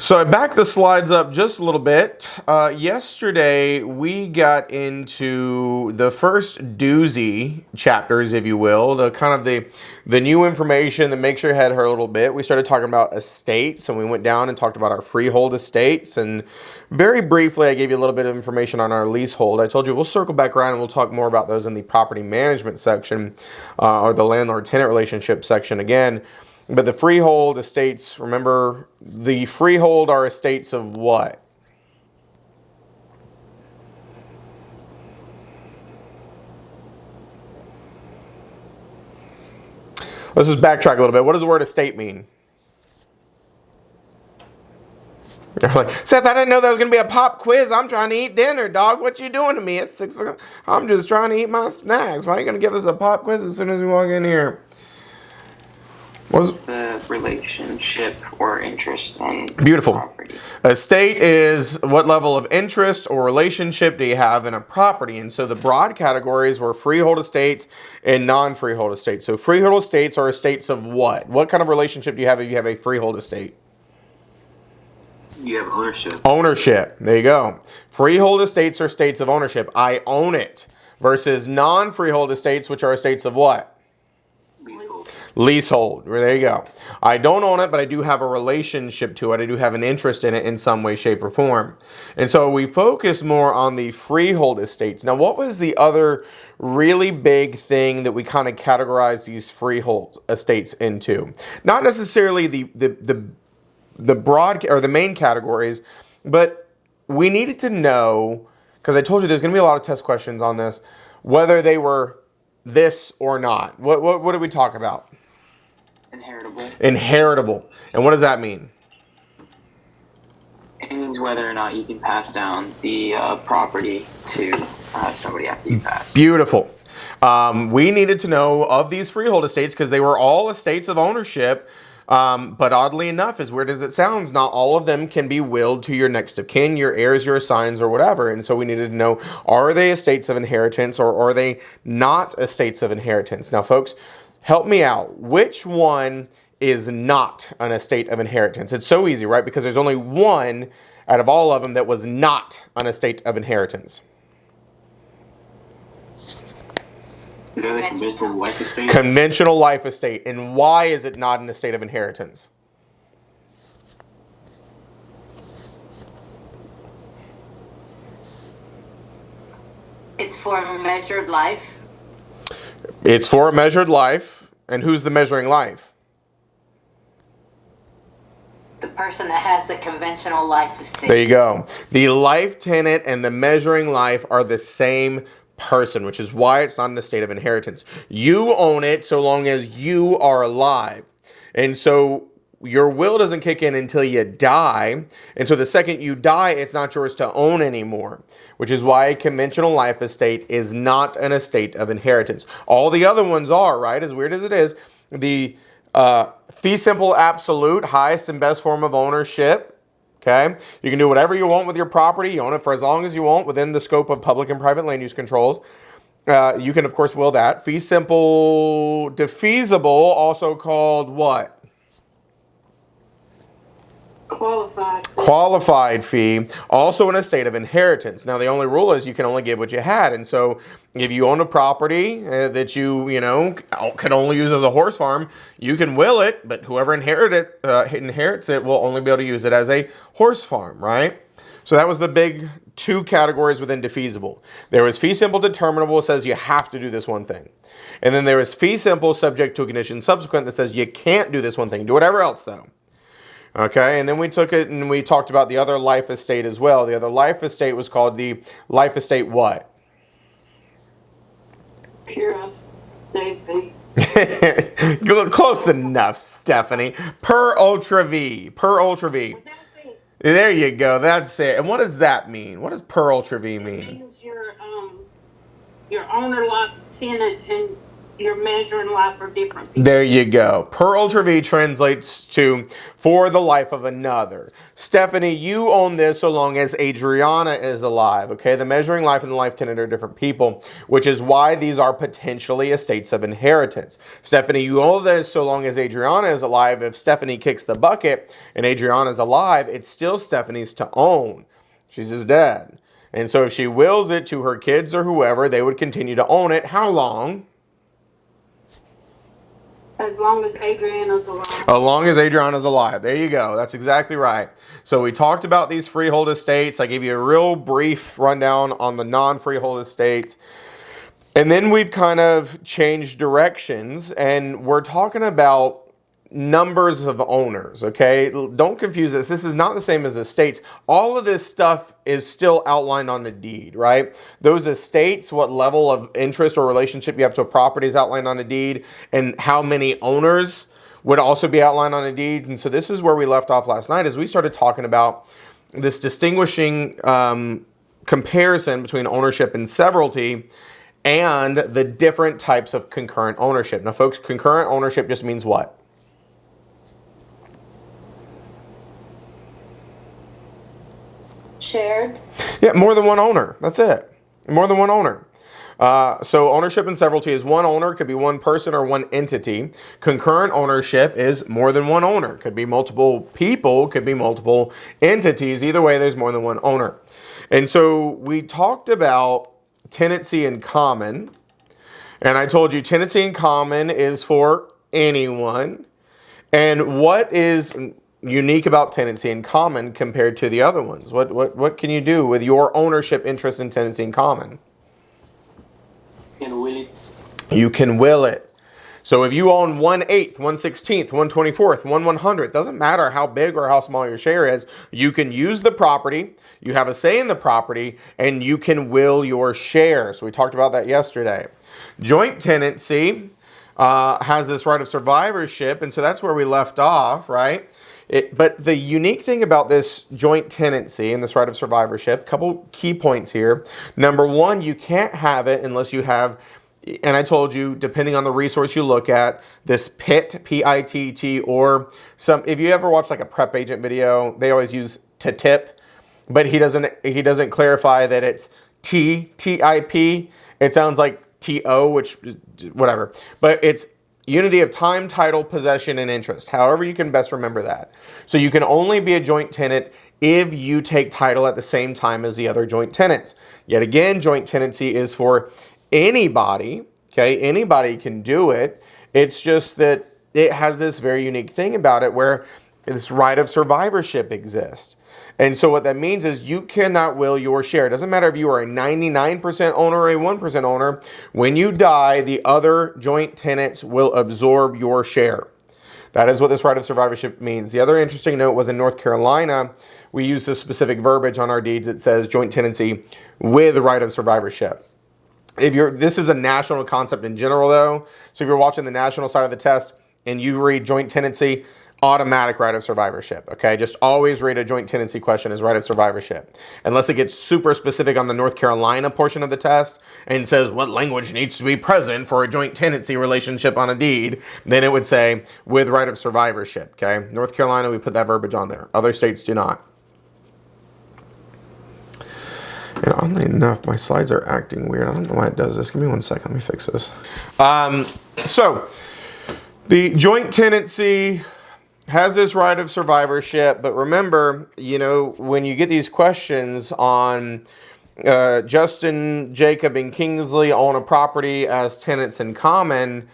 So I backed the slides up just a little bit. Yesterday we got into the first doozy chapters, if you will, the kind of the new information that makes your head hurt a little bit. We started talking about estates, and we went down and talked about our freehold estates. And very briefly, I gave you a little bit of information on our leasehold. I told you we'll circle back around and we'll talk more about those in the property management section, or the landlord-tenant relationship section again. But the freehold estates, remember, the freehold are estates of what? Let's just backtrack a little bit. What does the word estate mean? You're like, Seth, I didn't know there was going to be a pop quiz. I'm trying to eat dinner, dog. What you doing to me? It's 6 o'clock. I'm just trying to eat my snacks. Why are you going to give us a pop quiz as soon as we walk in here? What's the relationship or interest on beautiful property? Estate is what level of interest or relationship do you have in a property. And so the broad categories were freehold estates and non-freehold estates. So freehold estates are estates of what? What kind of relationship do you have if you have a freehold estate? You have ownership. Ownership. There you go. Freehold estates are states of ownership. I own it. Versus non-freehold estates, which are estates of what? Leasehold. There you go. I don't own it, but I do have a relationship to it. I do have an interest in it in some way, shape, or form. And so we focus more on the freehold estates. Now, what was the other really big thing that we kind of categorize these freehold estates into? Not necessarily the broad or the main categories, but we needed to know, because I told you there's going to be a lot of test questions on this, whether they were this or not. What did we talk about? Inheritable. Inheritable. And what does that mean? It means whether or not you can pass down the property to somebody after you pass. Beautiful. We needed to know of these freehold estates because they were all estates of ownership. But oddly enough, as weird as it sounds, not all of them can be willed to your next of kin, your heirs, your assigns, or whatever. And so we needed to know, are they estates of inheritance or are they not estates of inheritance? Now, folks, help me out. Which one is not an estate of inheritance? It's so easy, right? Because there's only one out of all of them that was not an estate of inheritance. Conventional life estate. Conventional life estate. And why is it not an estate of inheritance? It's for a measured life. It's for a measured life. And who's the measuring life? The person that has the conventional life estate. There you go. The life tenant and the measuring life are the same person, which is why it's not an estate of inheritance. You own it so long as you are alive. And so your will doesn't kick in until you die. And so the second you die, it's not yours to own anymore, which is why a conventional life estate is not an estate of inheritance. All the other ones are, right? As weird as it is, the fee simple absolute, highest and best form of ownership. Okay, you can do whatever you want with your property. You own it for as long as you want within the scope of public and private land use controls. You can, of course, will that. Fee simple defeasible, also called what? Qualified fee, also an estate of inheritance. Now, the only rule is you can only give what you had. And so if you own a property that you can only use as a horse farm, you can will it, but whoever inherits it will only be able to use it as a horse farm, right? So that was the big two categories within defeasible. There was fee simple determinable, says you have to do this one thing. And then there was fee simple subject to a condition subsequent that says you can't do this one thing. Do whatever else, though. Okay, and then we took it and we talked about the other life estate as well. The other life estate was called the life estate what? Pure estate. Close enough, Stephanie. Per ultra V. Per ultra V. There you go. That's it. And what does that mean? What does per ultra V mean? It means your owner, lot tenant, and You're measuring life for different people. There you go. Per ultra V translates to for the life of another. Stephanie, you own this so long as Adriana is alive. Okay, the measuring life and the life tenant are different people, which is why these are potentially estates of inheritance. Stephanie, you own this so long as Adriana is alive. If Stephanie kicks the bucket and Adriana is alive, it's still Stephanie's to own. She's just dead. And so if she wills it to her kids or whoever, they would continue to own it. How long? As long as Adriana's alive. As long as Adriana's alive. There you go. That's exactly right. So we talked about these freehold estates. I gave you a real brief rundown on the non-freehold estates. And then we've kind of changed directions, and we're talking about numbers of owners, okay? Don't confuse this. This is not the same as estates. All of this stuff is still outlined on the deed, right? Those estates, what level of interest or relationship you have to a property is outlined on the deed, and how many owners would also be outlined on the deed. And so this is where we left off last night as we started talking about this distinguishing comparison between ownership and severalty and the different types of concurrent ownership. Now, folks, concurrent ownership just means what? Shared. Yeah, more than one owner. That's it. More than one owner. So ownership and severalty is one owner, could be one person or one entity. Concurrent ownership is more than one owner. Could be multiple people, could be multiple entities. Either way, there's more than one owner. And so we talked about tenancy in common. And I told you tenancy in common is for anyone. And what is unique about tenancy in common compared to the other ones? What can you do with your ownership interest in tenancy in common? And will it? You can will it. So if you own 1/8, 1/16, 1/24, 1/100, doesn't matter how big or how small your share is, you can use the property, you have a say in the property, and you can will your share. So we talked about that yesterday. Joint tenancy has this right of survivorship, and so that's where we left off, right? But the unique thing about this joint tenancy and this right of survivorship, a couple key points here. Number one, you can't have it unless you have, and I told you, depending on the resource you look at, this PIT, P-I-T-T, or some, if you ever watch like a prep agent video, they always use to tip, but he doesn't clarify that it's T-I-P. It sounds like T-O, which, whatever. But it's unity of time, title, possession, and interest. However you can best remember that. So you can only be a joint tenant if you take title at the same time as the other joint tenants. Yet again, joint tenancy is for anybody, okay? Anybody can do it. It's just that it has this very unique thing about it where this right of survivorship exists. And so what that means is you cannot will your share. It doesn't matter if you are a 99% owner or a 1% owner. When you die, the other joint tenants will absorb your share. That is what this right of survivorship means. The other interesting note was in North Carolina, we use this specific verbiage on our deeds that says joint tenancy with right of survivorship. This is a national concept in general though. So if you're watching the national side of the test and you read joint tenancy, automatic right of survivorship, okay? Just always read a joint tenancy question as right of survivorship. Unless it gets super specific on the North Carolina portion of the test and says what language needs to be present for a joint tenancy relationship on a deed, then it would say with right of survivorship, okay? North Carolina, we put that verbiage on there. Other states do not. And oddly enough, my slides are acting weird. I don't know why it does this. Give me 1 second. Let me fix this. So the joint tenancy has this right of survivorship, but remember, when you get these questions on Justin, Jacob, and Kingsley own a property as tenants in common,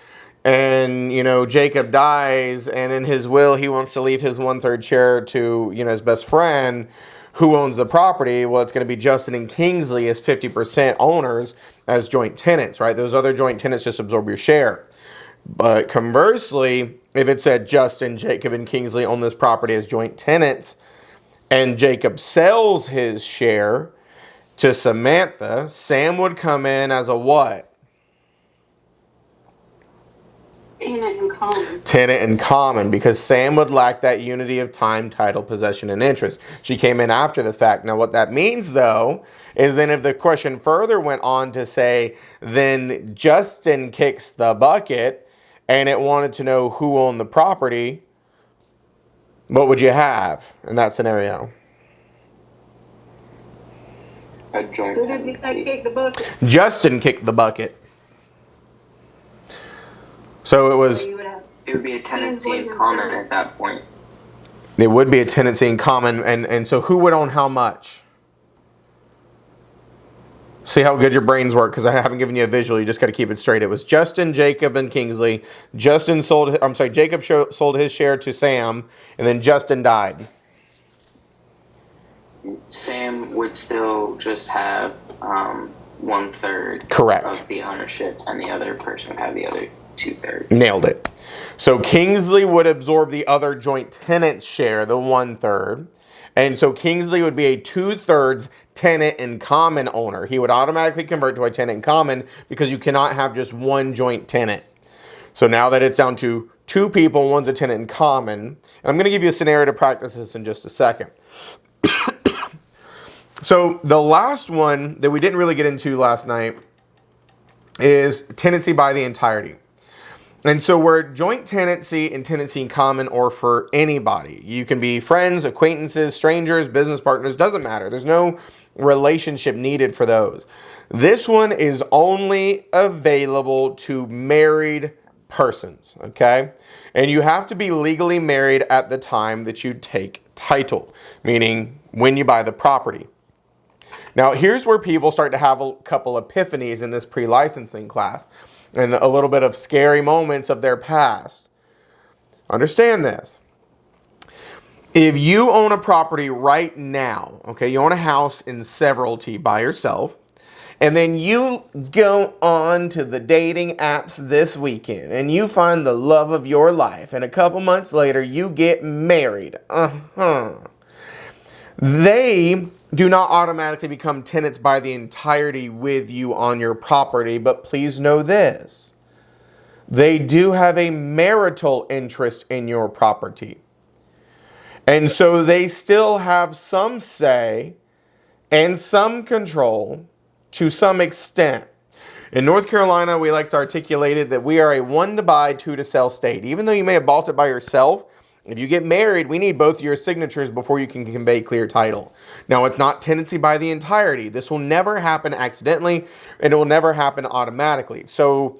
and, Jacob dies, and in his will, he wants to leave his 1/3 share to, his best friend, who owns the property? Well, it's going to be Justin and Kingsley as 50% owners as joint tenants, right? Those other joint tenants just absorb your share. But conversely, if it said Justin, Jacob, and Kingsley own this property as joint tenants, and Jacob sells his share to Samantha, Sam would come in as a what? Tenant in common. Tenant in common, because Sam would lack that unity of time, title, possession, and interest. She came in after the fact. Now, what that means, though, is then if the question further went on to say, then Justin kicks the bucket, and it wanted to know who owned the property, what would you have in that scenario? A joint Who did you say tenancy. kicked the bucket? Justin kicked the bucket. So it was, So you would have It would be a tenancy in common at that point. it would be a tenancy in common, and so who would own how much? See how good your brains work, because I haven't given you a visual. You just got to keep it straight. It was Justin, Jacob, and Kingsley. Jacob sold his share to Sam, and then Justin died. Sam would still just have 1/3 Correct. of the ownership, and the other person would have the other 2/3. Nailed it. So Kingsley would absorb the other joint tenant's share, the 1/3. And so Kingsley would be a 2/3 tenant in common owner. He would automatically convert to a tenant in common because you cannot have just one joint tenant. So now that it's down to two people, one's a tenant in common. And I'm going to give you a scenario to practice this in just a second. So the last one that we didn't really get into last night is tenancy by the entirety. And so where joint tenancy and tenancy in common, or for anybody, you can be friends, acquaintances, strangers, business partners, doesn't matter. There's no relationship needed for those. This one is only available to married persons, okay? And you have to be legally married at the time that you take title, meaning when you buy the property. Now, here's where people start to have a couple epiphanies in this pre-licensing class and a little bit of scary moments of their past. Understand this. If you own a property right now, okay, you own a house in severalty by yourself, and then you go on to the dating apps this weekend and you find the love of your life, and a couple months later you get married. They do not automatically become tenants by the entirety with you on your property, but please know this. They do have a marital interest in your property. And so they still have some say and some control to some extent. In North Carolina, we like to articulate it that we are a 1 to buy, 2 to sell state. Even though you may have bought it by yourself, if you get married, we need both your signatures before you can convey clear title. Now, it's not tenancy by the entirety. This will never happen accidentally, and it will never happen automatically. So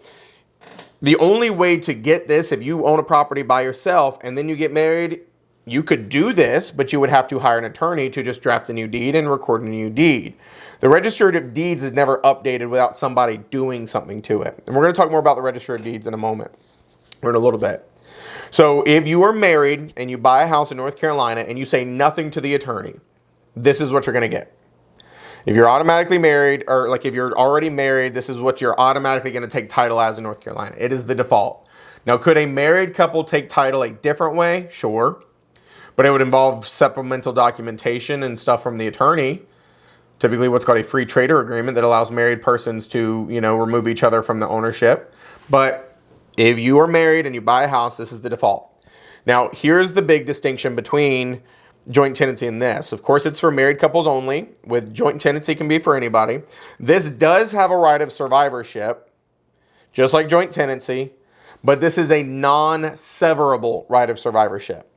the only way to get this, if you own a property by yourself and then you get married, you could do this, but you would have to hire an attorney to just draft a new deed and record a new deed. The Register of Deeds is never updated without somebody doing something to it. And we're going to talk more about the Register of Deeds in a moment, or in a little bit. So if you are married and you buy a house in North Carolina and you say nothing to the attorney, this is what you're going to get. If you're automatically married, or like if you're already married, this is what you're automatically going to take title as in North Carolina. It is the default. Now, could a married couple take title a different way? Sure. But it would involve supplemental documentation and stuff from the attorney. Typically what's called a free trader agreement that allows married persons to, remove each other from the ownership. But if you are married and you buy a house, this is the default. Now, here's the big distinction between joint tenancy and this. Of course, it's for married couples only. With joint tenancy, can be for anybody. This does have a right of survivorship, just like joint tenancy, but this is a non-severable right of survivorship.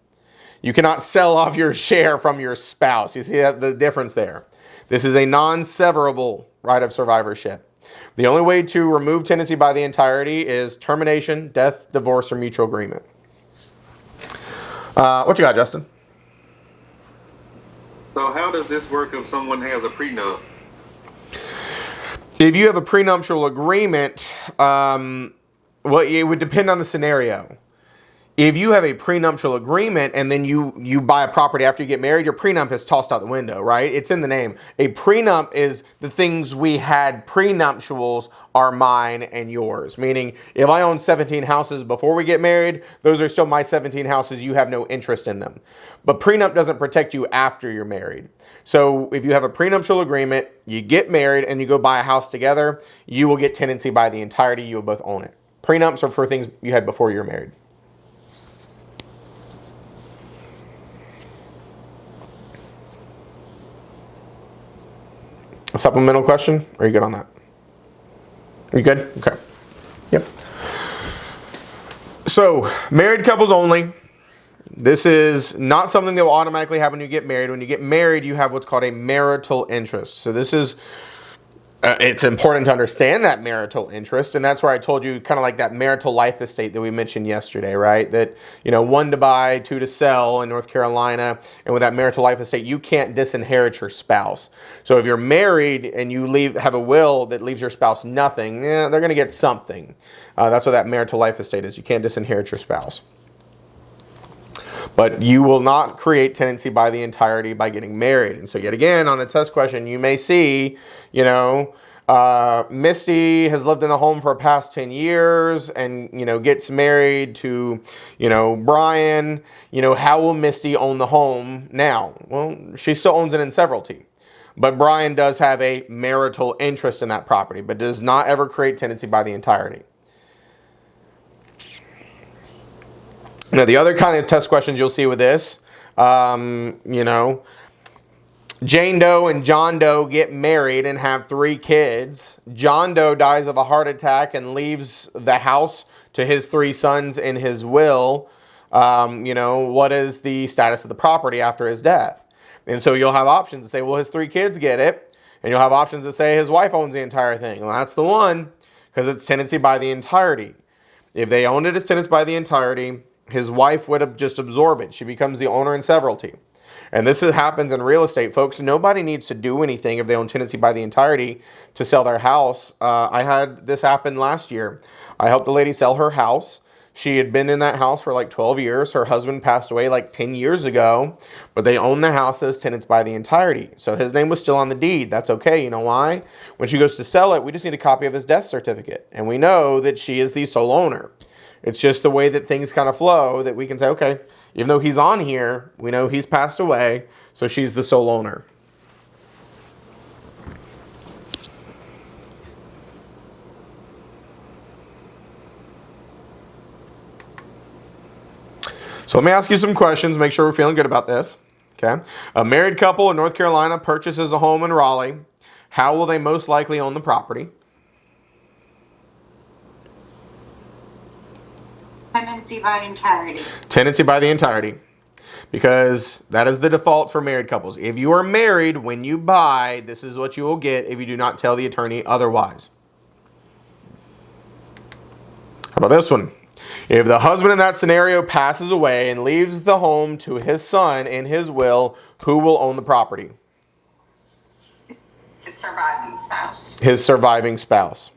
You cannot sell off your share from your spouse. You see the difference there. This is a non-severable right of survivorship. The only way to remove tenancy by the entirety is termination, death, divorce, or mutual agreement. What you got, Justin? So how does this work if someone has a prenup? If you have a prenuptial agreement, well, it would depend on the scenario. If you have a prenuptial agreement and then you buy a property after you get married, your prenup is tossed out the window, right? It's in the name. A prenup is the things we had prenuptials are mine and yours. Meaning, if I own 17 houses before we get married, those are still my 17 houses. You have no interest in them. But prenup doesn't protect you after you're married. So if you have a prenuptial agreement, you get married and you go buy a house together, you will get tenancy by the entirety. You will both own it. Prenups are for things you had before you were married. A supplemental question? Are you good on that? You good? Okay. Yep. So, married couples only. This is not something that will automatically happen when you get married. When you get married, you have what's called a marital interest. So this is, it's important to understand that marital interest. And that's where I told you kind of like that marital life estate that we mentioned yesterday, right? That, 1 to buy, 2 to sell in North Carolina. And with that marital life estate, you can't disinherit your spouse. So if you're married and you have a will that leaves your spouse nothing, they're going to get something. That's what that marital life estate is. You can't disinherit your spouse. But you will not create tenancy by the entirety by getting married. And so yet again, on a test question, you may see, Misty has lived in the home for the past 10 years and, gets married to, Brian. How will Misty own the home now? Well, she still owns it in severalty. But Brian does have a marital interest in that property, but does not ever create tenancy by the entirety. Now, the other kind of test questions you'll see with this, Jane Doe and John Doe get married and have 3 kids. John Doe dies of a heart attack and leaves the house to his 3 sons in his will. What is the status of the property after his death? And so you'll have options to say, well, his 3 kids get it. And you'll have options to say his wife owns the entire thing. Well, that's the one, because it's tenancy by the entirety. If they owned it as tenants by the entirety, his wife would have just absorbed it. She becomes the owner in severalty. And this happens in real estate, folks. Nobody needs to do anything if they own tenancy by the entirety to sell their house. I had this happen last year. I helped the lady sell her house. She had been in that house for like 12 years. Her husband passed away like 10 years ago, but they own the house as tenants by the entirety. So his name was still on the deed. That's okay. You know why? When she goes to sell it, we just need a copy of his death certificate. And we know that she is the sole owner. It's just the way that things kind of flow that we can say, okay, even though he's on here, we know he's passed away, so she's the sole owner. So let me ask you some questions, make sure we're feeling good about this. Okay. A married couple in North Carolina purchases a home in Raleigh. How will they most likely own the property? Tenancy by entirety. Tenancy by the entirety. Because that is the default for married couples. If you are married, when you buy, this is what you will get if you do not tell the attorney otherwise. How about this one? If the husband in that scenario passes away and leaves the home to his son in his will, who will own the property? His surviving spouse. His surviving spouse.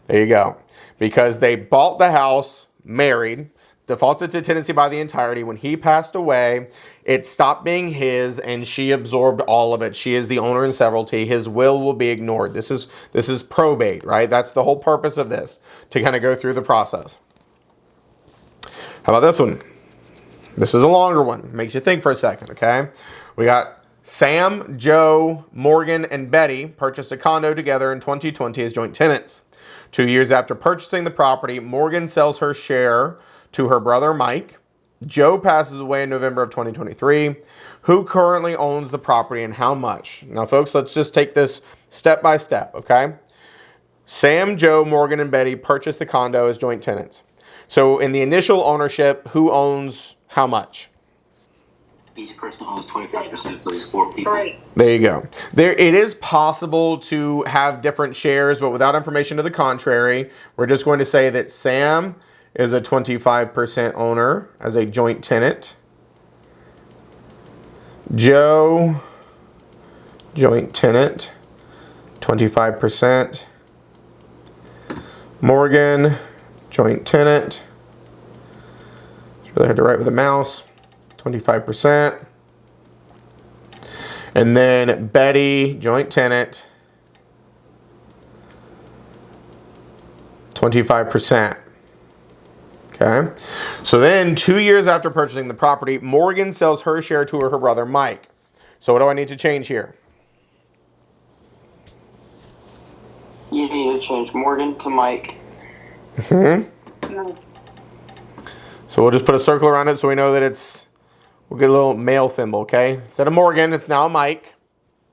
There you go. Because they bought the house married, defaulted to tenancy by the entirety. When he passed away, it stopped being his and she absorbed all of it. She is the owner in severalty. His will be ignored. This is probate, right? That's the whole purpose of this, to kind of go through the process. How about this one? This is a longer one. Makes you think for a second, okay? We got Sam, Joe, Morgan, and Betty purchased a condo together in 2020 as joint tenants. 2 years after purchasing the property, Morgan sells her share to her brother Mike. Joe passes away in November of 2023. Who currently owns the property and how much? Now, folks, let's just take this step by step, okay? Sam, Joe, Morgan, and Betty purchased the condo as joint tenants. So in the initial ownership, who owns how much? Each person owns 25% for these 4 people. Right. There you go. It is possible to have different shares, but without information to the contrary, we're just going to say that Sam is a 25% owner as a joint tenant. Joe, joint tenant, 25%. Morgan, joint tenant. Just really had to write with a mouse. 25%. And then Betty, joint tenant, 25%. Okay. So then 2 years after purchasing the property, Morgan sells her share to her brother Mike. So what do I need to change here? You need to change Morgan to Mike. No. So we'll just put a circle around it so we know that it's, we'll get a little male symbol, okay? Instead of Morgan, it's now Mike.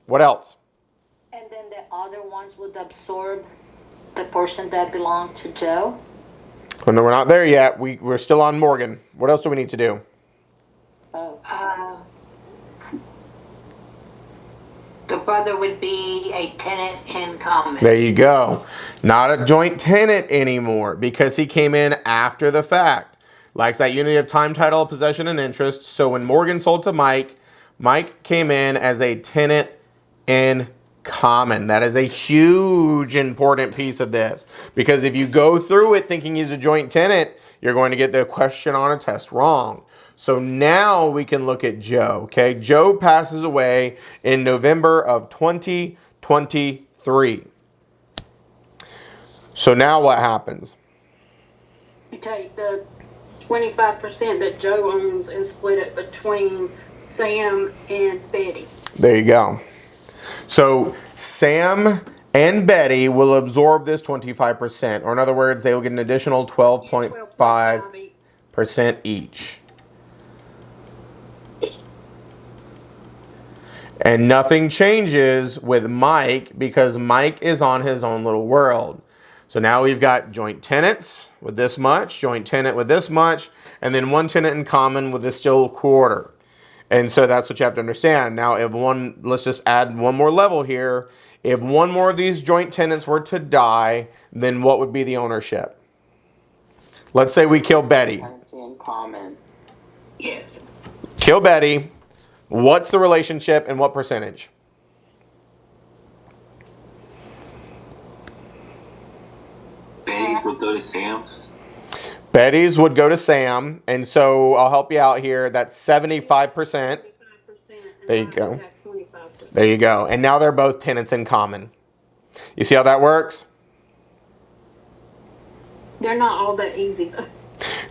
What else? And then the other ones would absorb the portion that belonged to Joe. Oh, no, we're not there yet. We're still on Morgan. What else do we need to do? Oh. The brother would be a tenant in common. There you go. Not a joint tenant anymore because he came in after the fact. Likes that unity of time, title, possession, and interest. So when Morgan sold to Mike, Mike came in as a tenant in common. That is a huge important piece of this, because if you go through it thinking he's a joint tenant, you're going to get the question on a test wrong. So now we can look at Joe, okay? Joe passes away in November of 2023. So now what happens? You take the 25% that Joe owns and split it between Sam and Betty. There you go. So Sam and Betty will absorb this 25%, or in other words, they will get an additional 12.5% each. And nothing changes with Mike because Mike is on his own little world. So now we've got joint tenants with this much, joint tenant with this much, and then one tenant in common with this still quarter. And so that's what you have to understand. Now, if one, let's just add one more level here. If one more of these joint tenants were to die, then what would be the ownership? Let's say we kill Betty. Tenancy in common. Yes. Kill Betty. What's the relationship and what percentage? Betty's would go to Sam's. Betty's would go to Sam, and so I'll help you out here. That's 75%. There you go. There you go. And now they're both tenants in common. You see how that works? They're not all that easy, though.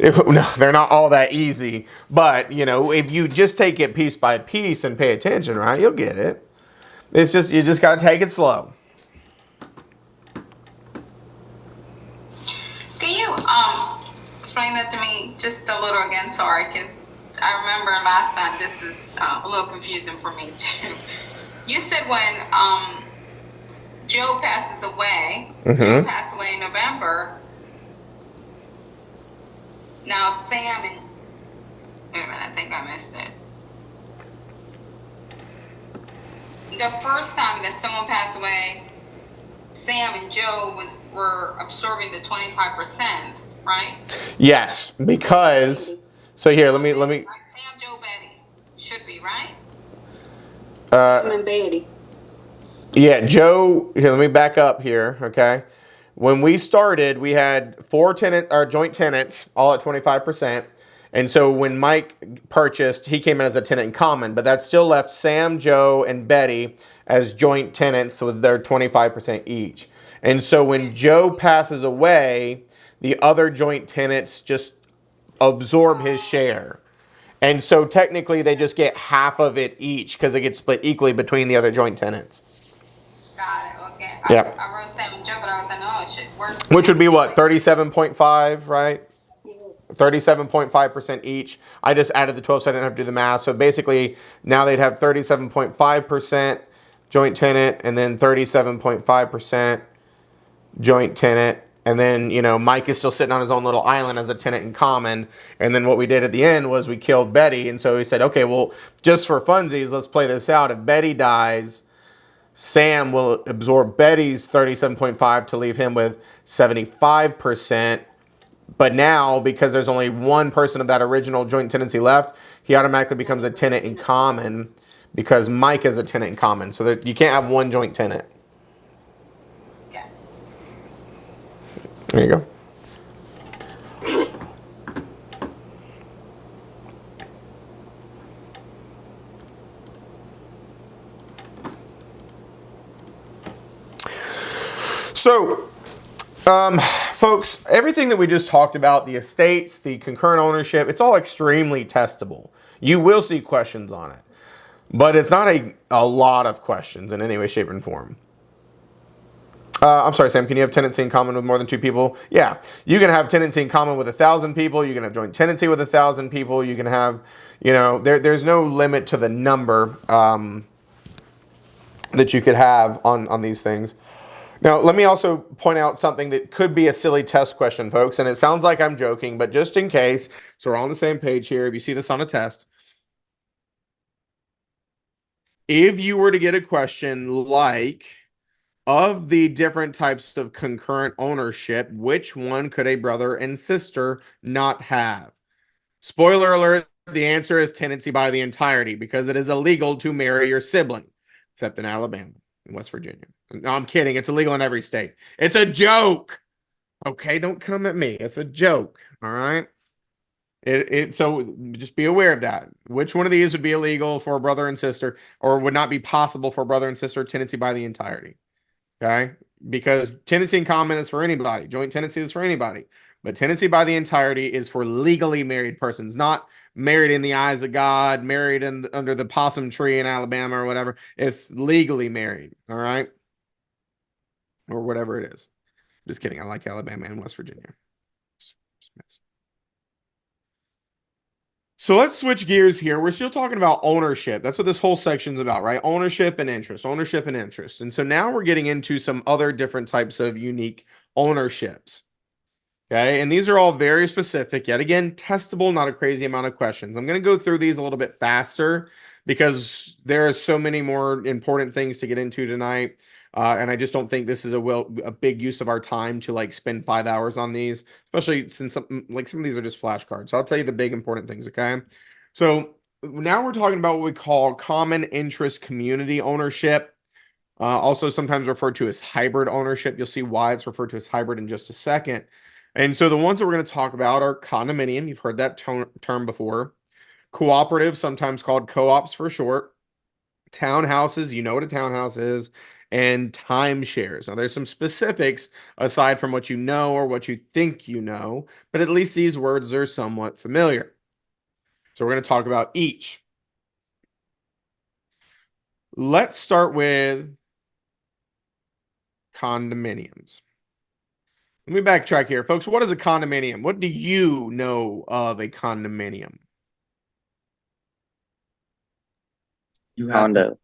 No, they're not all that easy. But, you know, if you just take it piece by piece and pay attention, right, you'll get it. It's just, you just got to take it slow. Can you explain that to me just a little again? Sorry, because I remember last time this was a little confusing for me too. You said when Joe passes away, Joe passed away in November. Now Sam and wait a minute, I think I missed it. The first time that someone passed away, Sam and Joe were absorbing the 25%, right? Yes, because so here, let me Like Sam, Joe, Betty should be, right? Sam and Betty. yeah, Joe, here, let me back up here, okay? When we started, we had joint tenants, all at 25%. And so when Mike purchased, he came in as a tenant in common, but that still left Sam, Joe, and Betty as joint tenants with their 25% each. And so when Joe passes away, the other joint tenants just absorb his share. And so technically they just get half of it each because it gets split equally between the other joint tenants. Got it. Okay. Yep. I wrote Sam and Joe, but I was like, no, it should work. Which would be what, 37.5, right? Yes. 37.5% each. I just added the 12 so I didn't have to do the math. So basically now they'd have 37.5% joint tenant and then 37.5% joint tenant. And then, you know, Mike is still sitting on his own little island as a tenant in common. And then what we did at the end was we killed Betty. And so he said, okay, well, just for funsies, let's play this out. If Betty dies, Sam will absorb Betty's 37.5 to leave him with 75%. But now, because there's only one person of that original joint tenancy left, he automatically becomes a tenant in common because Mike is a tenant in common. So that you can't have one joint tenant. Okay. There you go. So, folks, everything that we just talked about, the estates, the concurrent ownership, it's all extremely testable. You will see questions on it. But it's not a lot of questions in any way, shape, and form. I'm sorry, Sam. Can you have tenancy in common with more than 2 people? Yeah, you can have tenancy in common with 1,000 people. You can have joint tenancy with 1,000 people. You can have, there's no limit to the number that you could have on these things. Now, let me also point out something that could be a silly test question, folks. And it sounds like I'm joking, but just in case, so we're on the same page here. If you see this on a test, if you were to get a question like, of the different types of concurrent ownership, which one could a brother and sister not have? Spoiler alert, the answer is tenancy by the entirety, because it is illegal to marry your sibling, except in Alabama and West Virginia. No, I'm kidding. It's illegal in every state. It's a joke. Okay, don't come at me. It's a joke. All right. So just be aware of that. Which one of these would be illegal for a brother and sister, or would not be possible for a brother and sister? Tenancy by the entirety. Okay, because tenancy in common is for anybody. Joint tenancy is for anybody. But tenancy by the entirety is for legally married persons, not married in the eyes of God, married under the possum tree in Alabama or whatever. It's legally married. All right. Or whatever it is. Just kidding. I like Alabama and West Virginia. Just mess. So let's switch gears here. We're still talking about ownership. That's what this whole section's about, right? Ownership and interest, ownership and interest. And so now we're getting into some other different types of unique ownerships. Okay, and these are all very specific. Yet again, testable, not a crazy amount of questions. I'm going to go through these a little bit faster because there are so many more important things to get into tonight. And I just don't think this is a big use of our time to like spend 5 hours on these, especially since some of these are just flashcards. So I'll tell you the big important things, okay? So now we're talking about what we call common interest community ownership. Also sometimes referred to as hybrid ownership. You'll see why it's referred to as hybrid in just a second. And so the ones that we're going to talk about are condominium. You've heard that term before. Cooperative, sometimes called co-ops for short. Townhouses, you know what a townhouse is. And timeshares. Now, there's some specifics aside from what you know or what you think you know, but at least these words are somewhat familiar. So we're going to talk about each. Let's start with condominiums. Let me backtrack here, folks. What is a condominium? What do you know of a condominium? You have Condo.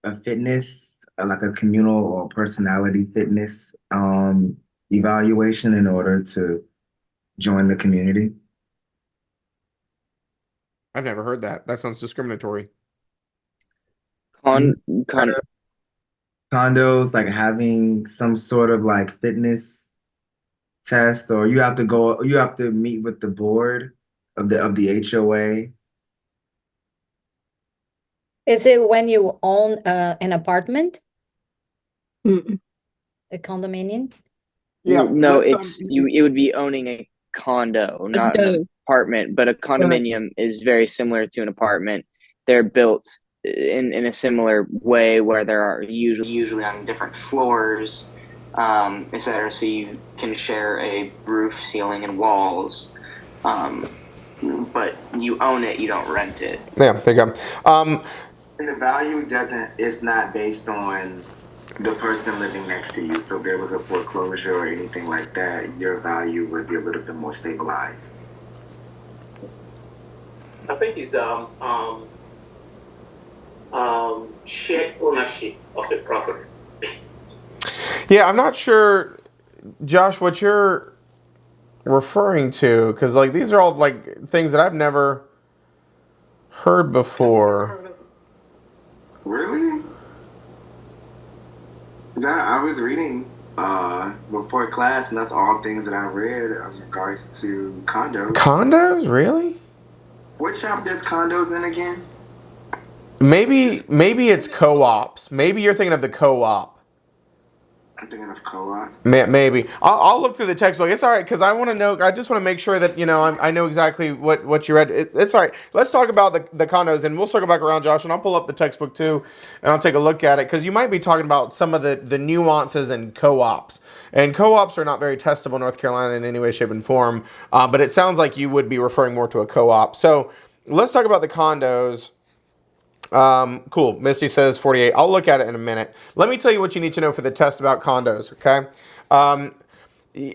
a fitness, like a communal or personality fitness evaluation in order to join the community. I've never heard that. That sounds discriminatory. Con Condos, like having some sort of like fitness test, or you have to meet with the board of the HOA. Is it when you own an apartment, Mm. a condominium? Yeah, no, let's, it would be owning a condo, not an apartment, but a condominium is very similar to an apartment. They're built in a similar way where there are usually on different floors, etc. So you can share a roof, ceiling, and walls. But you own it, you don't rent it. Yeah, there you go. And the value is not based on the person living next to you. So if there was a foreclosure or anything like that, your value would be a little bit more stabilized. I think it's shared ownership of the property. Yeah, I'm not sure, Josh, what you're referring to, because like these are all like things that I've never heard before. Really? I was reading before class, and that's all things that I read in regards to condos. Condos, really? What shop does condos in again? Maybe it's co-ops. Maybe you're thinking of the co-op. I'm thinking of co-op. Maybe I'll look through the textbook. It's all right because I want to know. I just want to make sure that I know exactly what you read. It's all right. Let's talk about the condos, and we'll circle back around, Josh, and I'll pull up the textbook too, and I'll take a look at it because you might be talking about some of the nuances in co-ops, and co-ops are not very testable in North Carolina in any way, shape, and form. But it sounds like you would be referring more to a co-op. So let's talk about the condos. Cool. Misty says 48. I'll look at it in a minute. Let me tell you what you need to know for the test about condos, okay?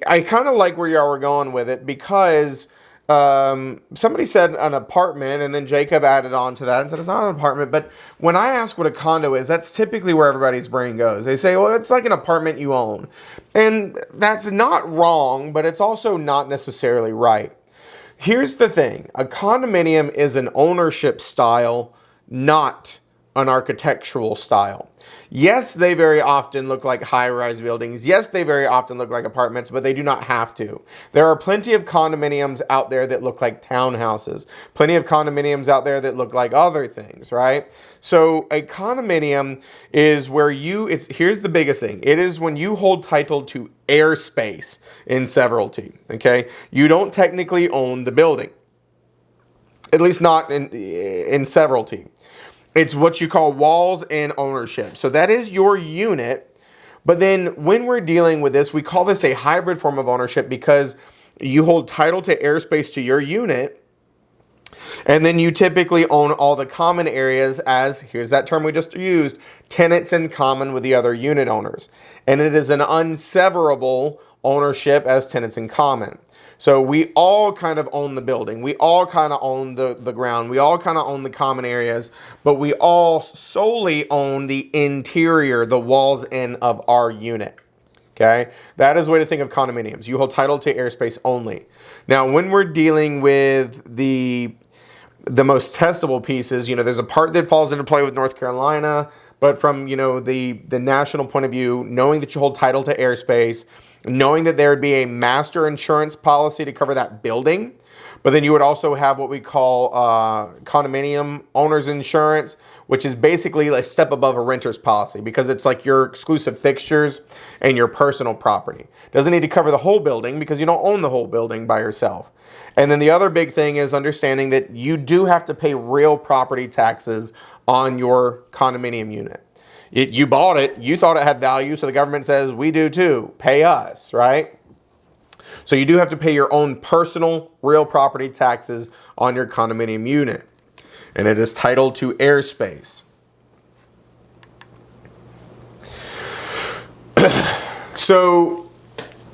I kind of like where y'all were going with it because somebody said an apartment, and then Jacob added on to that and said it's not an apartment. But when I ask what a condo is, that's typically where everybody's brain goes. They say, well, it's like an apartment you own. And that's not wrong, but it's also not necessarily right. Here's the thing. A condominium is an ownership style, not an architectural style. Yes, they very often look like high-rise buildings. Yes, they very often look like apartments, but they do not have to. There are plenty of condominiums out there that look like townhouses. Plenty of condominiums out there that look like other things, right? So a condominium is where here's the biggest thing. It is when you hold title to airspace in severalty, okay? You don't technically own the building. At least not in severalty. It's what you call walls and ownership. So that is your unit. But then when we're dealing with this, we call this a hybrid form of ownership because you hold title to airspace to your unit. And then you typically own all the common areas as, here's that term we just used, tenants in common with the other unit owners. And it is an unseverable ownership as tenants in common. So we all kind of own the building. We all kind of own the ground. We all kind of own the common areas, but we all solely own the interior, the walls in of our unit. Okay? That is a way to think of condominiums. You hold title to airspace only. Now, when we're dealing with the most testable pieces, there's a part that falls into play with North Carolina, but from, the national point of view, knowing that you hold title to airspace, knowing that there would be a master insurance policy to cover that building, but then you would also have what we call condominium owner's insurance, which is basically a step above a renter's policy because it's like your exclusive fixtures and your personal property. Doesn't need to cover the whole building because you don't own the whole building by yourself. And then the other big thing is understanding that you do have to pay real property taxes on your condominium unit. You bought it, you thought it had value, so the government says, we do too, pay us, right? So you do have to pay your own personal real property taxes on your condominium unit. And it is titled to airspace. So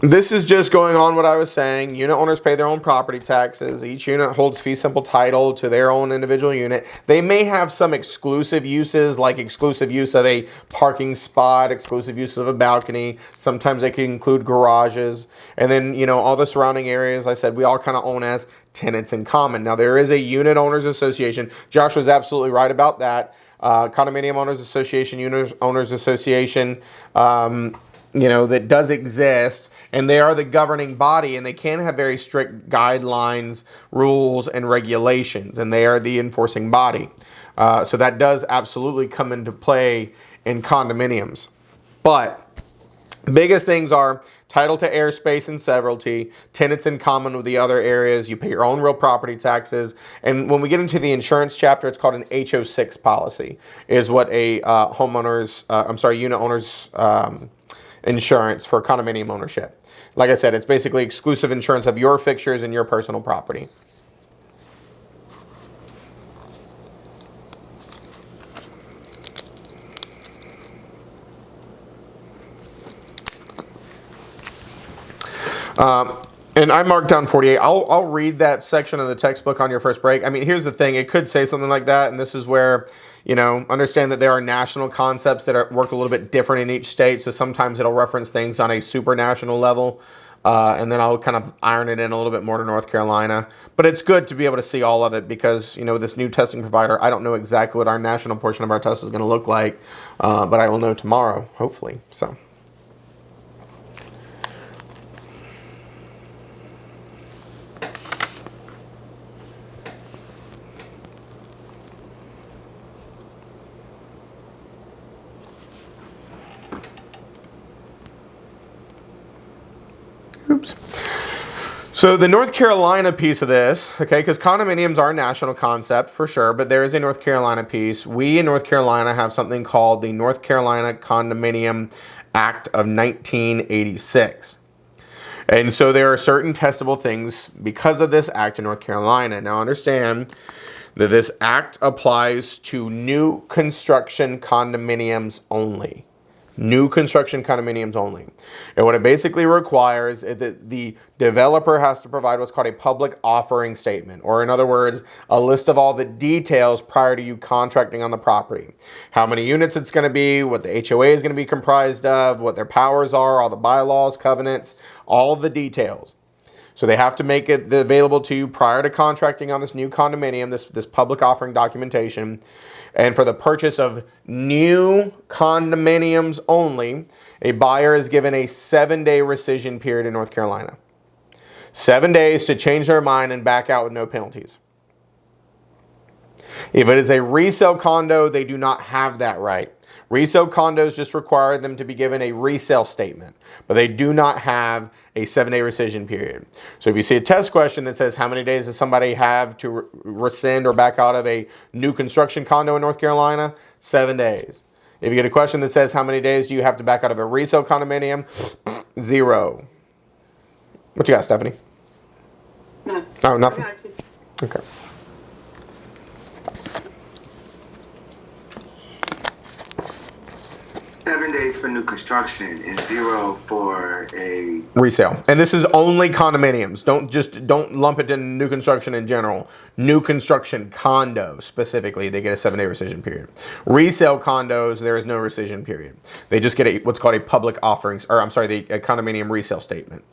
this is just going on what I was saying. Unit owners pay their own property taxes. Each unit holds fee simple title to their own individual unit. They may have some exclusive uses, like exclusive use of a parking spot, exclusive use of a balcony. Sometimes they can include garages. And then, all the surrounding areas, I said, we all kind of own as tenants in common. Now, there is a unit owners association. Josh was absolutely right about that. Condominium owners association, unit owners association, that does exist. And they are the governing body, and they can have very strict guidelines, rules, and regulations, and they are the enforcing body. So that does absolutely come into play in condominiums. But biggest things are title to airspace and severalty, tenants in common with the other areas, you pay your own real property taxes, and when we get into the insurance chapter, it's called an HO6 policy, is what a unit owner's insurance for condominium ownership. Like I said, it's basically exclusive insurance of your fixtures and your personal property. And I marked down 48. I'll read that section of the textbook on your first break. I mean, here's the thing. It could say something like that, and this is where, understand that there are national concepts that work a little bit different in each state. So sometimes it'll reference things on a supranational level, and then I'll kind of iron it in a little bit more to North Carolina. But it's good to be able to see all of it because, with this new testing provider, I don't know exactly what our national portion of our test is going to look like, but I will know tomorrow, hopefully. So. Oops. So the North Carolina piece of this, okay, because condominiums are a national concept for sure, but there is a North Carolina piece. We in North Carolina have something called the North Carolina Condominium Act of 1986. And so there are certain testable things because of this act in North Carolina. Now understand that this act applies to new construction condominiums only. New construction condominiums only. And what it basically requires is that the developer has to provide what's called a public offering statement, or in other words, a list of all the details prior to you contracting on the property. How many units it's going to be, what the HOA is going to be comprised of, what their powers are, all the bylaws, covenants, all the details. So they have to make it available to you prior to contracting on this new condominium, this public offering documentation. And for the purchase of new condominiums only, a buyer is given a 7-day rescission period in North Carolina. 7 days to change their mind and back out with no penalties. If it is a resale condo, they do not have that right. Resale condos just require them to be given a resale statement, but they do not have a 7-day rescission period. So if you see a test question that says how many days does somebody have to rescind or back out of a new construction condo in North Carolina, 7 days. If you get a question that says how many days do you have to back out of a resale condominium, 0. What you got, Stephanie? No. Oh, nothing? I got you. Okay. $7 days for new construction and 0 for a resale. And this is only condominiums. Don't lump it in new construction in general. New construction condo specifically, they get a 7-day rescission period. Resale condos, there is no rescission period. They just get what's called a public offerings, or I'm sorry, a condominium resale statement,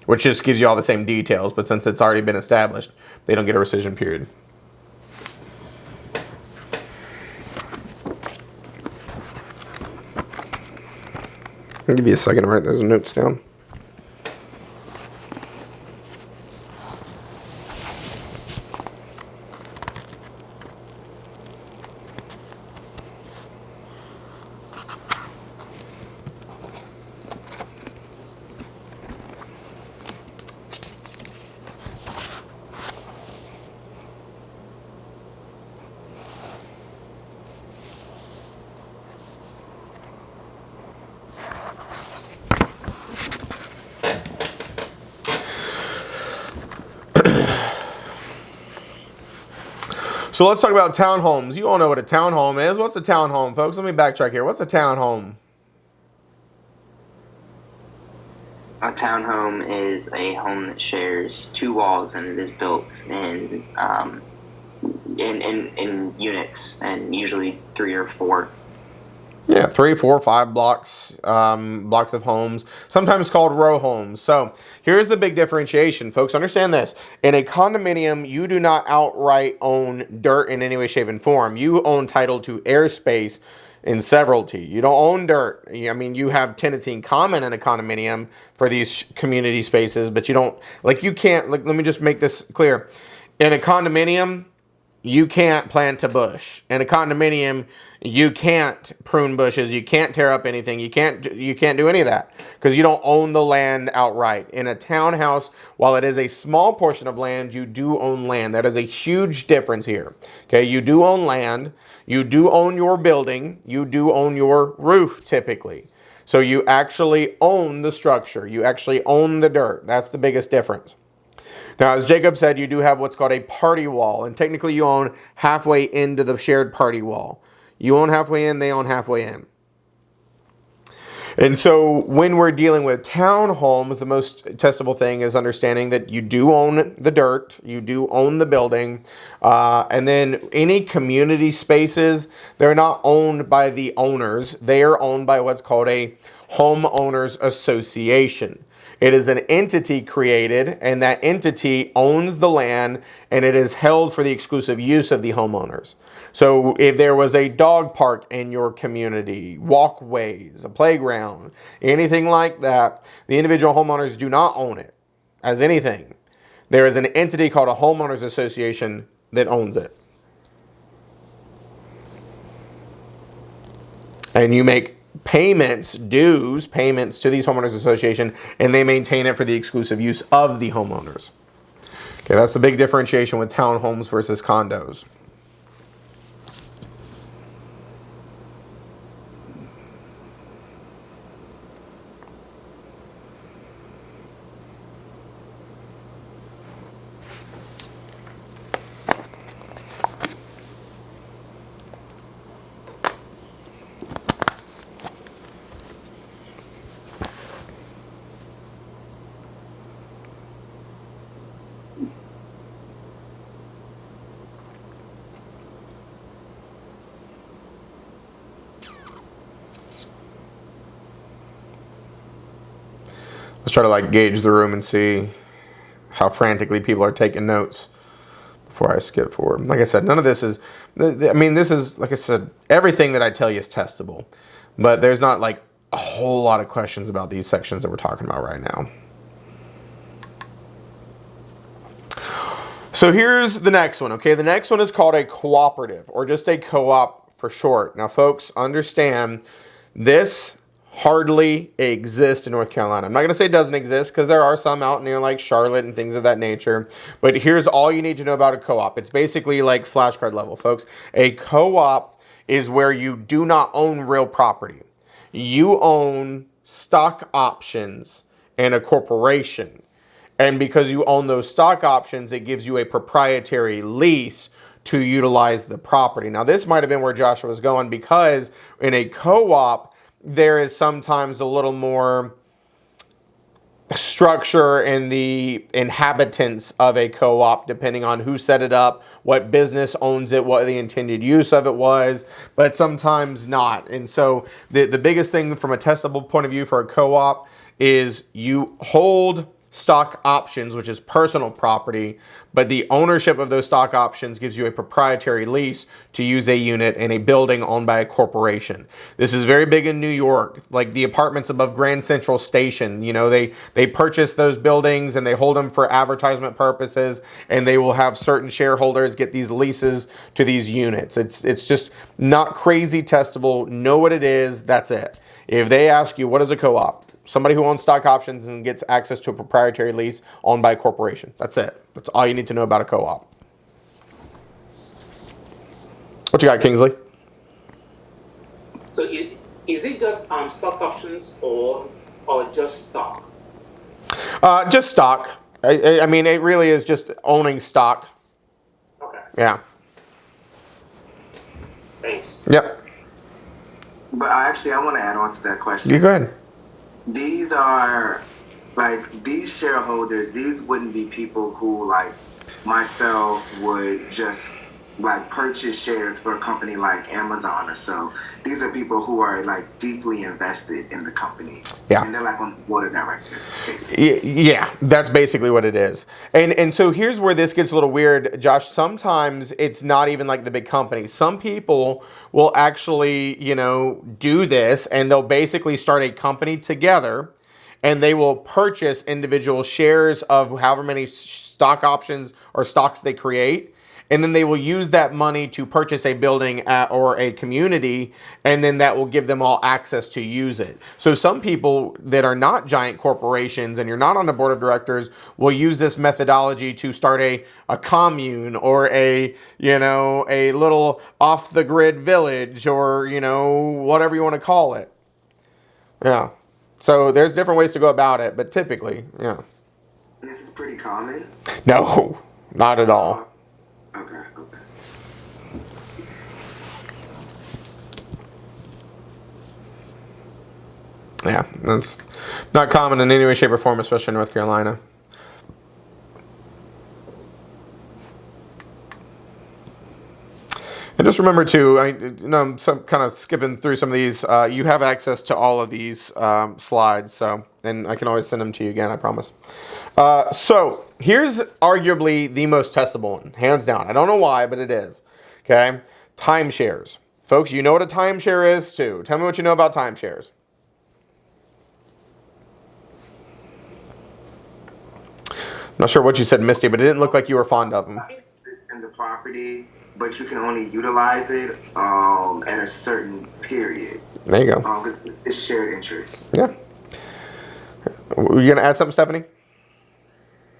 which just gives you all the same details, but since it's already been established, they don't get a rescission period. I'll give you a second to write those notes down. So let's talk about townhomes. You all know what a townhome is. What's a townhome, folks? Let me backtrack here. What's a townhome? A townhome is a home that shares 2 walls, and it is built in units, and usually 3 or 4. Yeah, 3, 4, 5 blocks of homes, sometimes called row homes. So here's the big differentiation, folks. Understand this. In a condominium, you do not outright own dirt in any way, shape, and form. You own title to airspace in severalty. You don't own dirt. I mean, you have tenancy in common in a condominium for these community spaces, but you don't, you can't, let me just make this clear. In a condominium, you can't plant a bush. In a condominium, you can't prune bushes. You can't tear up anything. You can't do any of that because you don't own the land outright. In a townhouse, while it is a small portion of land, you do own land. That is a huge difference here. Okay, you do own land. You do own your building. You do own your roof typically. So you actually own the structure. You actually own the dirt. That's the biggest difference. Now, as Jacob said, you do have what's called a party wall, and technically you own halfway into the shared party wall. You own halfway in, they own halfway in. And so when we're dealing with townhomes, the most testable thing is understanding that you do own the dirt, you do own the building, and then any community spaces, they're not owned by the owners. They are owned by what's called a homeowners association. It is an entity created, and that entity owns the land, and it is held for the exclusive use of the homeowners. So if there was a dog park in your community, walkways, a playground, anything like that, the individual homeowners do not own it as anything. There is an entity called a homeowners association that owns it. And you make payments to these homeowners association, and they maintain it for the exclusive use of the homeowners. Okay, that's the big differentiation with townhomes versus condos. Let's try to like gauge the room and see how frantically people are taking notes before I skip forward. Like I said, none of this is, I mean, this is, like I said, everything that I tell you is testable, but there's not like a whole lot of questions about these sections that we're talking about right now. So here's the next one, okay? The next one is called a cooperative, or just a co-op for short. Now, folks, understand this hardly exists in North Carolina. I'm not going to say it doesn't exist, because there are some out near like Charlotte and things of that nature. But here's all you need to know about a co-op. It's basically like flashcard level, folks. A co-op is where you do not own real property. You own stock options in a corporation. And because you own those stock options, it gives you a proprietary lease to utilize the property. Now, this might have been where Joshua was going, because in a co-op, there is sometimes a little more structure in the inhabitants of a co-op, depending on who set it up, what business owns it, what the intended use of it was, but sometimes not. And so the biggest thing from a testable point of view for a co-op is you hold stock options, which is personal property, but the ownership of those stock options gives you a proprietary lease to use a unit in a building owned by a corporation. This is very big in New York, like the apartments above Grand Central Station. You know, they purchase those buildings and they hold them for advertisement purposes, and they will have certain shareholders get these leases to these units. It's just not crazy testable. Know what it is, that's it. If they ask you, what is a co-op? Somebody who owns stock options and gets access to a proprietary lease owned by a corporation. That's it. That's all you need to know about a co-op. What you got, Kingsley? So is it just stock options or just stock? Just stock. I mean, it really is just owning stock. Okay. Yeah. Thanks. Yep. But actually, I want to add on to that question. You go ahead. These are, like, these shareholders, these wouldn't be people who, like, myself would just, like, purchase shares for a company like Amazon or so. These are people who are, like, deeply invested in the company. Yeah. And they're, like, on the board of directors, basically. Yeah, that's basically what it is. And so here's where this gets a little weird, Josh. Sometimes it's not even like the big companies. Some people will actually, you know, do this, and they'll basically start a company together, and they will purchase individual shares of however many stock options or stocks they create. And then they will use that money to purchase a building or a community, and then that will give them all access to use it. So some people that are not giant corporations and you're not on the board of directors will use this methodology to start a commune or a little off the grid village, or, whatever you want to call it. Yeah. So there's different ways to go about it, but typically, yeah. This is pretty common. No, not at all. Okay. Yeah, that's not common in any way, shape, or form, especially in North Carolina. And just remember too, I'm kind of skipping through some of these. You have access to all of these slides, and I can always send them to you again, I promise. So here's arguably the most testable one, hands down. I don't know why, but it is. Okay, timeshares, folks. You know what a timeshare is too. Tell me what you know about timeshares. I'm not sure what you said, Misty, but it didn't look like you were fond of them. In the property, but you can only utilize it at a certain period. There you go. It's shared interest. Yeah. Were you gonna add something, Stephanie?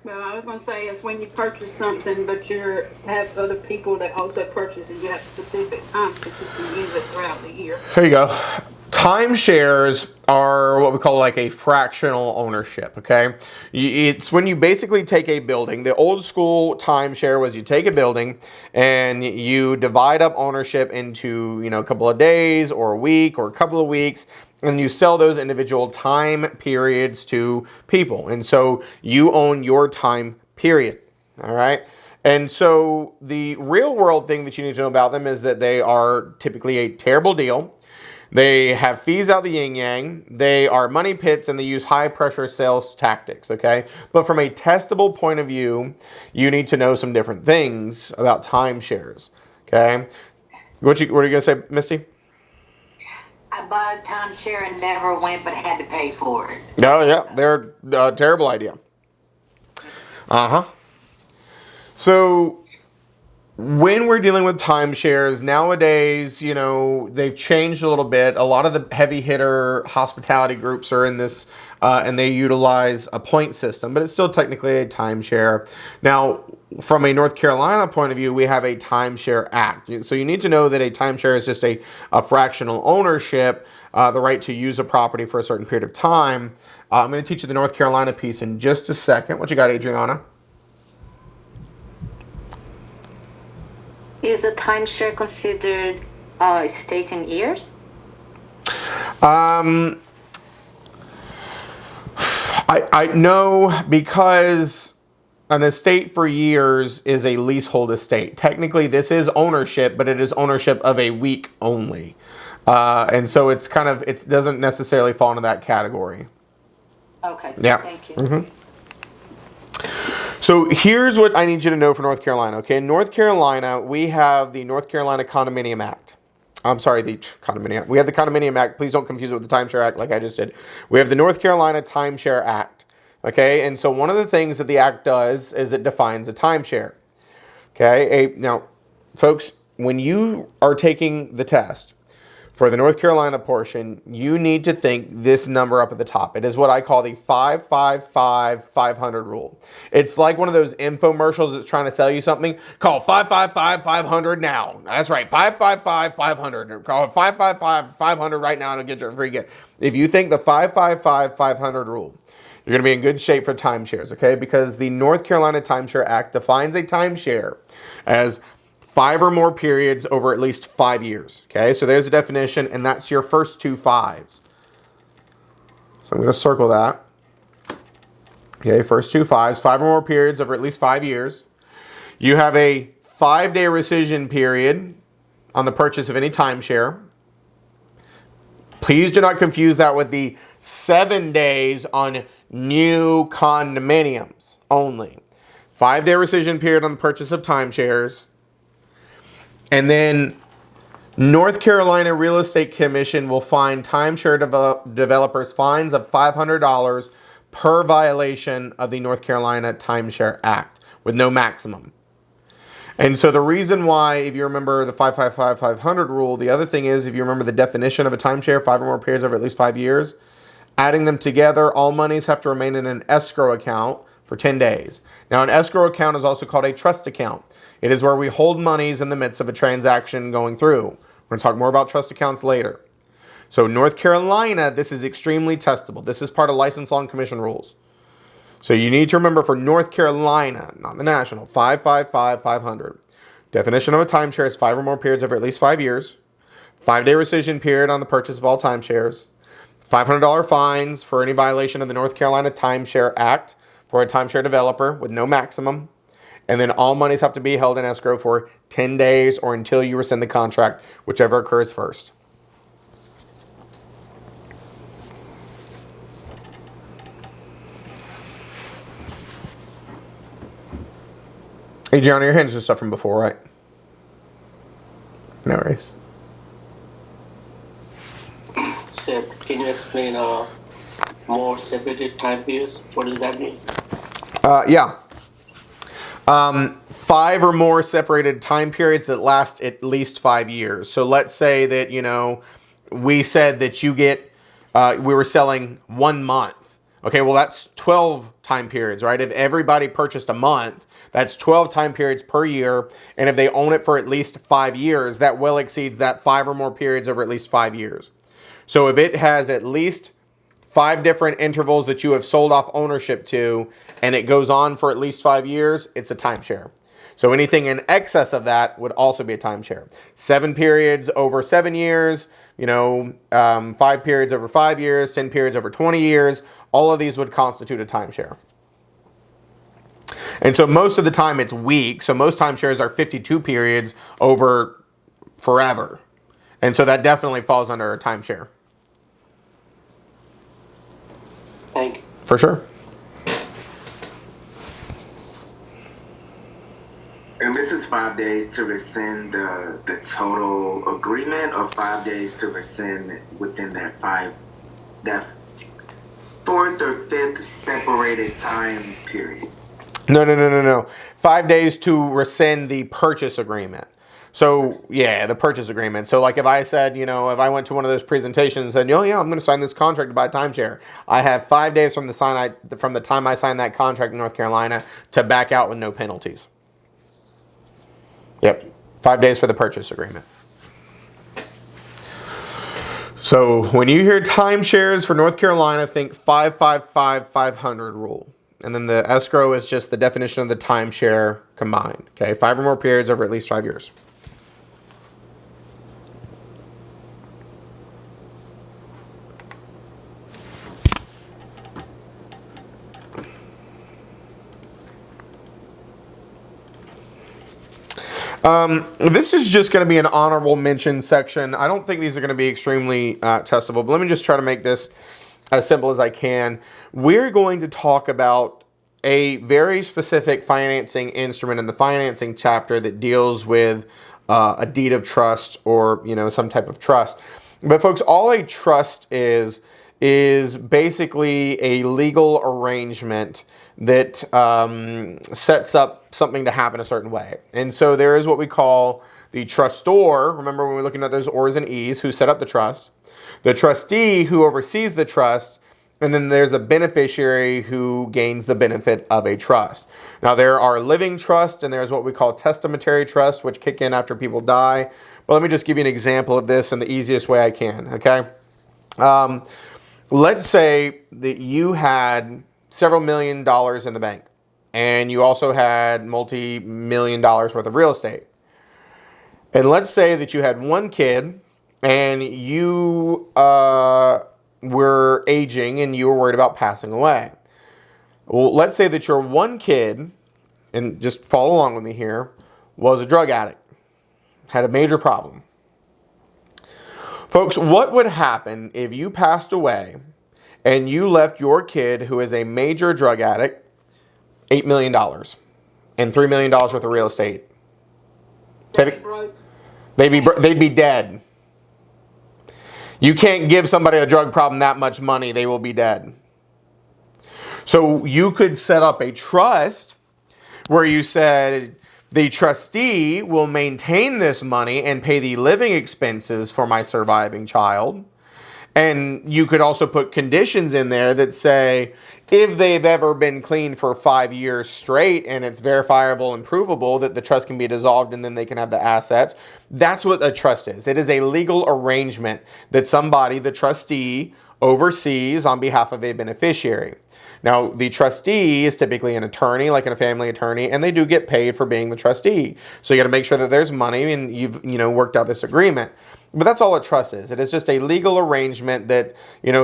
Well, I was going to say it's when you purchase something, but you have other people that also purchase, and you have specific times that you can use it throughout the year. There you go. Timeshares are what we call like a fractional ownership, okay? It's when you basically take a building. The old school timeshare was you take a building and you divide up ownership into, a couple of days or a week or a couple of weeks, and you sell those individual time periods to people. And so you own your time period, all right? And so the real world thing that you need to know about them is that they are typically a terrible deal. They have fees out the yin yang. They are money pits and they use high pressure sales tactics. Okay. But from a testable point of view, you need to know some different things about timeshares. Okay. What are you going to say, Misty? I bought a timeshare and never went, but had to pay for it. Oh, yeah. They're a terrible idea. Uh-huh. So when we're dealing with timeshares nowadays, you know, they've changed a little bit. A lot of the heavy hitter hospitality groups are in this, and they utilize a point system, but it's still technically a timeshare. Now, from a North Carolina point of view, we have a timeshare act. So you need to know that a timeshare is just a fractional ownership, the right to use a property for a certain period of time. I'm going to teach you the North Carolina piece in just a second. What you got, Adriana? Is a timeshare considered estate in years? I know, because an estate for years is a leasehold estate. Technically, this is ownership, but it is ownership of a week only. And so it's kind of, it doesn't necessarily fall into that category. Okay. Yeah. Thank you. Mm-hmm. So here's what I need you to know for North Carolina. Okay, in North Carolina, we have the North Carolina Condominium Act. I'm sorry, the Condominium Act. We have the Condominium Act. Please don't confuse it with the Timeshare Act like I just did. We have the North Carolina Timeshare Act. Okay, and so one of the things that the act does is it defines a timeshare. Okay, now, folks, when you are taking the test for the North Carolina portion, you need to think this number up at the top. It is what I call the 555-500 rule. It's like one of those infomercials that's trying to sell you something. Call 555-500 now. That's right, 555-500. Call 555-500 right now to get your free gift. If you think the 555-500 rule, you're going to be in good shape for timeshares, okay? Because the North Carolina Timeshare Act defines a timeshare as 5 or more periods over at least 5 years. Okay, so there's a definition, and that's your first 2 5s. So I'm going to circle that. Okay, first 2 5s, 5 or more periods over at least 5 years. You have a 5-day rescission period on the purchase of any timeshare. Please do not confuse that with the 7 days on new condominiums only. 5-day rescission period on the purchase of timeshares. And then North Carolina Real Estate Commission will fine timeshare developers fines of $500 per violation of the North Carolina Timeshare Act with no maximum. And so the reason why, if you remember the 555-500 rule, the other thing is, if you remember the definition of a timeshare, 5 or more periods over at least 5 years, adding them together, all monies have to remain in an escrow account for 10 days. Now, an escrow account is also called a trust account. It is where we hold monies in the midst of a transaction going through. We're going to talk more about trust accounts later. So North Carolina, this is extremely testable. This is part of license law and commission rules. So you need to remember for North Carolina, not the national, 555-500. Definition of a timeshare is 5 or more periods over at least 5 years. 5-day rescission period on the purchase of all timeshares. $500 fines for any violation of the North Carolina Timeshare Act for a timeshare developer with no maximum. And then all monies have to be held in escrow for 10 days or until you rescind the contract, whichever occurs first. Hey, Johnny, your hands are stuff from before, right? No worries. Seth, can you explain more separated time periods? What does that mean? Yeah. 5 or more separated time periods that last at least 5 years. So let's say that, you know, we said that you get, we were selling 1 month. Okay, well, that's 12 time periods, right? If everybody purchased a month, that's 12 time periods per year. And if they own it for at least 5 years, that well exceeds that 5 or more periods over at least 5 years. So if it has at least 5 different intervals that you have sold off ownership to, and it goes on for at least 5 years, it's a timeshare. So anything in excess of that would also be a timeshare. 7 periods over 7 years, 5 periods over 5 years, 10 periods over 20 years, all of these would constitute a timeshare. And so most of the time it's weeks. So most timeshares are 52 periods over forever. And so that definitely falls under a timeshare. Thank you. For sure. And this is 5 days to rescind the total agreement, or 5 days to rescind within that fourth or fifth separated time period. No. 5 days to rescind the purchase agreement. So, yeah, the purchase agreement. So, like if I said, if I went to one of those presentations and said, oh, yeah, I'm going to sign this contract to buy a timeshare, I have 5 days from the time I signed that contract in North Carolina to back out with no penalties. Yep. 5 days for the purchase agreement. So, when you hear timeshares for North Carolina, think 555-500 rule. And then the escrow is just the definition of the timeshare combined. Okay, 5 or more periods over at least 5 years. This is just going to be an honorable mention section. I don't think these are going to be extremely testable, but let me just try to make this as simple as I can. We're going to talk about a very specific financing instrument in the financing chapter that deals with a deed of trust or, some type of trust. But folks, all a trust is basically a legal arrangement that sets up something to happen a certain way. And so there is what we call the trustor. Remember when we're looking at those O's and E's, who set up the trust, the trustee who oversees the trust, and then there's a beneficiary who gains the benefit of a trust. Now there are living trusts and there's what we call testamentary trusts, which kick in after people die. But let me just give you an example of this in the easiest way I can, okay? Let's say that you had several $1,000,000 in the bank, and you also had multi-million-dollars worth of real estate. And let's say that you had one kid, and you were aging, and you were worried about passing away. Well, let's say that your one kid, and just follow along with me here, was a drug addict, had a major problem. Folks, what would happen if you passed away and you left your kid, who is a major drug addict, $8 million and $3 million worth of real estate? They'd be dead. You can't give somebody a drug problem that much money, they will be dead. So you could set up a trust where you said the trustee will maintain this money and pay the living expenses for my surviving child. And you could also put conditions in there that say, if they've ever been clean for 5 years straight and it's verifiable and provable, that the trust can be dissolved and then they can have the assets. That's what a trust is. It is a legal arrangement that somebody, the trustee, oversees on behalf of a beneficiary. Now, the trustee is typically an attorney, like a family attorney, and they do get paid for being the trustee. So you got to make sure that there's money and you've, worked out this agreement. But that's all a trust is. It is just a legal arrangement that,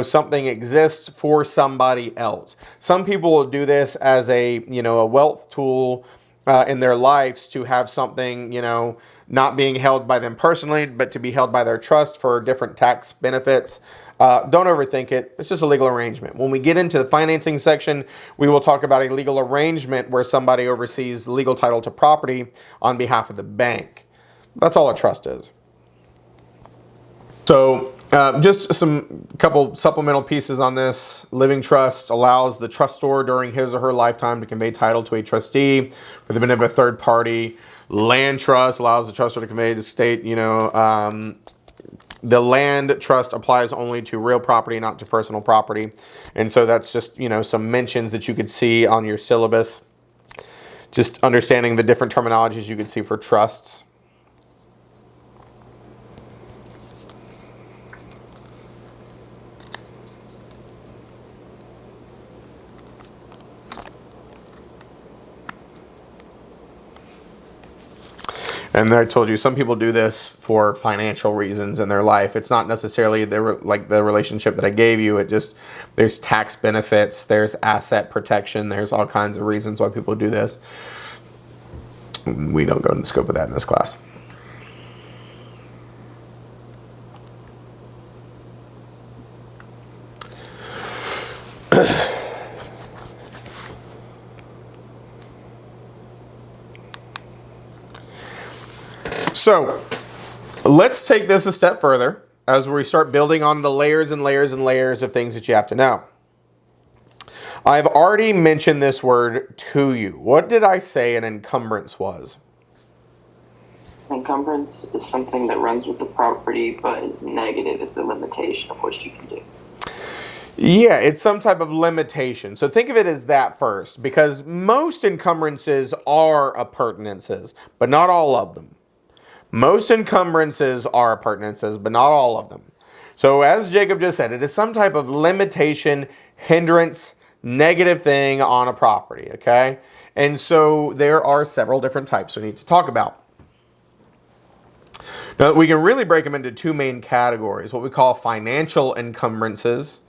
something exists for somebody else. Some people will do this as a wealth tool in their lives to have something, not being held by them personally, but to be held by their trust for different tax benefits. Don't overthink it. It's just a legal arrangement. When we get into the financing section, we will talk about a legal arrangement where somebody oversees legal title to property on behalf of the bank. That's all a trust is. So just some couple supplemental pieces on this. Living trust allows the trustor during his or her lifetime to convey title to a trustee for the benefit of a third party. Land trust allows the trustor to convey the state, the land trust applies only to real property, not to personal property. And so that's just, some mentions that you could see on your syllabus. Just understanding the different terminologies you could see for trusts. And I told you, some people do this for financial reasons in their life. It's not necessarily the relationship that I gave you. There's tax benefits, there's asset protection, there's all kinds of reasons why people do this. We don't go into the scope of that in this class. So let's take this a step further as we start building on the layers and layers and layers of things that you have to know. I've already mentioned this word to you. What did I say an encumbrance was? Encumbrance is something that runs with the property but is negative. It's a limitation of what you can do. Yeah, it's some type of limitation. So think of it as that first, because most encumbrances are appurtenances, but not all of them. Most encumbrances are appurtenances, but not all of them. So as Jacob just said, it is some type of limitation, hindrance, negative thing on a property, okay? And so there are several different types we need to talk about. Now, we can really break them into two main categories, what we call financial encumbrances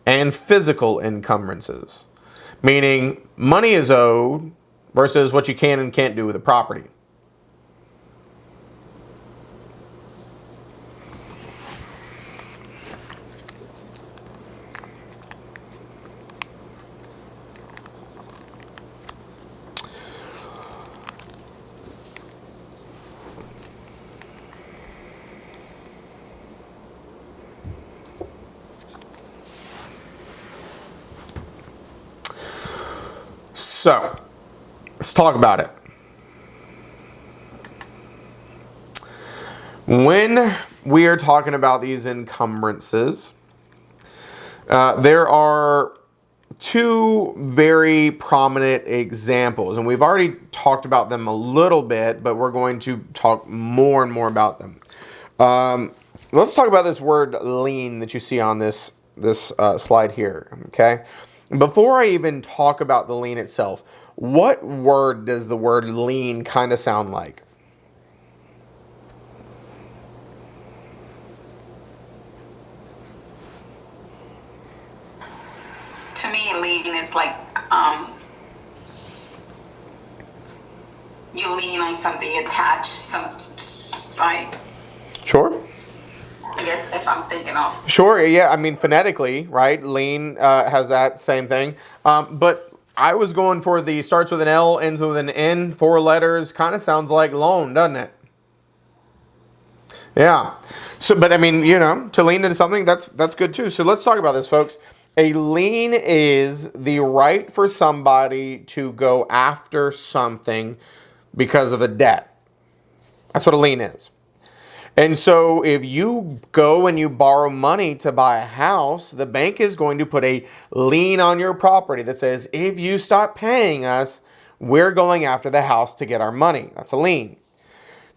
and physical encumbrances, meaning money is owed versus what you can and can't do with the property. So, let's talk about it. When we are talking about these encumbrances, there are two very prominent examples, and we've already talked about them a little bit, but we're going to talk more and more about them. Let's talk about this word lien that you see on this slide here, okay? Before I even talk about the lien itself, what word does the word lien kind of sound like? To me, lien is like you lean on something, you attach some, right? Sure. I guess if I'm thinking of. Sure, yeah, I mean phonetically, right? Lien has that same thing. But I was going for the starts with an L, ends with an N, 4 letters, kind of sounds like loan, doesn't it? Yeah. So, but I mean, you know, to lean into something, that's good too. So let's talk about this, folks. A lien is the right for somebody to go after something because of a debt. That's what a lien is. And so if you go and you borrow money to buy a house, the bank is going to put a lien on your property that says, if you stop paying us, we're going after the house to get our money. That's a lien.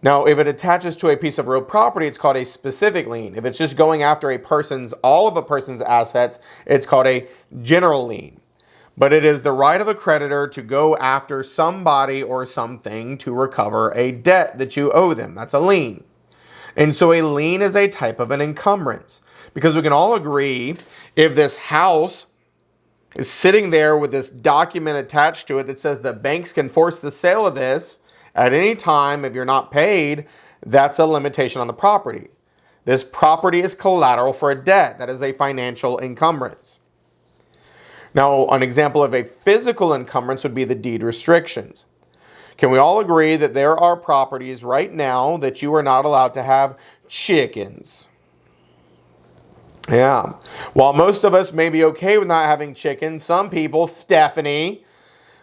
Now, if it attaches to a piece of real property, it's called a specific lien. If it's just going after all of a person's assets, it's called a general lien. But it is the right of a creditor to go after somebody or something to recover a debt that you owe them. That's a lien. And so a lien is a type of an encumbrance, because we can all agree if this house is sitting there with this document attached to it that says that banks can force the sale of this at any time if you're not paid, that's a limitation on the property. This property is collateral for a debt. That is a financial encumbrance. Now, an example of a physical encumbrance would be the deed restrictions. Can we all agree that there are properties right now that you are not allowed to have chickens? Yeah. While most of us may be okay with not having chickens, some people, Stephanie,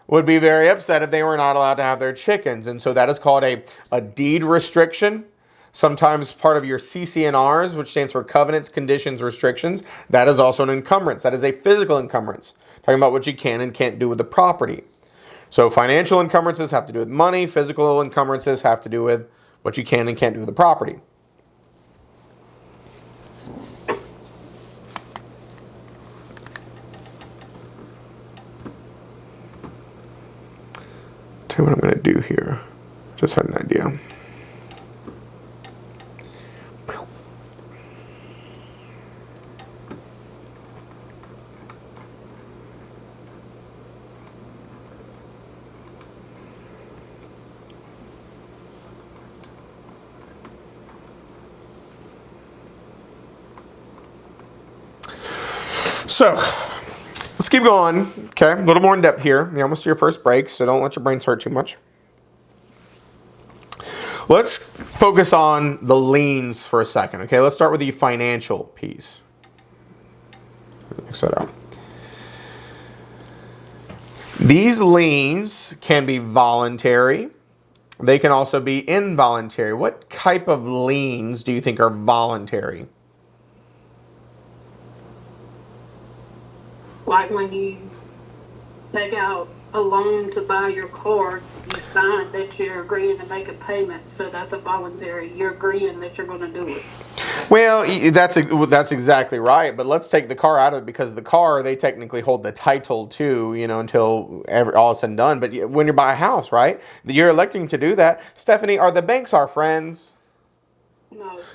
would be very upset if they were not allowed to have their chickens. And so that is called a deed restriction. Sometimes part of your CC&Rs, which stands for covenants, conditions, restrictions. That is also an encumbrance. That is a physical encumbrance. Talking about what you can and can't do with the property. So financial encumbrances have to do with money. Physical encumbrances have to do with what you can and can't do with the property. Tell you what I'm going to do here. Just had an idea. So, let's keep going. Okay, a little more in depth here. You're almost to your first break, so don't let your brains hurt too much. Let's focus on the liens for a second. Okay, let's start with the financial piece. Etc. These liens can be voluntary. They can also be involuntary. What type of liens do you think are voluntary? Like when you take out a loan to buy your car, you sign that you're agreeing to make a payment, so that's a voluntary. You're agreeing that you're going to do it. Well, that's exactly right. But let's take the car out of it, because the car, they technically hold the title to, until all is said and done. But when you buy a house, right, you're electing to do that. Stephanie, are the banks our friends?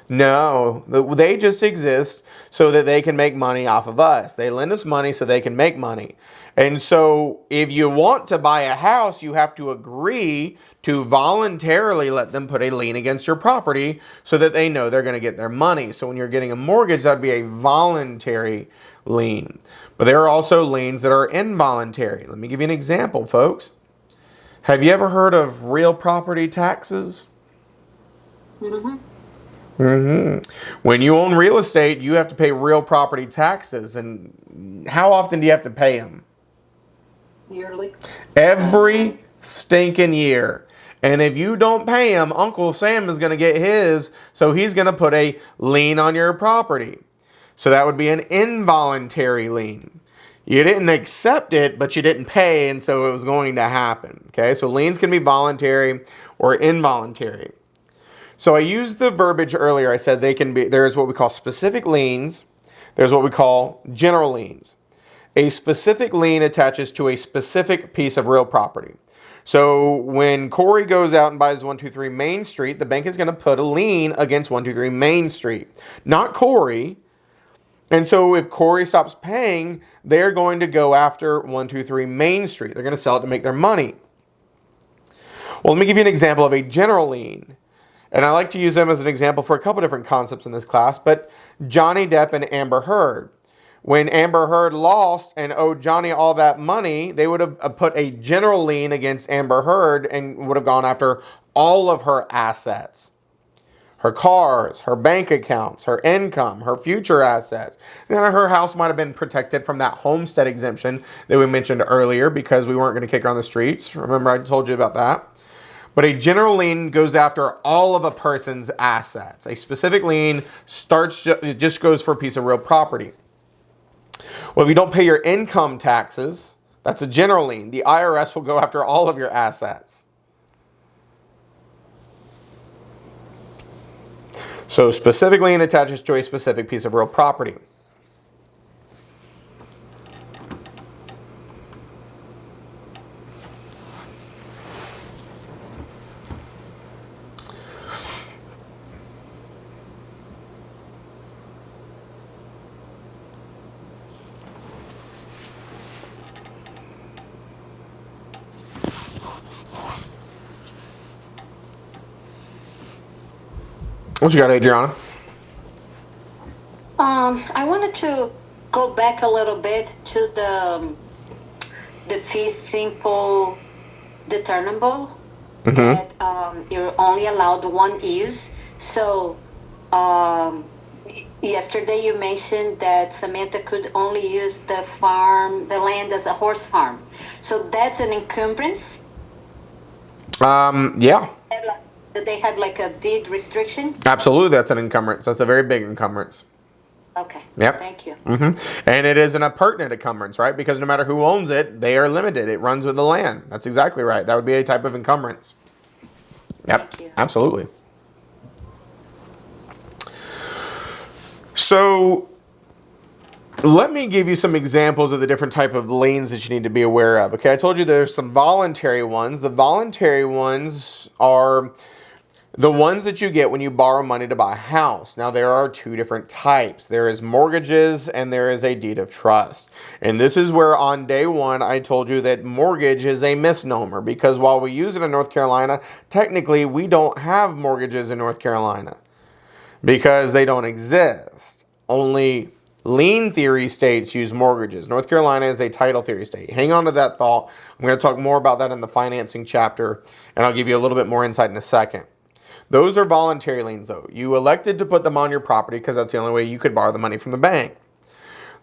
No, they just exist so that they can make money off of us. They lend us money so they can make money. And so if you want to buy a house, you have to agree to voluntarily let them put a lien against your property so that they know they're going to get their money. So when you're getting a mortgage, that would be a voluntary lien. But there are also liens that are involuntary. Let me give you an example, folks. Have you ever heard of real property taxes? Mm-hmm. When you own real estate, you have to pay real property taxes. And how often do you have to pay them? Yearly. Every stinking year. And if you don't pay him, Uncle Sam is going to get his, so he's going to put a lien on your property. So that would be an involuntary lien. You didn't accept it, but you didn't pay, and so it was going to happen. Okay, so liens can be voluntary or involuntary. So I used the verbiage earlier. I said there's what we call specific liens. There's what we call general liens. A specific lien attaches to a specific piece of real property. So when Corey goes out and buys 123 Main Street, the bank is going to put a lien against 123 Main Street, not Corey. And so if Corey stops paying, they're going to go after 123 Main Street. They're going to sell it to make their money. Well, let me give you an example of a general lien. And I like to use them as an example for a couple different concepts in this class, but Johnny Depp and Amber Heard. When Amber Heard lost and owed Johnny all that money, they would have put a general lien against Amber Heard and would have gone after all of her assets. Her cars, her bank accounts, her income, her future assets. Now, her house might have been protected from that homestead exemption that we mentioned earlier because we weren't going to kick her on the streets. Remember, I told you about that. But a general lien goes after all of a person's assets. A specific lien just goes for a piece of real property. Well, if you don't pay your income taxes, that's a general lien. The IRS will go after all of your assets. So specific lien attaches to a specific piece of real property. What you got, Adriana? I wanted to go back a little bit to the fee simple determinable that you're only allowed one use. So yesterday you mentioned that Samantha could only use the land as a horse farm. So that's an encumbrance? Yeah. That they have like a deed restriction? Absolutely, that's an encumbrance. That's a very big encumbrance. Okay. Yep. Thank you. And it is an appurtenant encumbrance, right? Because no matter who owns it, they are limited. It runs with the land. That's exactly right. That would be a type of encumbrance. Yep. Thank you. Absolutely. So let me give you some examples of the different type of liens that you need to be aware of. Okay, I told you there's some voluntary ones. The voluntary ones are the ones that you get when you borrow money to buy a house. Now, there are two different types. There is mortgages and there is a deed of trust. And this is where on day one, I told you that mortgage is a misnomer because while we use it in North Carolina, technically we don't have mortgages in North Carolina because they don't exist. Only lien theory states use mortgages. North Carolina is a title theory state. Hang on to that thought. I'm going to talk more about that in the financing chapter, and I'll give you a little bit more insight in a second. Those are voluntary liens, though. You elected to put them on your property because that's the only way you could borrow the money from the bank.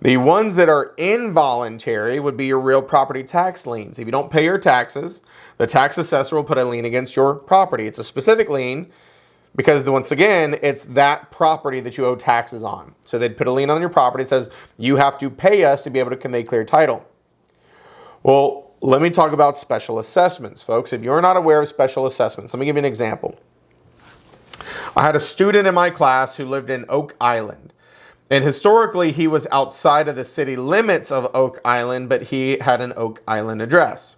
The ones that are involuntary would be your real property tax liens. If you don't pay your taxes, the tax assessor will put a lien against your property. It's a specific lien because, once again, it's that property that you owe taxes on. So they'd put a lien on your property that says you have to pay us to be able to convey clear title. Well, let me talk about special assessments, folks. If you're not aware of special assessments, let me give you an example. I had a student in my class who lived in Oak Island. And historically, he was outside of the city limits of Oak Island, but he had an Oak Island address.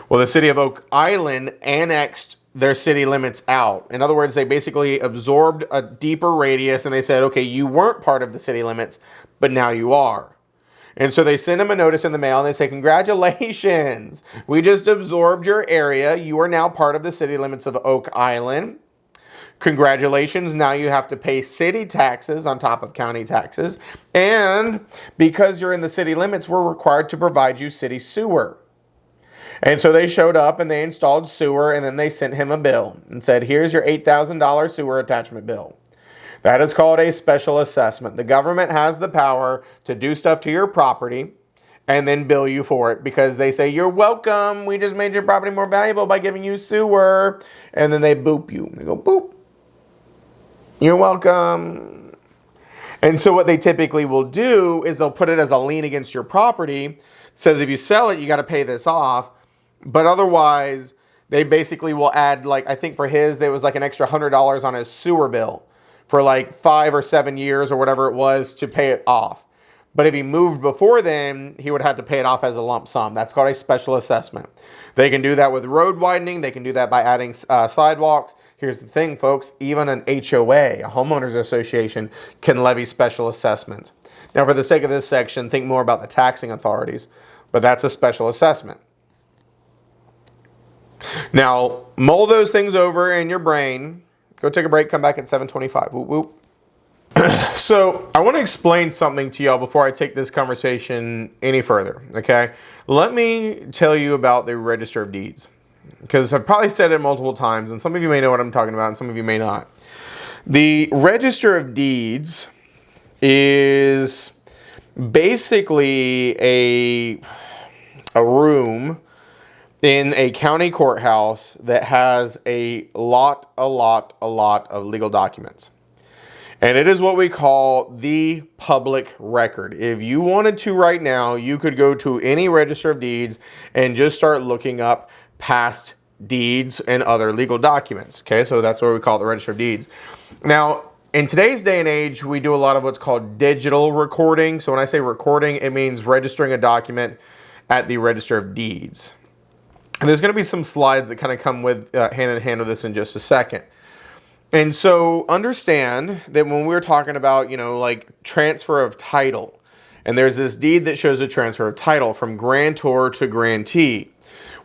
Well, the city of Oak Island annexed their city limits out. In other words, they basically absorbed a deeper radius and they said, okay, you weren't part of the city limits, but now you are. And so they send him a notice in the mail and they say, congratulations, we just absorbed your area. You are now part of the city limits of Oak Island. Congratulations, now you have to pay city taxes on top of county taxes. And because you're in the city limits, we're required to provide you city sewer. And so they showed up and they installed sewer and then they sent him a bill and said, here's your $8,000 sewer attachment bill. That is called a special assessment. The government has the power to do stuff to your property and then bill you for it because they say, you're welcome. We just made your property more valuable by giving you sewer. And then they boop you. They go, boop. You're welcome. And so what they typically will do is they'll put it as a lien against your property. It says if you sell it, you got to pay this off. But otherwise, they basically will add, like, I think for his, there was like an extra $100 on his sewer bill for like 5 or 7 years or whatever it was to pay it off. But if he moved before then, he would have to pay it off as a lump sum. That's called a special assessment. They can do that with road widening. They can do that by adding sidewalks. Here's the thing, folks. Even an HOA, a homeowners association, can levy special assessments. Now, for the sake of this section, think more about the taxing authorities. But that's a special assessment. Now, mull those things over in your brain. Go take a break. Come back at 7:25. Whoop, whoop. So I want to explain something to y'all before I take this conversation any further, okay? Let me tell you about the Register of Deeds, because I've probably said it multiple times, and some of you may know what I'm talking about, and some of you may not. The Register of Deeds is basically a room in a county courthouse that has a lot of legal documents. And it is what we call the public record. If you wanted to right now, you could go to any Register of Deeds and just start looking up past deeds and other legal documents. Okay, so that's what we call the Register of Deeds. Now, in today's day and age, we do a lot of what's called digital recording. So when I say recording, it means registering a document at the Register of Deeds. And there's going to be some slides that kind of come with hand in hand with this in just a second. And so understand that when we're talking about, like transfer of title, and there's this deed that shows a transfer of title from grantor to grantee.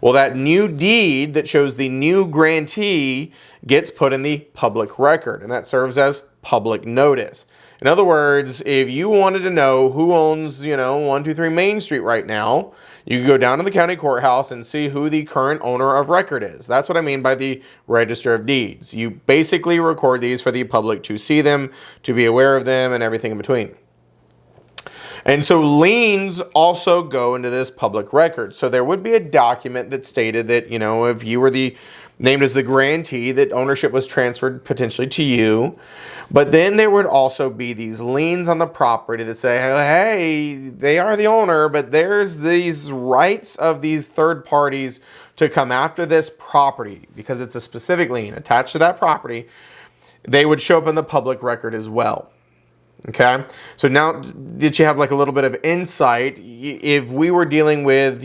Well, that new deed that shows the new grantee gets put in the public record, and that serves as public notice. In other words, if you wanted to know who owns, 123 Main Street right now, you can go down to the county courthouse and see who the current owner of record is. That's what I mean by the Register of Deeds. You basically record these for the public to see them, to be aware of them, and everything in between. And so liens also go into this public record. So there would be a document that stated that, if you were named as the grantee, that ownership was transferred potentially to you. But then there would also be these liens on the property that say, hey, they are the owner, but there's these rights of these third parties to come after this property because it's a specific lien attached to that property. They would show up in the public record as well. Okay, so now that you have like a little bit of insight, if we were dealing with,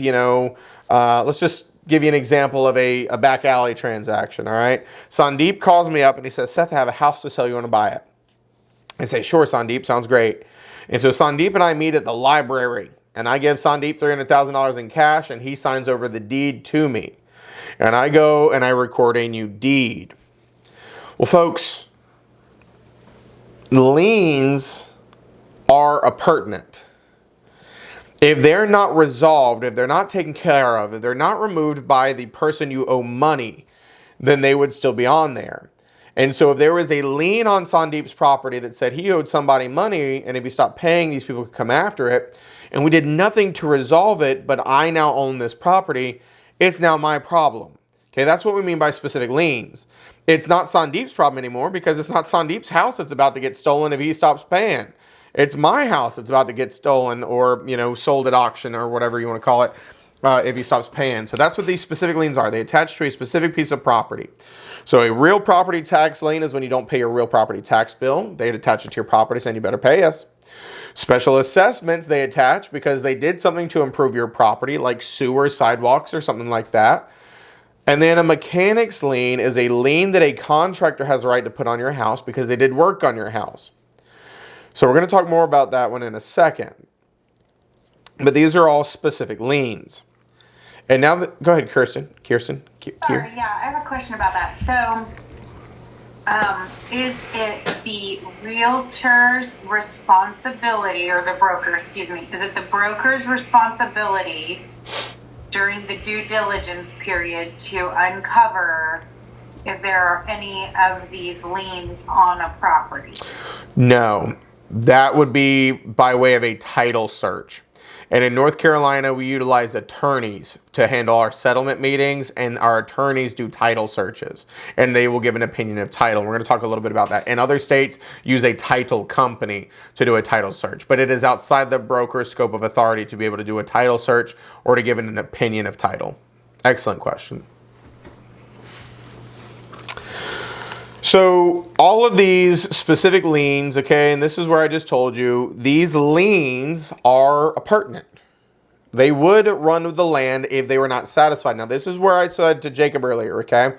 let's just give you an example of a back alley transaction, all right? Sandeep calls me up and he says, Seth, I have a house to sell. You want to buy it? I say, sure, Sandeep, sounds great. And so Sandeep and I meet at the library, and I give Sandeep $300,000 in cash, and he signs over the deed to me. And I go and I record a new deed. Well, folks, liens are appurtenant. If they're not resolved, if they're not taken care of, if they're not removed by the person you owe money, then they would still be on there. And so if there was a lien on Sandeep's property that said he owed somebody money, and if he stopped paying, these people could come after it, and we did nothing to resolve it, but I now own this property, it's now my problem. Okay, that's what we mean by specific liens. It's not Sandeep's problem anymore because it's not Sandeep's house that's about to get stolen if he stops paying. It's my house that's about to get stolen or, sold at auction or whatever you want to call it if he stops paying. So that's what these specific liens are. They attach to a specific piece of property. So a real property tax lien is when you don't pay your real property tax bill. They'd attach it to your property saying you better pay us. Special assessments they attach because they did something to improve your property like sewer, sidewalks, or something like that. And then a mechanics lien is a lien that a contractor has a right to put on your house because they did work on your house. So we're going to talk more about that one in a second. But these are all specific liens. And now, go ahead, Kirsten. Sorry, yeah, I have a question about that. So, is it the realtor's responsibility, or the broker, excuse me, is it the broker's responsibility during the due diligence period to uncover if there are any of these liens on a property? No, that would be by way of a title search. And in North Carolina, we utilize attorneys to handle our settlement meetings, and our attorneys do title searches, and they will give an opinion of title. We're going to talk a little bit about that. In other states, use a title company to do a title search, but it is outside the broker's scope of authority to be able to do a title search or to give an opinion of title. Excellent question. So all of these specific liens, okay, and this is where I just told you, these liens are appurtenant. They would run with the land if they were not satisfied. Now, this is where I said to Jacob earlier, okay?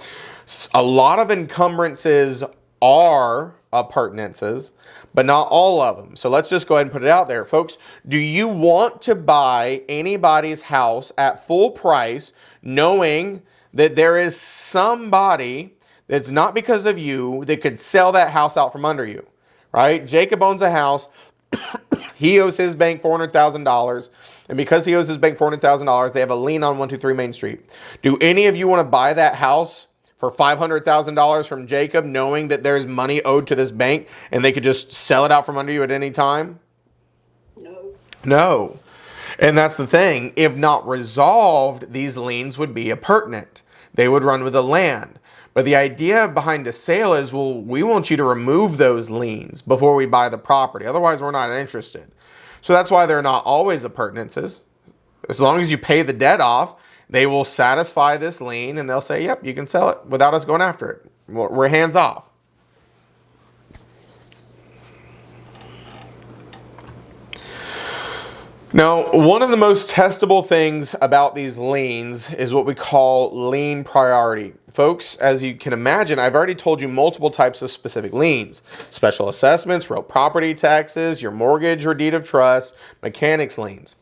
A lot of encumbrances are appurtenances, but not all of them. So let's just go ahead and put it out there. Folks, do you want to buy anybody's house at full price knowing that there is somebody that's not because of you that could sell that house out from under you, right? Jacob owns a house. He owes his bank $400,000. And because he owes his bank $400,000, they have a lien on 123 Main Street. Do any of you want to buy that house for $500,000 from Jacob knowing that there's money owed to this bank and they could just sell it out from under you at any time? No. And that's the thing. If not resolved, these liens would be appurtenant. They would run with the land. But the idea behind a sale is, well, we want you to remove those liens before we buy the property. Otherwise, we're not interested. So that's why they're not always appurtenances. As long as you pay the debt off, they will satisfy this lien and they'll say, yep, you can sell it without us going after it. We're hands off. Now, one of the most testable things about these liens is what we call lien priority. Folks, as you can imagine, I've already told you multiple types of specific liens. Special assessments, real property taxes, your mortgage or deed of trust, mechanics liens.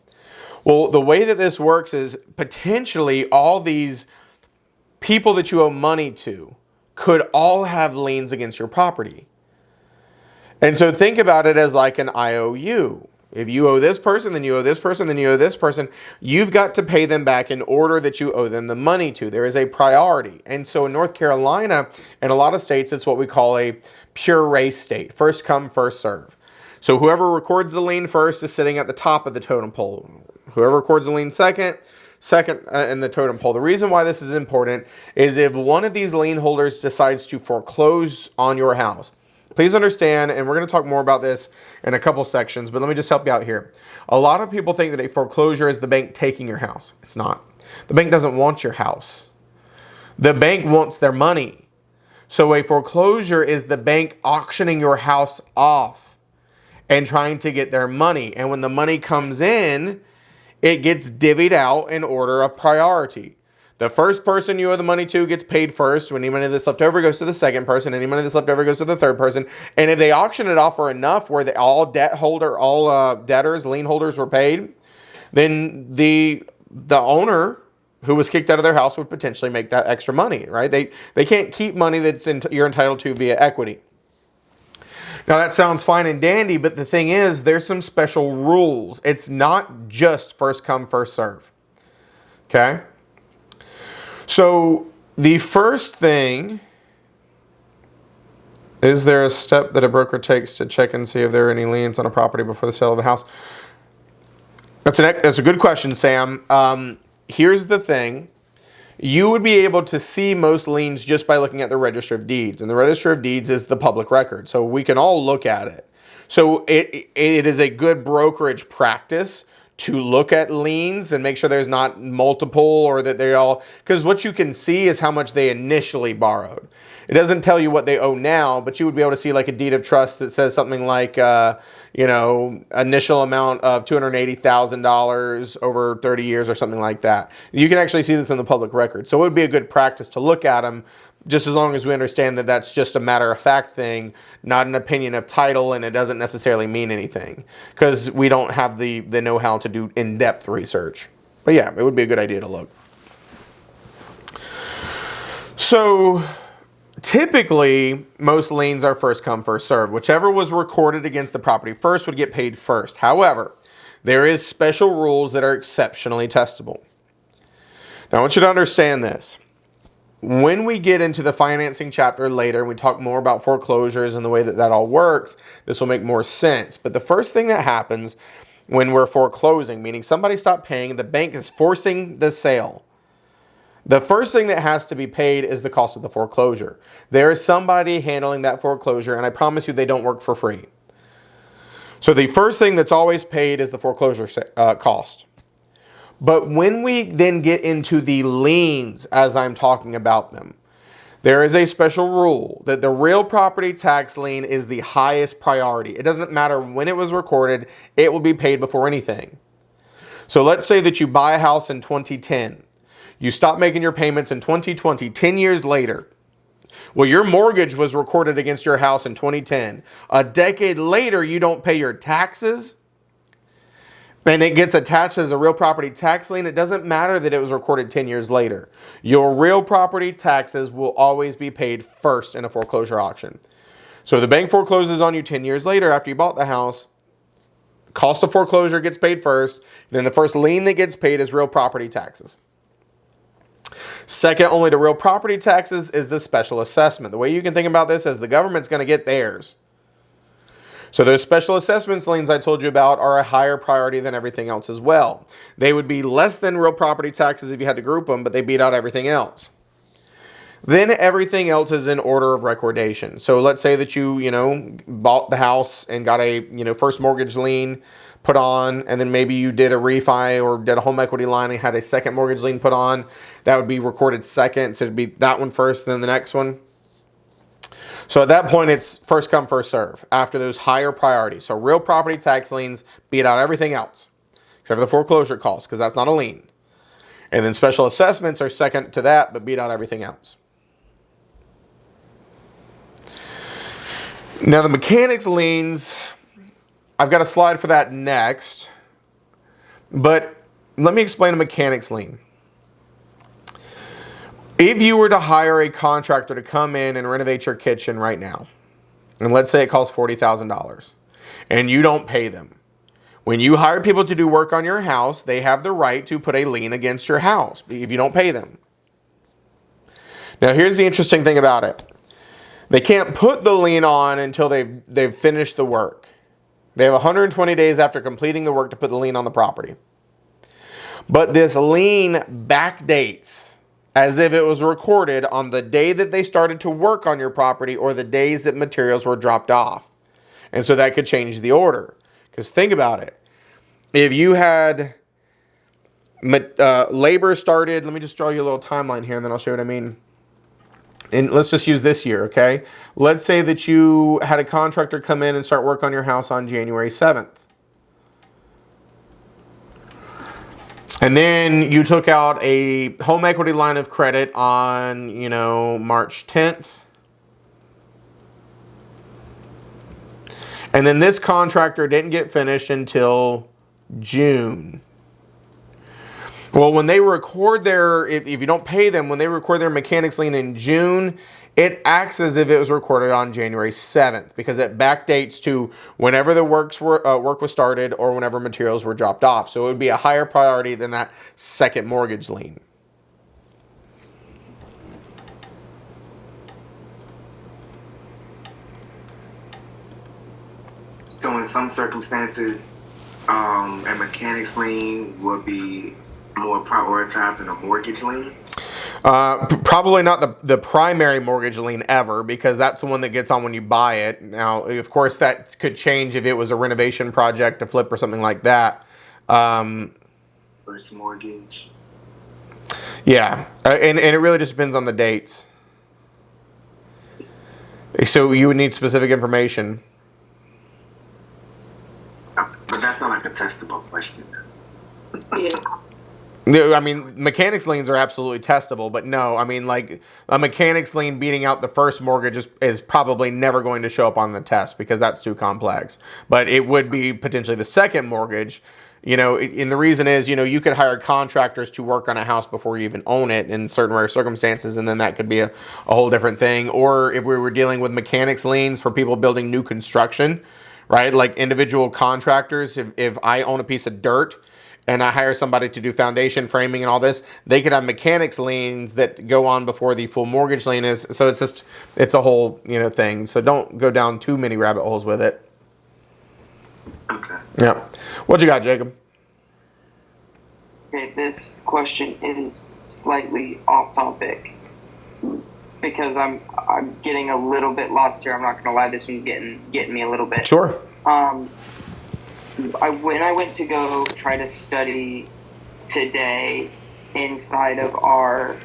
Well, the way that this works is potentially all these people that you owe money to could all have liens against your property. And so think about it as like an IOU. If you owe this person, then you owe this person, then you owe this person, you've got to pay them back in order that you owe them the money to. There is a priority. And so in North Carolina and a lot of states, it's what we call a PRE state. First come, first serve. So whoever records the lien first is sitting at the top of the totem pole. Whoever records the lien second in the totem pole. The reason why this is important is if one of these lien holders decides to foreclose on your house, please understand, and we're going to talk more about this in a couple sections, but let me just help you out here. A lot of people think that a foreclosure is the bank taking your house. It's not. The bank doesn't want your house. The bank wants their money. So a foreclosure is the bank auctioning your house off and trying to get their money. And when the money comes in, it gets divvied out in order of priority. The first person you owe the money to gets paid first. When any money that's left over goes to the second person. Any money that's left over goes to the third person. And if they auction it off for enough where all debtors, lien holders were paid, then the owner who was kicked out of their house would potentially make that extra money, right? They can't keep money that's you're entitled to via equity. Now that sounds fine and dandy, but the thing is, there's some special rules. It's not just first come, first serve. Okay? So the first thing Is there a step that a broker takes to check and see if there are any liens on a property before the sale of a house? That's a good question, Sam. Here's the thing. You would be able to see most liens just by looking at the Register of Deeds. And the Register of Deeds is the public record. So we can all look at it. So it is a good brokerage practice to look at liens and make sure there's not multiple or that they all... Because what you can see is how much they initially borrowed. It doesn't tell you what they owe now, but you would be able to see like a deed of trust that says something like, initial amount of $280,000 over 30 years or something like that. You can actually see this in the public record. So it would be a good practice to look at them, just as long as we understand that that's just a matter of fact thing, not an opinion of title, and it doesn't necessarily mean anything because we don't have the know-how to do in-depth research. But yeah, it would be a good idea to look. So typically, most liens are first come, first served. Whichever was recorded against the property first would get paid first. However, there is special rules that are exceptionally testable. Now, I want you to understand this. When we get into the financing chapter later, and we talk more about foreclosures and the way that that all works, this will make more sense. But the first thing that happens when we're foreclosing, meaning somebody stopped paying, the bank is forcing the sale. The first thing that has to be paid is the cost of the foreclosure. There is somebody handling that foreclosure, and I promise you they don't work for free. So the first thing that's always paid is the foreclosure cost. But when we then get into the liens, as I'm talking about them, there is a special rule that the real property tax lien is the highest priority. It doesn't matter when it was recorded, it will be paid before anything. So let's say that you buy a house in 2010. You stop making your payments in 2020, 10 years later. Well, your mortgage was recorded against your house in 2010. A decade later, you don't pay your taxes, and it gets attached as a real property tax lien. It doesn't matter that it was recorded 10 years later. Your real property taxes will always be paid first in a foreclosure auction. So the bank forecloses on you 10 years later after you bought the house. Cost of foreclosure gets paid first. Then the first lien that gets paid is real property taxes. Second only to real property taxes is the special assessment. The way you can think about this is the government's going to get theirs. So those special assessments liens I told you about are a higher priority than everything else as well. They would be less than real property taxes if you had to group them, but they beat out everything else. Then everything else is in order of recordation. So let's say that you bought the house and got a, first mortgage lien put on, and then maybe you did a refi or did a home equity line and had a second mortgage lien put on. That would be recorded second. So it'd be that one first, then the next one. So at that point, it's first come, first serve after those higher priorities. So real property tax liens beat out everything else, except for the foreclosure costs, because that's not a lien. And then special assessments are second to that, but beat out everything else. Now the mechanics liens, I've got a slide for that next, but let me explain a mechanics lien. If you were to hire a contractor to come in and renovate your kitchen right now, and let's say it costs $40,000, and you don't pay them. When you hire people to do work on your house, they have the right to put a lien against your house if you don't pay them. Now here's the interesting thing about it. They can't put the lien on until they've finished the work. They have 120 days after completing the work to put the lien on the property. But this lien backdates as if it was recorded on the day that they started to work on your property or the days that materials were dropped off. And so that could change the order. Because think about it. If you had labor started, let me just draw you a little timeline here and then I'll show you what I mean. And let's just use this year, okay? Let's say that you had a contractor come in and start work on your house on January 7th. And then you took out a home equity line of credit on, March 10th. And then this contractor didn't get finished until June. Well, when they record if you don't pay them, when they record their mechanics lien in June, it acts as if it was recorded on January 7th because it backdates to whenever the work was started or whenever materials were dropped off. So it would be a higher priority than that second mortgage lien. So in some circumstances, a mechanics lien would be more prioritized than a mortgage lien. Probably not the primary mortgage lien ever, because that's the one that gets on when you buy it. Now, of course, that could change if it was a renovation project, a flip, or something like that. First mortgage. Yeah, and it really just depends on the dates. So you would need specific information. But that's not like a testable question. Yeah. No, I mean, mechanics liens are absolutely testable, but no, I mean, like, a mechanics lien beating out the first mortgage is probably never going to show up on the test because that's too complex. But it would be potentially the second mortgage, and the reason is, you could hire contractors to work on a house before you even own it in certain rare circumstances, and then that could be a whole different thing. Or if we were dealing with mechanics liens for people building new construction, right? Like individual contractors, if I own a piece of dirt, and I hire somebody to do foundation framing and all this, they could have mechanics liens that go on before the full mortgage lien is. So it's a whole, thing. So don't go down too many rabbit holes with it. Okay. Yeah. What you got, Jacob? Okay, this question is slightly off topic because I'm getting a little bit lost here. I'm not gonna lie, this one's getting me a little bit. Sure. When I went to go try to study today inside of our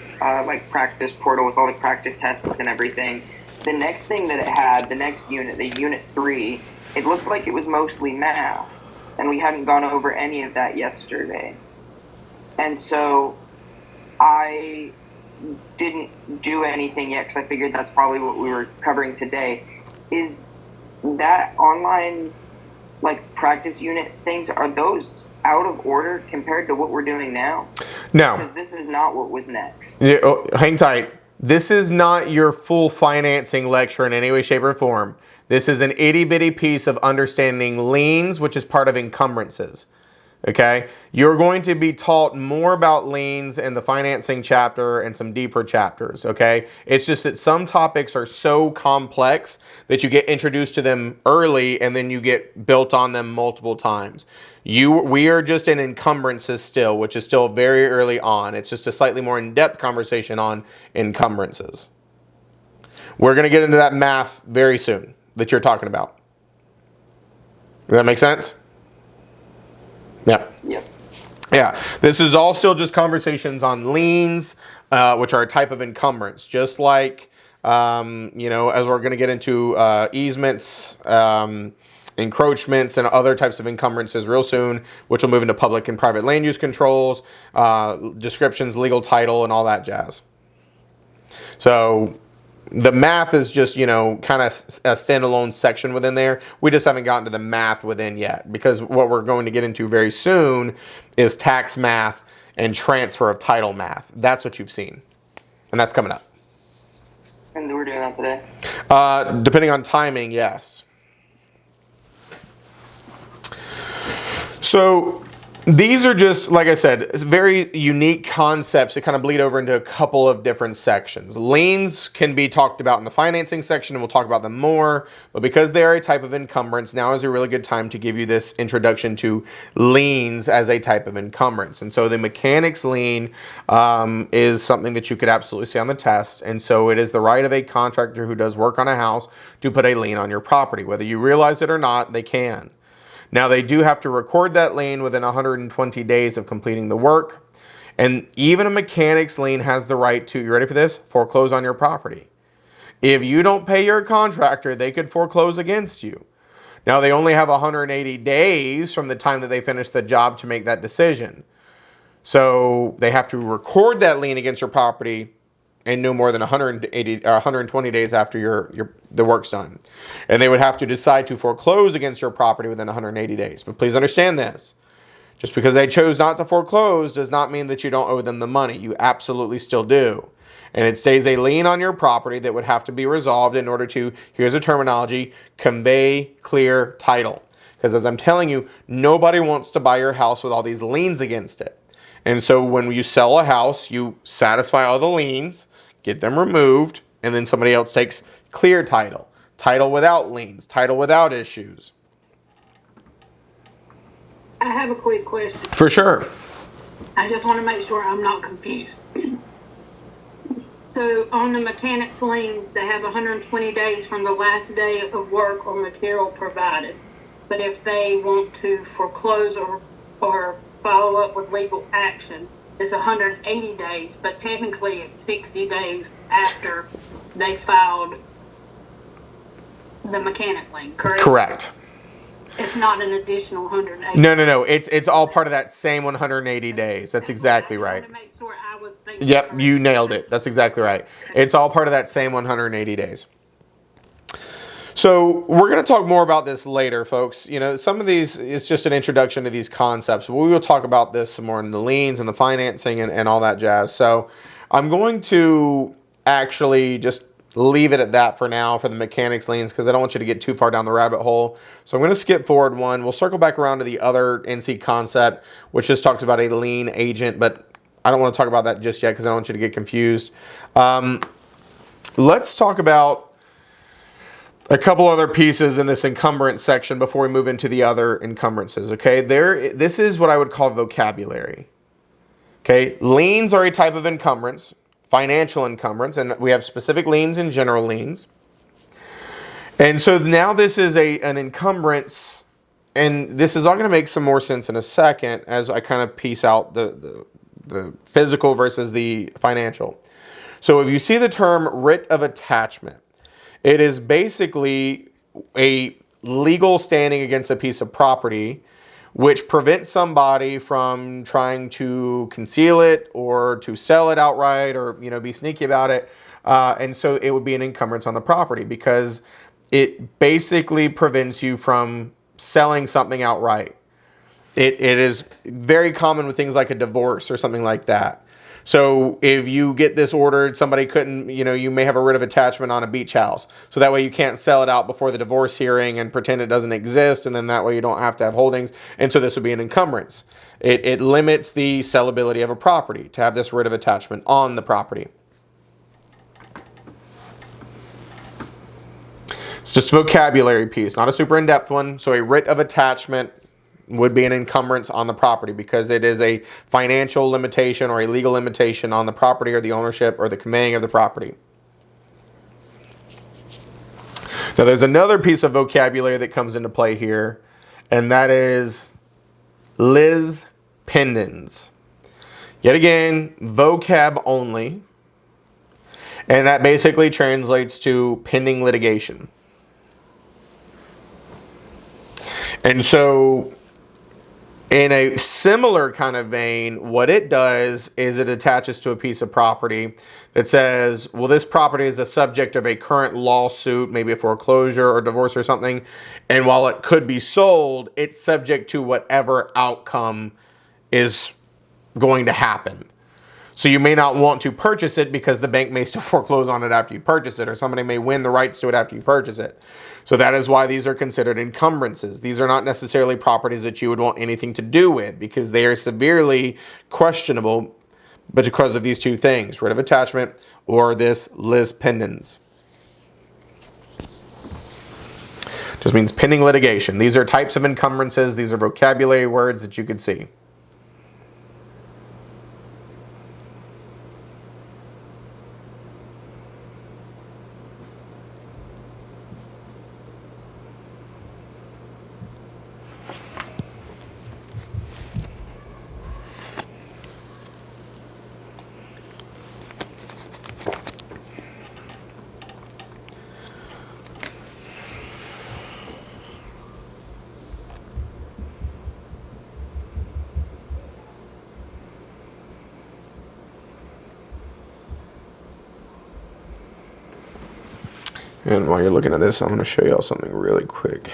practice portal with all the practice tests and everything, the next thing that it had, the next unit, the unit 3, it looked like it was mostly math, and we hadn't gone over any of that yesterday. And so I didn't do anything yet because I figured that's probably what we were covering today. Is that online practice unit things, are those out of order compared to what we're doing now? No. Because this is not what was next. Yeah, hang tight. This is not your full financing lecture in any way, shape, or form. This is an itty-bitty piece of understanding liens, which is part of encumbrances. Okay? You're going to be taught more about liens in the financing chapter and some deeper chapters. Okay? It's just that some topics are so complex that you get introduced to them early and then you get built on them multiple times. We are just in encumbrances still, which is still very early on. It's just a slightly more in-depth conversation on encumbrances. We're going to get into that math very soon that you're talking about. Does that make sense? Yeah. Yep. Yeah. This is all still just conversations on liens, which are a type of encumbrance. Just like, as we're going to get into easements, encroachments, and other types of encumbrances real soon, which will move into public and private land use controls, descriptions, legal title, and all that jazz. So the math is just, kind of a standalone section within there. We just haven't gotten to the math within yet, because what we're going to get into very soon is tax math and transfer of title math. That's what you've seen. And that's coming up. And we're doing that today? Depending on timing, yes. So these are just, like I said, very unique concepts that kind of bleed over into a couple of different sections. Liens can be talked about in the financing section, and we'll talk about them more. But because they are a type of encumbrance, now is a really good time to give you this introduction to liens as a type of encumbrance. And so the mechanics lien is something that you could absolutely see on the test. And so it is the right of a contractor who does work on a house to put a lien on your property. Whether you realize it or not, they can. Now, they do have to record that lien within 120 days of completing the work. And even a mechanics lien has the right to, you ready for this? Foreclose on your property. If you don't pay your contractor, they could foreclose against you. Now, they only have 180 days from the time that they finish the job to make that decision. So they have to record that lien against your property and no more than 120 days after the work's done. And they would have to decide to foreclose against your property within 180 days. But please understand this. Just because they chose not to foreclose does not mean that you don't owe them the money. You absolutely still do. And it stays a lien on your property that would have to be resolved in order to, here's a terminology, convey clear title. Because as I'm telling you, nobody wants to buy your house with all these liens against it. And so when you sell a house, you satisfy all the liens, get them removed, and then somebody else takes clear title. Title without liens, title without issues. I have a quick question. For sure. I just want to make sure I'm not confused. So on the mechanics lien, they have 120 days from the last day of work or material provided. But if they want to foreclose or follow up with legal action, it's 180 days, but technically it's 60 days after they filed the mechanic lien, correct? Correct. It's not an additional 180. No. It's all part of that same 180 days. That's exactly right. I want to make sure I was thinking. Yep, correctly. you nailed it. That's exactly right. It's all part of that same 180 days. So we're going to talk more about this later, folks. You know, some of these is just an introduction to these concepts. We will talk about this some more in the liens and the financing and all that jazz. So I'm going to actually just leave it at that for now for the mechanics liens because I don't want you to get too far down the rabbit hole. So I'm going to skip forward one. We'll circle back around to the other NC concept, which just talks about a lien agent, but I don't want to talk about that just yet because I don't want you to get confused. Let's talk about a couple other pieces in this encumbrance section before we move into the other encumbrances. Okay, this is what I would call vocabulary. Okay, liens are a type of encumbrance, financial encumbrance, and we have specific liens and general liens. And so now this is an encumbrance, and this is all going to make some more sense in a second as I kind of piece out the physical versus the financial. So if you see the term writ of attachment, it is basically a legal standing against a piece of property which prevents somebody from trying to conceal it or to sell it outright or, you know, be sneaky about it. And so it would be an encumbrance on the property because it basically prevents you from selling something outright. It is very common with things like a divorce or something like that. So if you get this ordered, somebody couldn't, you know, you may have a writ of attachment on a beach house. So that way you can't sell it out before the divorce hearing and pretend it doesn't exist. And then that way you don't have to have holdings. And so this would be an encumbrance. It limits the sellability of a property to have this writ of attachment on the property. It's just a vocabulary piece, not a super in-depth one. So a writ of attachment would be an encumbrance on the property because it is a financial limitation or a legal limitation on the property or the ownership or the conveying of the property. Now there's another piece of vocabulary that comes into play here, and that is lis pendens. Yet again, vocab only, and that basically translates to pending litigation. And so in a similar kind of vein, what it does is it attaches to a piece of property that says, well, this property is the subject of a current lawsuit, maybe a foreclosure or divorce or something. And while it could be sold, it's subject to whatever outcome is going to happen. So you may not want to purchase it because the bank may still foreclose on it after you purchase it, or somebody may win the rights to it after you purchase it. So that is why these are considered encumbrances. These are not necessarily properties that you would want anything to do with because they are severely questionable, but because of these two things, writ of attachment or this lis pendens. Just means pending litigation. These are types of encumbrances. These are vocabulary words that you could see. And while you're looking at this, I'm going to show y'all something really quick.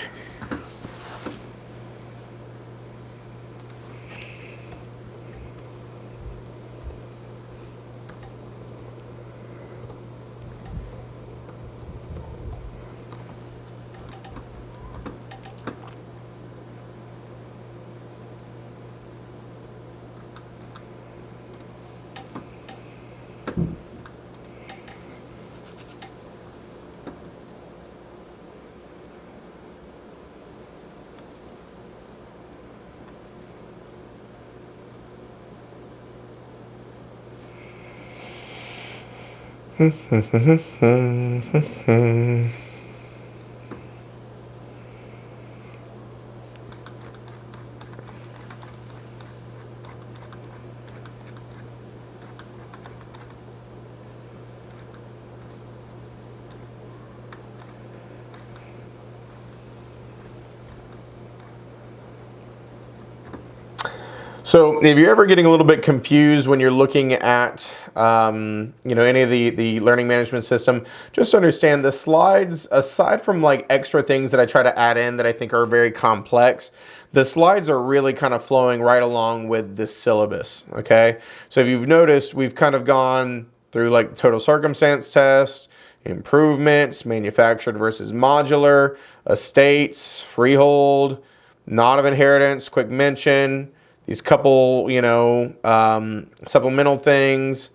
So if you're ever getting a little bit confused when you're looking at any of the learning management system, just understand the slides, aside from like extra things that I try to add in that I think are very complex, the slides are really kind of flowing right along with the syllabus, okay? So if you've noticed, we've kind of gone through like total circumstance test, improvements, manufactured versus modular, estates, freehold, not of inheritance, quick mention, these couple, supplemental things,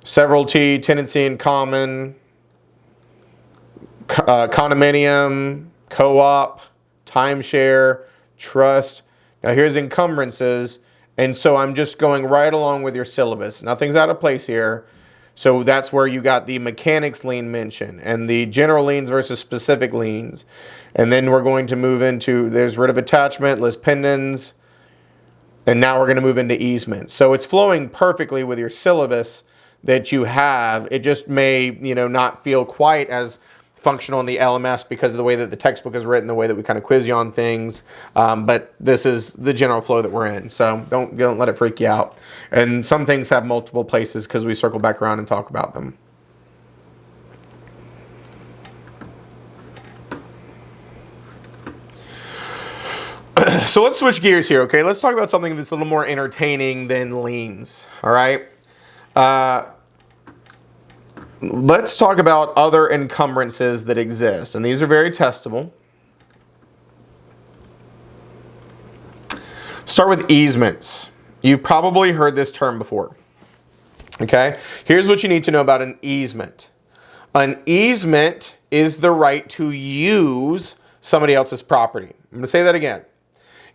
severalty, tenancy in common, condominium, co-op, timeshare, trust. Now here's encumbrances. And so I'm just going right along with your syllabus. Nothing's out of place here. So that's where you got the mechanics lien mention and the general liens versus specific liens. And then we're going to move into, there's writ of attachment, lis pendens, and now we're going to move into easements. So it's flowing perfectly with your syllabus that you have. It just may, not feel quite as functional in the LMS because of the way that the textbook is written, the way that we kind of quiz you on things. But this is the general flow that we're in. So don't let it freak you out. And some things have multiple places because we circle back around and talk about them. So let's switch gears here, okay? Let's talk about something that's a little more entertaining than liens, all right? Let's talk about other encumbrances that exist, and these are very testable. Start with easements. You've probably heard this term before, okay? Here's what you need to know about an easement. An easement is the right to use somebody else's property. I'm going to say that again.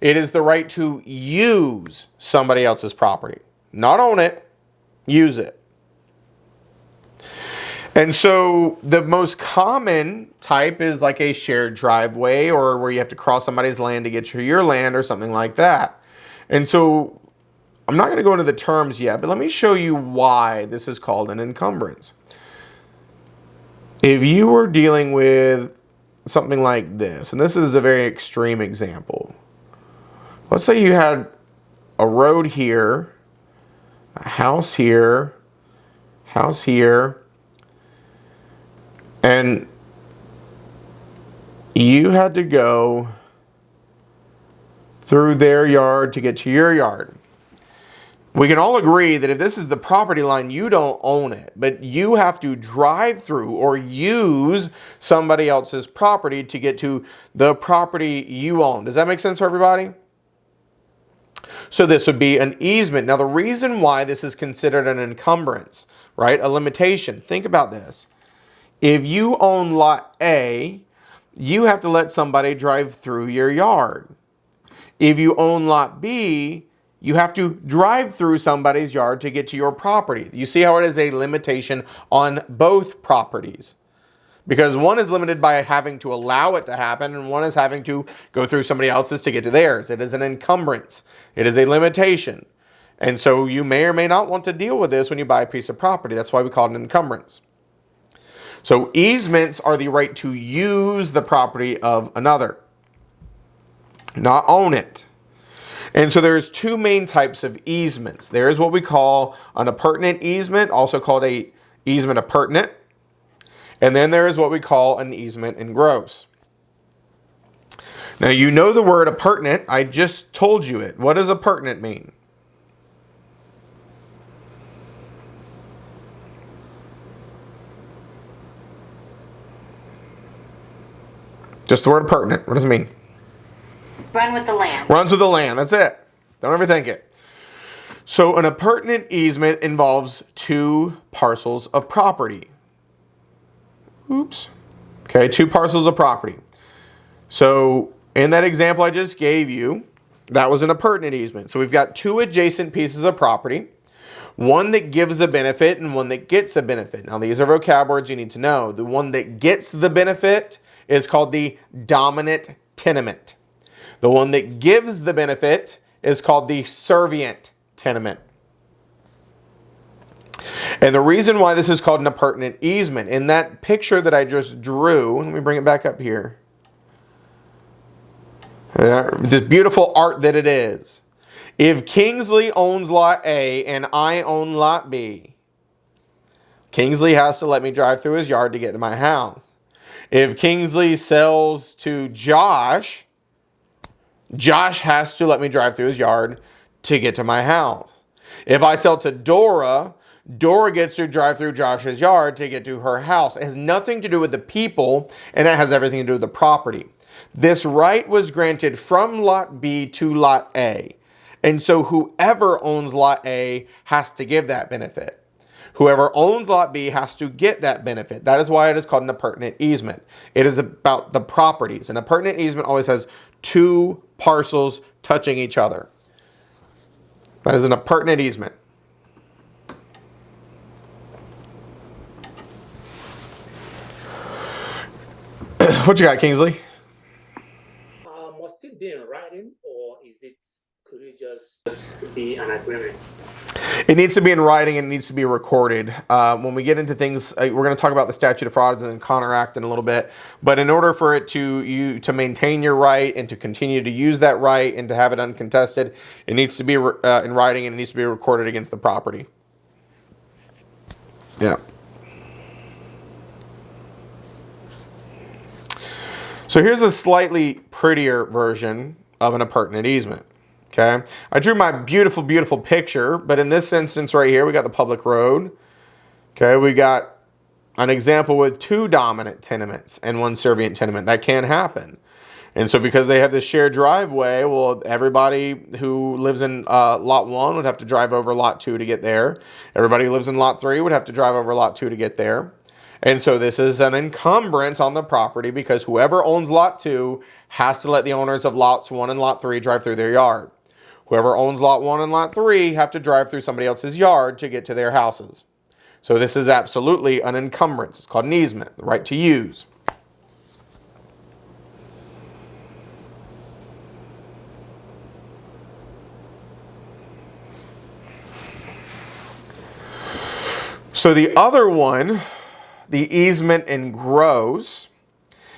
It is the right to use somebody else's property. Not own it, use it. And so the most common type is like a shared driveway or where you have to cross somebody's land to get to your land or something like that. And so I'm not going to go into the terms yet, but let me show you why this is called an encumbrance. If you were dealing with something like this, and this is a very extreme example. Let's say you had a road here, a house here, and you had to go through their yard to get to your yard. We can all agree that if this is the property line, you don't own it, but you have to drive through or use somebody else's property to get to the property you own. Does that make sense for everybody? So this would be an easement. Now the reason why this is considered an encumbrance, right? A limitation. Think about this. If you own lot A, you have to let somebody drive through your yard. If you own lot B, you have to drive through somebody's yard to get to your property. You see how it is a limitation on both properties. Because one is limited by having to allow it to happen, and one is having to go through somebody else's to get to theirs. It is an encumbrance. It is a limitation. And so you may or may not want to deal with this when you buy a piece of property. That's why we call it an encumbrance. So easements are the right to use the property of another, not own it. And so there's two main types of easements. There is what we call an appurtenant easement, also called a easement appurtenant. And then there is what we call an easement in gross. Now you know the word appurtenant. I just told you it. What does appurtenant mean? Just the word appurtenant. What does it mean? Run with the land. Runs with the land. That's it. Don't overthink it. So an appurtenant easement involves two parcels of property. Oops. Okay, two parcels of property. So in that example I just gave you, that was an appurtenant easement. So we've got two adjacent pieces of property. One that gives a benefit and one that gets a benefit. Now, these are vocab words you need to know. The one that gets the benefit is called the dominant tenement. The one that gives the benefit is called the servient tenement. And the reason why this is called an appurtenant easement, in that picture that I just drew, let me bring it back up here. This beautiful art that it is. If Kingsley owns lot A and I own lot B, Kingsley has to let me drive through his yard to get to my house. If Kingsley sells to Josh, Josh has to let me drive through his yard to get to my house. If I sell to Dora, Dora gets to drive through Josh's yard to get to her house. It has nothing to do with the people, and it has everything to do with the property. This right was granted from lot B to lot A. And so whoever owns lot A has to give that benefit. Whoever owns lot B has to get that benefit. That is why it is called an appurtenant easement. It is about the properties. An appurtenant easement always has two parcels touching each other. That is an appurtenant easement. What you got, Kingsley? Must it be in writing, or could it just be an agreement? It needs to be in writing and it needs to be recorded. When we get into things, we're going to talk about the statute of frauds and the Connor Act in a little bit. But in order for it to maintain your right and to continue to use that right and to have it uncontested, it needs to be in writing and it needs to be recorded against the property. Yeah. So here's a slightly prettier version of an appurtenant easement. Okay, I drew my beautiful, beautiful picture, but in this instance right here, we got the public road. Okay, we got an example with two dominant tenements and one servient tenement. That can happen. And so because they have this shared driveway, well, everybody who lives in lot 1 would have to drive over lot 2 to get there. Everybody who lives in lot 3 would have to drive over lot 2 to get there. And so this is an encumbrance on the property because whoever owns lot 2 has to let the owners of lots 1 and lot 3 drive through their yard. Whoever owns lot 1 and lot 3 have to drive through somebody else's yard to get to their houses. So this is absolutely an encumbrance. It's called an easement, the right to use. So the other one, the easement in gross,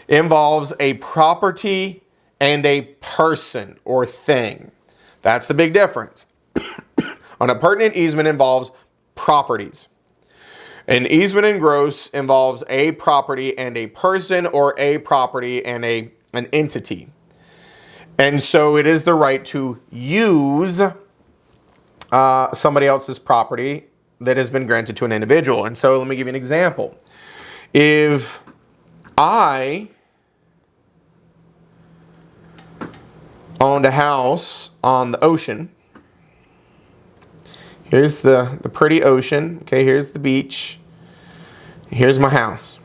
involves a property and a person or thing. That's the big difference. An appurtenant easement involves properties. An easement in gross involves a property and a person, or a property and an entity. And so it is the right to use somebody else's property that has been granted to an individual. And so let me give you an example. If I owned a house on the ocean, here's the pretty ocean, okay, here's the beach, here's my house.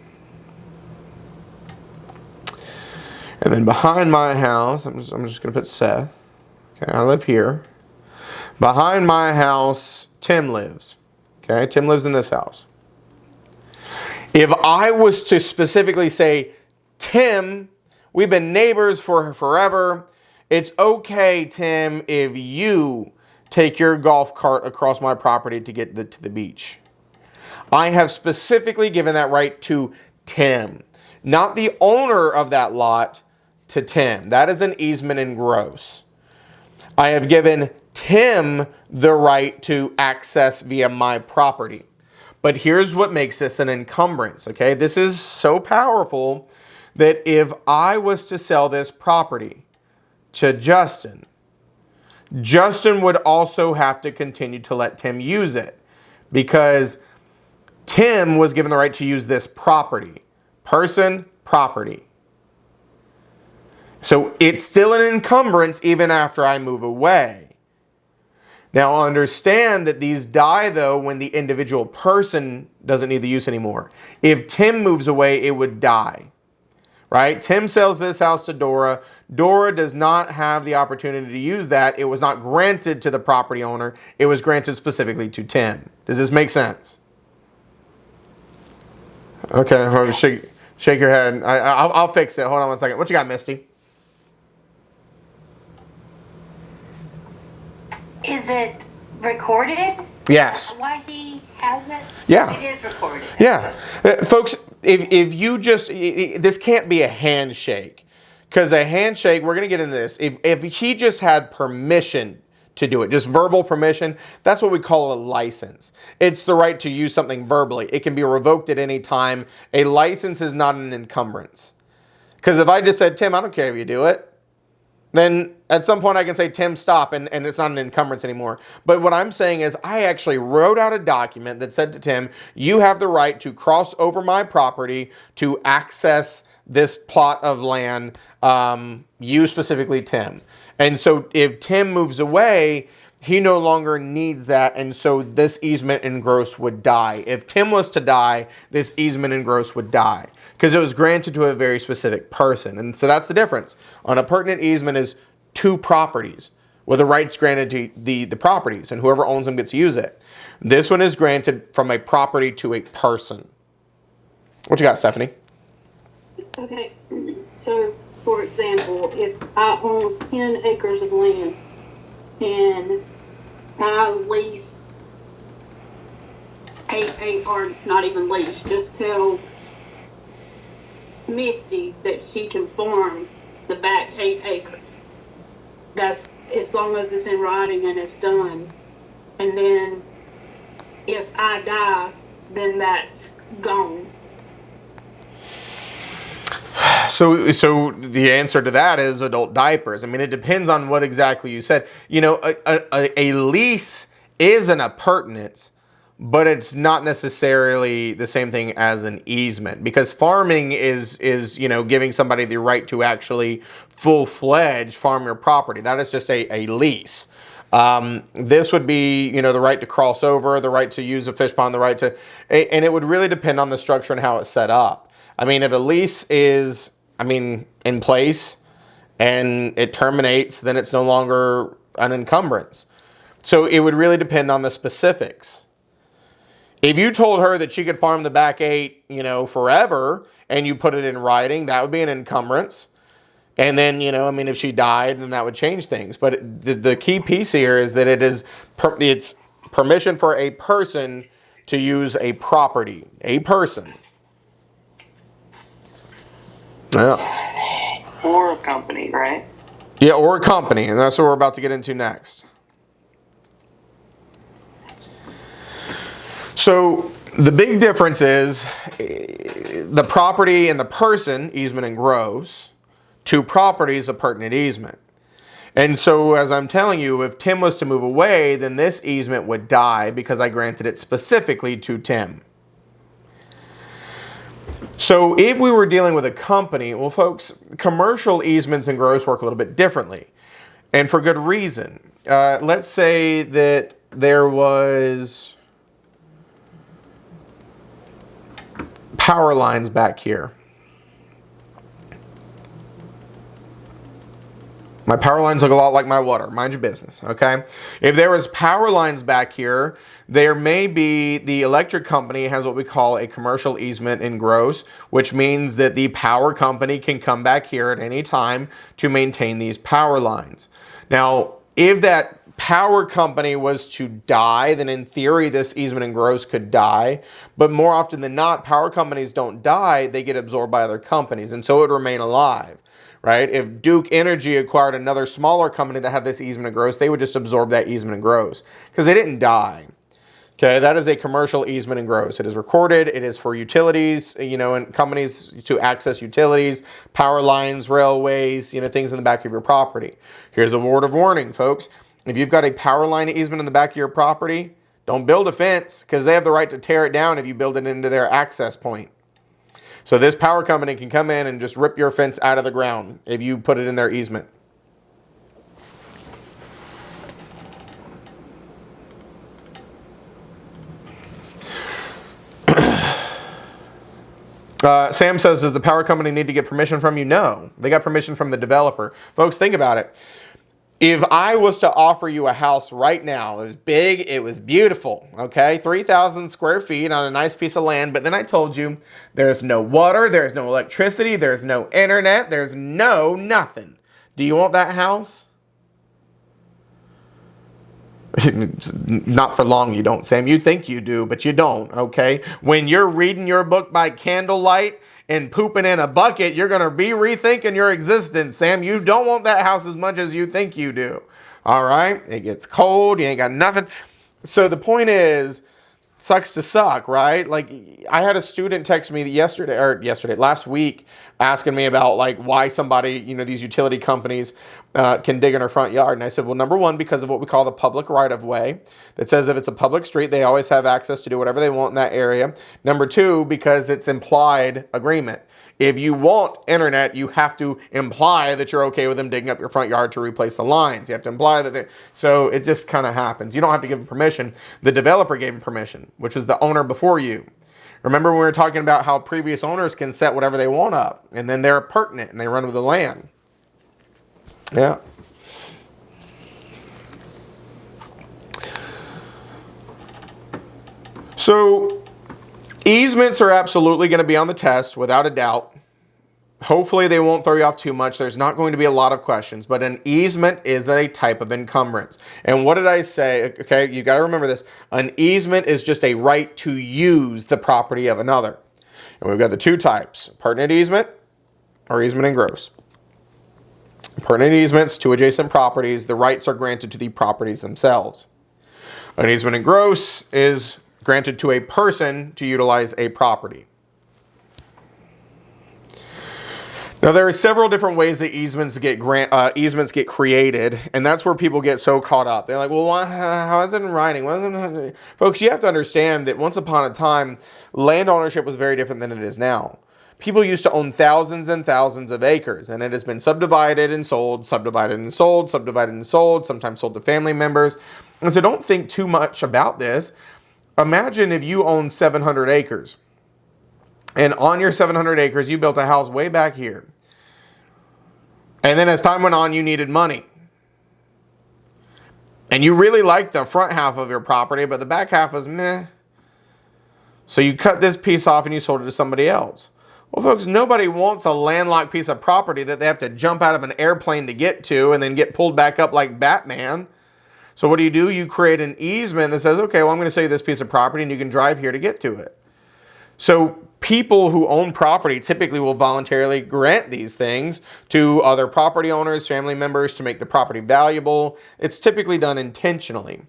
And then behind my house, I'm just going to put Seth, okay, I live here. Behind my house, Tim lives. Okay, Tim lives in this house. If I was to specifically say, Tim, we've been neighbors for forever. It's okay, Tim, if you take your golf cart across my property to get to the beach. I have specifically given that right to Tim, not the owner of that lot, to Tim. That is an easement in gross. I have given Tim the right to access via my property. But here's what makes this an encumbrance, okay? This is so powerful that if I was to sell this property to Justin, Justin would also have to continue to let Tim use it because Tim was given the right to use this property. Person, property. So it's still an encumbrance even after I move away. Now understand that these die though when the individual person doesn't need the use anymore. If Tim moves away, it would die. Right? Tim sells this house to Dora. Dora does not have the opportunity to use that. It was not granted to the property owner. It was granted specifically to Tim. Does this make sense? Okay, well, shake your head. I'll fix it. Hold on one second. What you got, Misty? Is it recorded? Yes. Why he has it? Yeah. It is recorded. Yeah. Folks, if you just, this can't be a handshake. Because a handshake, we're going to get into this. If he just had permission to do it, just verbal permission, that's what we call a license. It's the right to use something verbally. It can be revoked at any time. A license is not an encumbrance. Because if I just said, Tim, I don't care if you do it, then at some point I can say, Tim, stop, and it's not an encumbrance anymore. But what I'm saying is I actually wrote out a document that said to Tim, you have the right to cross over my property to access this plot of land, you specifically, Tim. And so if Tim moves away, he no longer needs that, and so this easement in gross would die. If Tim was to die, this easement in gross would die because it was granted to a very specific person. And so that's the difference. On a pertinent easement is two properties with the rights granted to the properties, and whoever owns them gets to use it. This one is granted from a property to a person. What you got, Stephanie? Okay, so for example, if I own 10 acres of land and I lease or not even lease, just tell Misty that she can farm the back 8 acres. That's as long as it's in writing and it's done. And then if I die, then that's gone. So the answer to that is adult diapers. I mean, it depends on what exactly you said. You know, a lease is an appurtenance, but it's not necessarily the same thing as an easement, because farming is you know, giving somebody the right to actually full-fledged farm your property. That is just a lease. This would be, you know, the right to cross over, the right to use a fish pond, the right to, and it would really depend on the structure and how it's set up. I mean, if a lease is, in place and it terminates, then it's no longer an encumbrance. So it would really depend on the specifics. If you told her that she could farm the back 8, you know, forever, and you put it in writing, that would be an encumbrance. And then, you know, if she died, then that would change things. But the key piece here is that it's permission for a person to use a property, a person. Yeah. Or a company, right? Yeah, or a company, and that's what we're about to get into next. So the big difference is the property and the person, easement and gross, to properties, a pertinent easement. And so as I'm telling you, if Tim was to move away, then this easement would die because I granted it specifically to Tim. So if we were dealing with a company, well, folks, commercial easements and gross work a little bit differently, and for good reason. Let's say that there was power lines back here. My power lines look a lot like my water. Mind your business, okay? If there was power lines back here, there may be the electric company has what we call a commercial easement in gross, which means that the power company can come back here at any time to maintain these power lines. Now, if that power company was to die, then in theory, this easement in gross could die. But more often than not, power companies don't die. They get absorbed by other companies, and so it would remain alive. Right? If Duke Energy acquired another smaller company that had this easement of gross, they would just absorb that easement of gross because they didn't die. Okay, that is a commercial easement in gross. It is recorded. It is for utilities, you know, and companies to access utilities, power lines, railways, you know, things in the back of your property. Here's a word of warning, folks. If you've got a power line easement in the back of your property, don't build a fence because they have the right to tear it down if you build it into their access point. So this power company can come in and just rip your fence out of the ground if you put it in their easement. Sam says, does the power company need to get permission from you? No, they got permission from the developer. Folks, think about it. If I was to offer you a house right now, it was big, it was beautiful, okay? 3,000 square feet on a nice piece of land, but then I told you there's no water, there's no electricity, there's no internet, there's no nothing. Do you want that house? Not for long you don't, Sam. You think you do, but you don't, okay? When you're reading your book by candlelight and pooping in a bucket, you're going to be rethinking your existence, Sam. You don't want that house as much as you think you do, all right? It gets cold. You ain't got nothing. So the point is, sucks to suck, right? Like, I had a student text me last week, asking me about like why somebody, these utility companies can dig in our front yard. And I said, well, number one, because of what we call the public right of way that says if it's a public street, they always have access to do whatever they want in that area. Number two, because it's implied agreement. If you want internet, you have to imply that you're okay with them digging up your front yard to replace the lines. You have to imply that so it just kind of happens. You don't have to give them permission. The developer gave them permission, which was the owner before you. Remember when we were talking about how previous owners can set whatever they want up, and then they're pertinent and they run with the land. Yeah. So easements are absolutely going to be on the test, without a doubt. Hopefully they won't throw you off too much. There's not going to be a lot of questions, but an easement is a type of encumbrance. And what did I say? Okay, you got to remember this. An easement is just a right to use the property of another. And we've got the two types, pertinent easement or easement in gross. Pertinent easements to adjacent properties, the rights are granted to the properties themselves. An easement in gross is granted to a person to utilize a property. Now, there are several different ways that easements get created, and that's where people get so caught up. They're like, well, how is it in writing? Folks, you have to understand that once upon a time, land ownership was very different than it is now. People used to own thousands and thousands of acres, and it has been subdivided and sold, subdivided and sold, subdivided and sold, sometimes sold to family members. And so don't think too much about this. Imagine if you own 700 acres, and on your 700 acres, you built a house way back here. And then as time went on, you needed money. And you really liked the front half of your property, but the back half was meh. So you cut this piece off and you sold it to somebody else. Well, folks, nobody wants a landlocked piece of property that they have to jump out of an airplane to get to and then get pulled back up like Batman. So what do? You create an easement that says, okay, well, I'm going to sell you this piece of property and you can drive here to get to it. So people who own property typically will voluntarily grant these things to other property owners, family members, to make the property valuable. It's typically done intentionally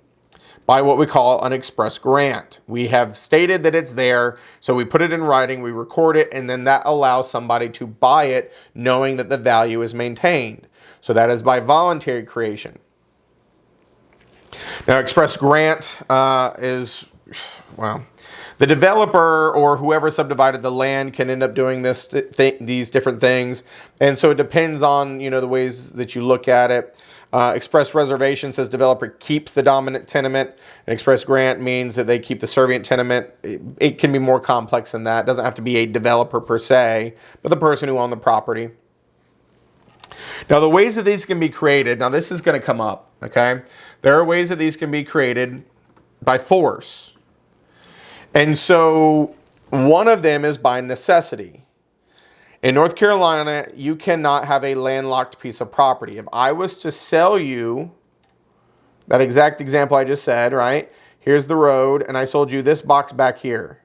by what we call an express grant. We have stated that it's there, so we put it in writing, we record it, and then that allows somebody to buy it knowing that the value is maintained. So that is by voluntary creation. Now, express grant is, well, the developer or whoever subdivided the land can end up doing these different things. And so it depends on, the ways that you look at it. Express reservation says developer keeps the dominant tenement. An express grant means that they keep the servient tenement. It can be more complex than that. It doesn't have to be a developer per se, but the person who owned the property. Now, the ways that these can be created, now this is going to come up, okay? There are ways that these can be created by force. And so one of them is by necessity. In North Carolina, you cannot have a landlocked piece of property. If I was to sell you that exact example I just said, right? Here's the road, and I sold you this box back here.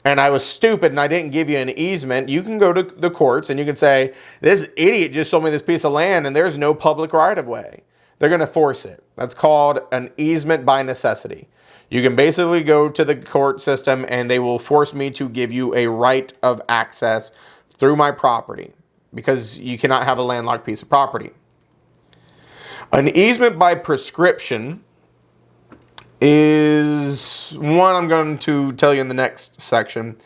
And I was stupid and I didn't give you an easement, you can go to the courts and you can say, this idiot just sold me this piece of land and there's no public right of way. They're going to force it. That's called an easement by necessity. You can basically go to the court system and they will force me to give you a right of access through my property because you cannot have a landlocked piece of property. An easement by prescription is one I'm going to tell you in the next section.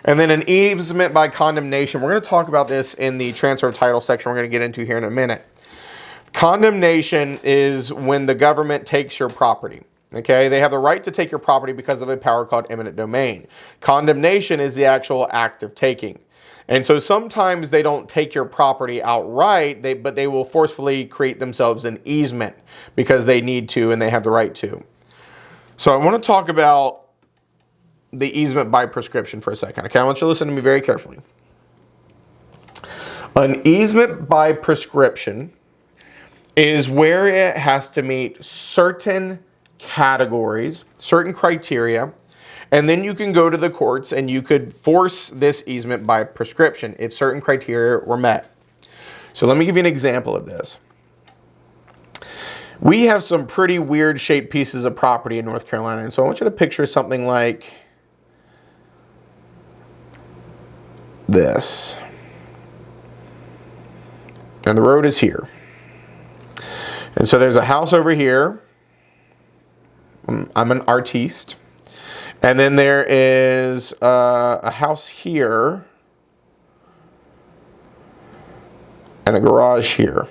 And then an easement by condemnation. We're going to talk about this in the transfer of title section we're going to get into here in a minute. Condemnation is when the government takes your property. Okay, they have the right to take your property because of a power called eminent domain. Condemnation is the actual act of taking. And so sometimes they don't take your property outright, but they will forcefully create themselves an easement because they need to and they have the right to. So I want to talk about the easement by prescription for a second. Okay, I want you to listen to me very carefully. An easement by prescription is where it has to meet certain categories, certain criteria, and then you can go to the courts and you could force this easement by prescription if certain criteria were met. So let me give you an example of this. We have some pretty weird shaped pieces of property in North Carolina, and so I want you to picture something like this. And the road is here. And so there's a house over here. I'm an artiste. And then there is a house here. And a garage here.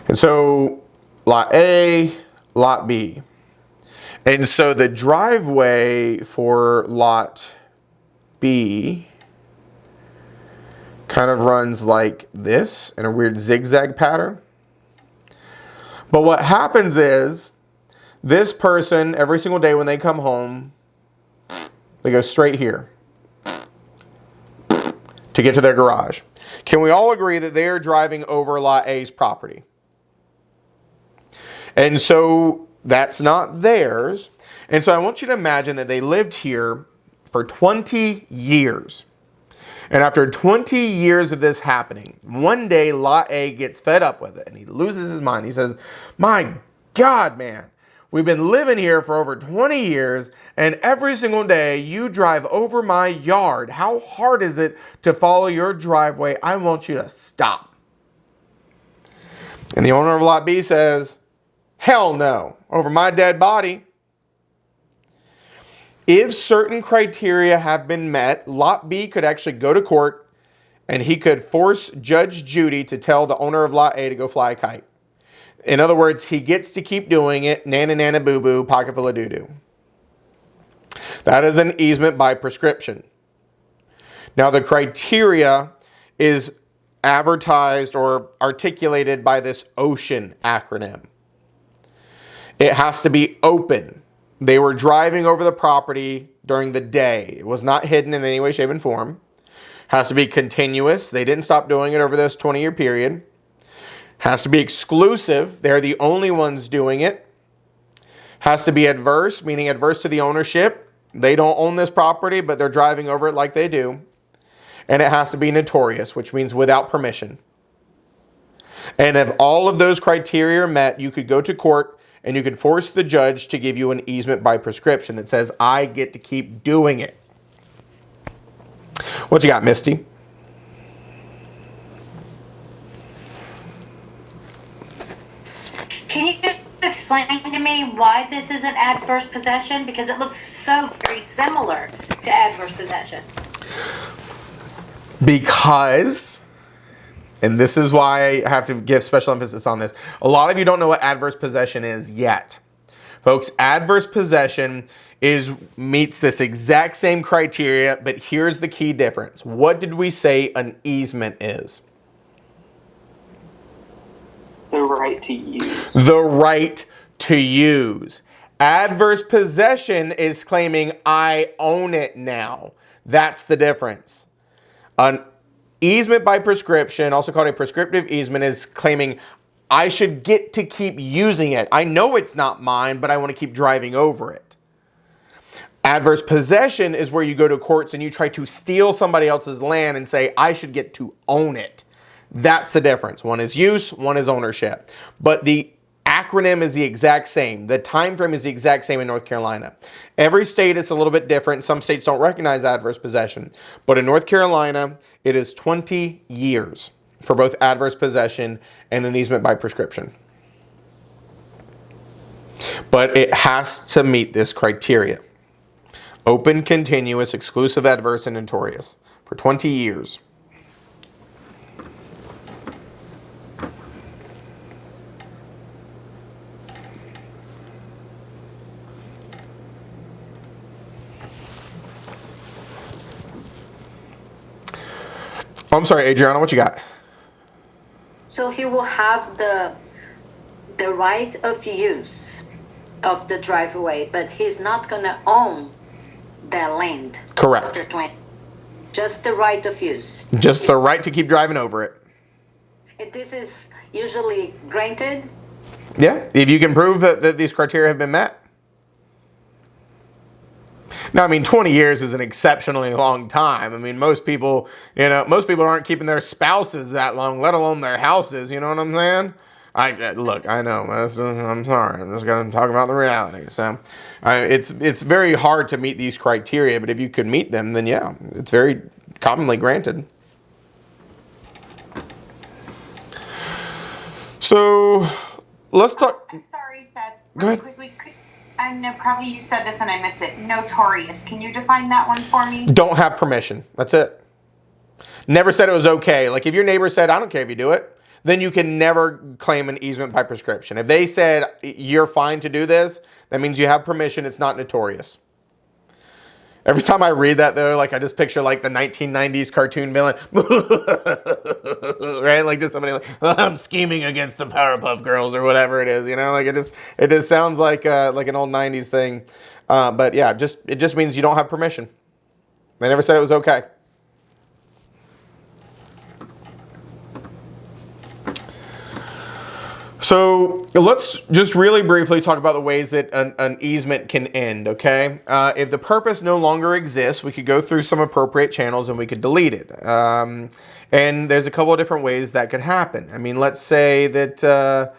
And so lot A, lot B. And so the driveway for lot B kind of runs like this in a weird zigzag pattern. But what happens is this person, every single day when they come home, they go straight here to get to their garage. Can we all agree that they are driving over lot A's property? And so that's not theirs. And so I want you to imagine that they lived here for 20 years. And after 20 years of this happening, one day Lot A gets fed up with it and he loses his mind. He says, my God, man, we've been living here for over 20 years and every single day you drive over my yard. How hard is it to follow your driveway? I want you to stop. And the owner of Lot B says, hell no, over my dead body. If certain criteria have been met, Lot B could actually go to court and he could force Judge Judy to tell the owner of Lot A to go fly a kite. In other words, he gets to keep doing it, nana nana boo boo, pocket full of doo doo. That is an easement by prescription. Now the criteria is advertised or articulated by this OCEAN acronym. It has to be open. They were driving over the property during the day. It was not hidden in any way, shape, and form. Has to be continuous. They didn't stop doing it over this 20-year period. Has to be exclusive. They're the only ones doing it. Has to be adverse, meaning adverse to the ownership. They don't own this property, but they're driving over it like they do. And it has to be notorious, which means without permission. And if all of those criteria are met, you could go to court and you could force the judge to give you an easement by prescription that says, I get to keep doing it. What you got, Misty? Can you explain to me why this is an adverse possession? Because it looks so very similar to adverse possession. Because, and this is why I have to give special emphasis on this, a lot of you don't know what adverse possession is yet. Folks, adverse possession meets this exact same criteria, but here's the key difference. What did we say an easement is? The right to use. The right to use. Adverse possession is claiming I own it now. That's the difference. An easement by prescription, also called a prescriptive easement, is claiming I should get to keep using it. I know it's not mine, but I want to keep driving over it. Adverse possession is where you go to courts and you try to steal somebody else's land and say, I should get to own it. That's the difference. One is use, one is ownership. But the acronym is the exact same. The time frame is the exact same in North Carolina. Every state is a little bit different. Some states don't recognize adverse possession. But in North Carolina, it is 20 years for both adverse possession and an easement by prescription. But it has to meet this criteria. Open, continuous, exclusive, adverse, and notorious for 20 years. Oh, I'm sorry, Adriana, what you got? So he will have the right of use of the driveway, but he's not gonna own that land. Correct. After 20, just the right of use. Just the right to keep driving over it. And this is usually granted. Yeah, if you can prove that these criteria have been met. Now, I mean, 20 years is an exceptionally long time. I mean, most people aren't keeping their spouses that long, let alone their houses. You know what I'm saying? Look, I know. I'm sorry. I'm just going to talk about the reality. So, it's very hard to meet these criteria, but if you could meet them, then yeah, it's very commonly granted. So, let's talk. I'm sorry, Seth. Go ahead. Quickly, I know probably you said this and I missed it. Notorious. Can you define that one for me? Don't have permission. That's it. Never said it was okay. Like if your neighbor said, I don't care if you do it, then you can never claim an easement by prescription. If they said you're fine to do this, that means you have permission. It's not notorious. Every time I read that though, like I just picture like the 1990s cartoon villain, right? Like just somebody like, I'm scheming against the Powerpuff Girls or whatever it is, you know? Like it just sounds like an old 90s thing. But yeah, it just means you don't have permission. They never said it was okay. So let's just really briefly talk about the ways that an easement can end, okay? If the purpose no longer exists, we could go through some appropriate channels and we could delete it. And there's a couple of different ways that could happen. I mean, let's say that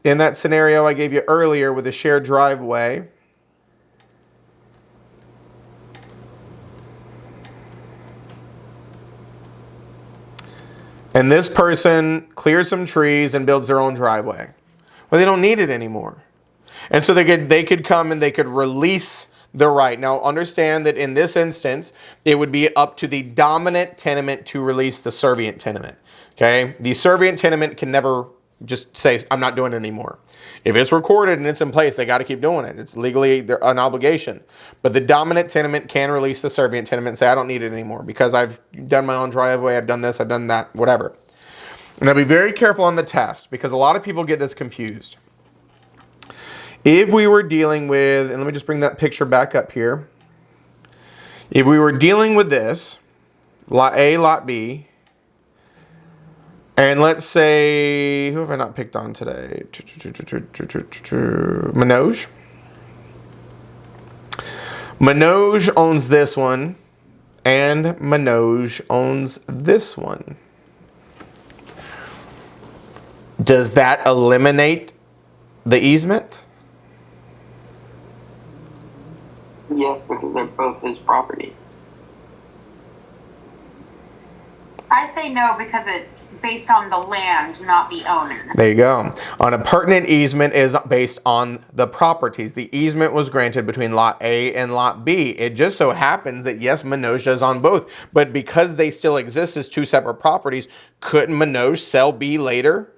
in that scenario I gave you earlier with a shared driveway, and this person clears some trees and builds their own driveway. Well, they don't need it anymore. And so they could come and they could release the right. Now, understand that in this instance, it would be up to the dominant tenement to release the servient tenement. Okay? The servient tenement can never just say, I'm not doing it anymore. If it's recorded and it's in place, they got to keep doing it. It's legally an obligation. But the dominant tenement can release the servient tenement and say, I don't need it anymore because I've done my own driveway, I've done this, I've done that, whatever. Now be very careful on the test because a lot of people get this confused. If we were dealing with, and let me just bring that picture back up here. If we were dealing with this, lot A, lot B, and let's say, who have I not picked on today? Manoj. Manoj owns this one, and Manoj owns this one. Does that eliminate the easement? Yes, because they're both his property. I say no because it's based on the land, not the owner. There you go. On a pertinent easement is based on the properties. The easement was granted between lot A and lot B. It just so happens that yes, Manoj does on both, but because they still exist as two separate properties, couldn't Manoj sell B later?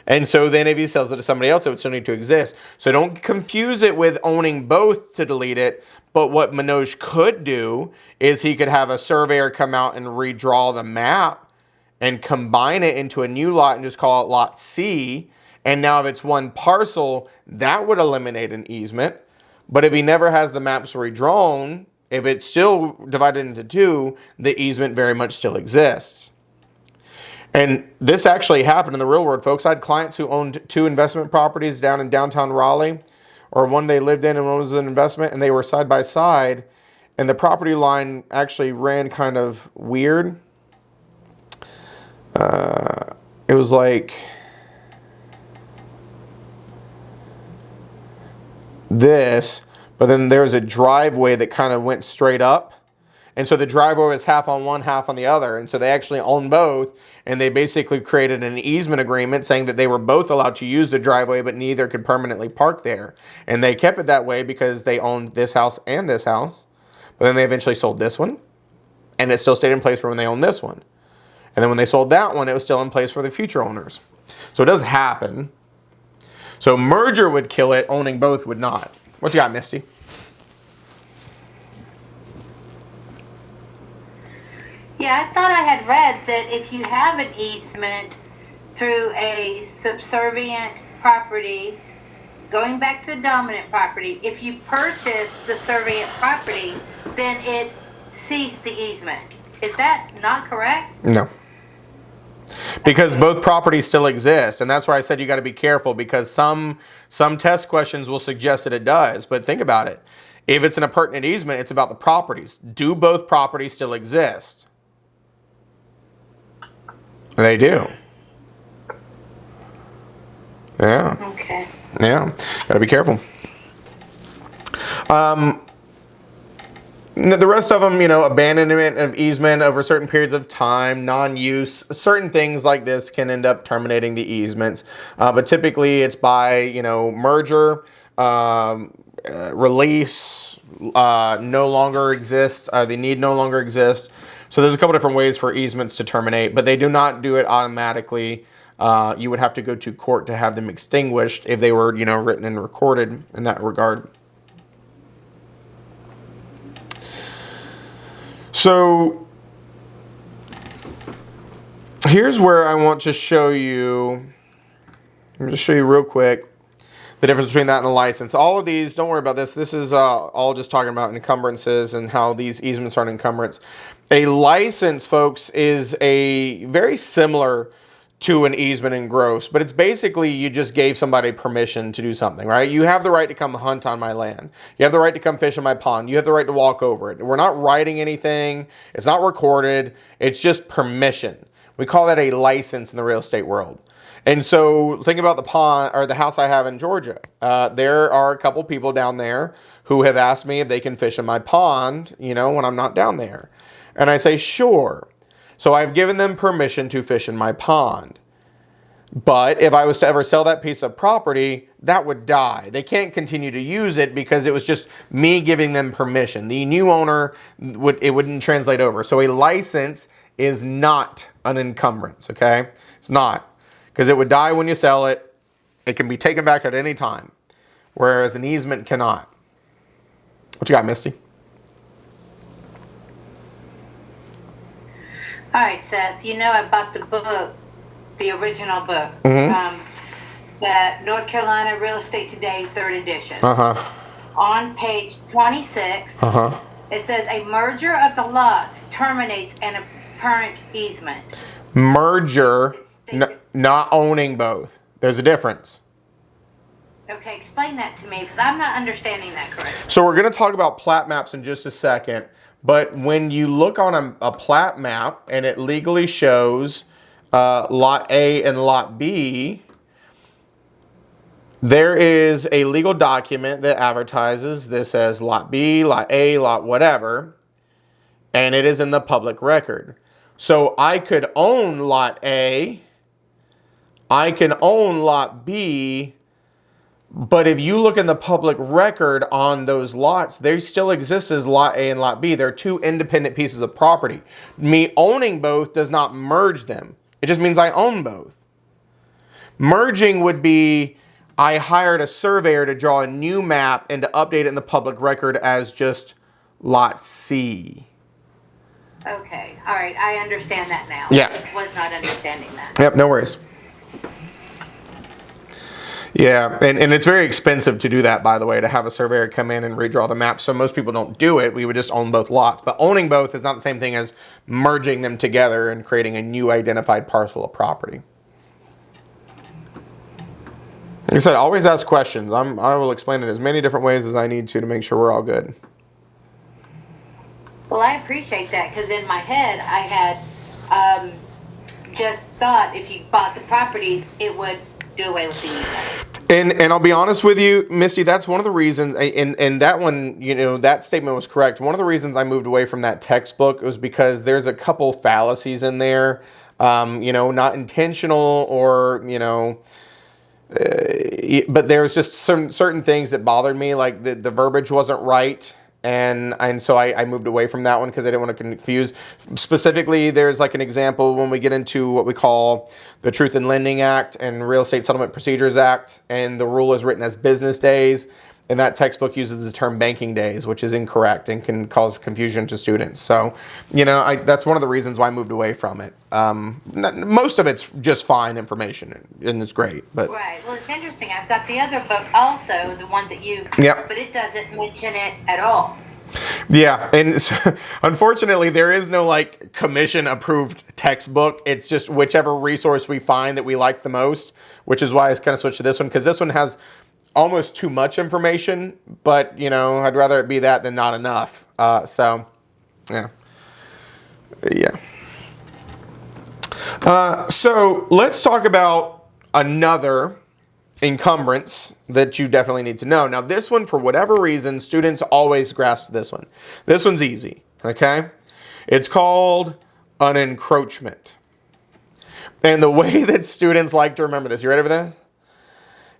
And so then if he sells it to somebody else, it would still need to exist. So don't confuse it with owning both to delete it. But what Manoj could do is he could have a surveyor come out and redraw the map and combine it into a new lot and just call it lot C. And now if it's one parcel, that would eliminate an easement. But if he never has the maps redrawn, if it's still divided into two, the easement very much still exists. And this actually happened in the real world, folks. I had clients who owned two investment properties down in downtown Raleigh, or one they lived in and one was an investment, and they were side by side, and the property line actually ran kind of weird. It was like this, but then there was a driveway that kind of went straight up. And so the driveway was half on one, half on the other. And so they actually owned both. And they basically created an easement agreement saying that they were both allowed to use the driveway, but neither could permanently park there. And they kept it that way because they owned this house and this house. But then they eventually sold this one. And it still stayed in place for when they owned this one. And then when they sold that one, it was still in place for the future owners. So it does happen. So merger would kill it. Owning both would not. What you got, Misty? Yeah, I thought I had read that if you have an easement through a subservient property, going back to the dominant property, if you purchase the servient property, then it ceased the easement. Is that not correct? No. Because both properties still exist, and that's why I said you got to be careful, because some test questions will suggest that it does. But think about it. If it's an appurtenant easement, it's about the properties. Do both properties still exist? They do. Yeah. Okay. Yeah. Got to be careful. The rest of them, abandonment of easement over certain periods of time, non-use, certain things like this can end up terminating the easements. But typically it's by, merger, release, no longer exist, the need no longer exist. So there's a couple different ways for easements to terminate, but they do not do it automatically. You would have to go to court to have them extinguished if they were, written and recorded in that regard. So here's where I want to show you, let me just show you real quick the difference between that and a license. All of these, don't worry about this. This is all just talking about encumbrances and how these easements are an encumbrance. A license, folks, is a very similar to an easement in gross, but it's basically you just gave somebody permission to do something, right? You have the right to come hunt on my land. You have the right to come fish in my pond. You have the right to walk over it. We're not writing anything. It's not recorded. It's just permission. We call that a license in the real estate world. And so think about the pond or the house I have in Georgia. There are a couple people down there who have asked me if they can fish in my pond, when I'm not down there. And I say, sure. So I've given them permission to fish in my pond. But if I was to ever sell that piece of property, that would die. They can't continue to use it because it was just me giving them permission. The new owner, it wouldn't translate over. So a license is not an encumbrance, okay? It's not. Because it would die when you sell it. It can be taken back at any time. Whereas an easement cannot. What you got, Misty? All right, Seth. I bought the book, the original book, the North Carolina Real Estate Today 3rd edition. On page 26, it says a merger of the lots terminates an apparent easement. Merger, not owning both. There's a difference. Okay, explain that to me because I'm not understanding that correctly. So we're going to talk about plat maps in just a second. But when you look on a plat map and it legally shows Lot A and Lot B, there is a legal document that advertises this as Lot B, Lot A, Lot whatever, and it is in the public record. So I could own Lot A, I can own Lot B, but if you look in the public record on those lots, they still exist as Lot A and Lot B. They're two independent pieces of property. Me owning both does not merge them. It just means I own both. Merging would be I hired a surveyor to draw a new map and to update it in the public record as just Lot C. Okay, all right, I understand that now. Yeah. I was not understanding that. Yep, no worries. Yeah, and it's very expensive to do that, by the way, to have a surveyor come in and redraw the map. So most people don't do it. We would just own both lots. But owning both is not the same thing as merging them together and creating a new identified parcel of property. Like I said, always ask questions. I will explain it as many different ways as I need to make sure we're all good. Well, I appreciate that because in my head I had just thought if you bought the properties, it would do away with the easement. And I'll be honest with you, Misty, that's one of the reasons, and that one, that statement was correct. One of the reasons I moved away from that textbook was because there's a couple fallacies in there, not intentional or, but there's just some certain things that bothered me, like the verbiage wasn't right. And so I moved away from that one because I didn't want to confuse. Specifically, there's like an example when we get into what we call the Truth in Lending Act and Real Estate Settlement Procedures Act, and the rule is written as business days. And that textbook uses the term banking days, which is incorrect and can cause confusion to students. So, that's one of the reasons why I moved away from it. Most of it's just fine information, and it's great. But Right. Well, it's interesting. I've got the other book also, the one that you. Yep. But it doesn't mention it at all. Yeah, and so, unfortunately, there is no commission approved textbook. It's just whichever resource we find that we like the most, which is why I kind of switched to this one, because this one has almost too much information, but I'd rather it be that than not enough. So so let's talk about another encumbrance that you definitely need to know. Now, this one, for whatever reason, students always grasp this one. This one's easy, okay? It's called an encroachment. And the way that students like to remember this, you ready for this?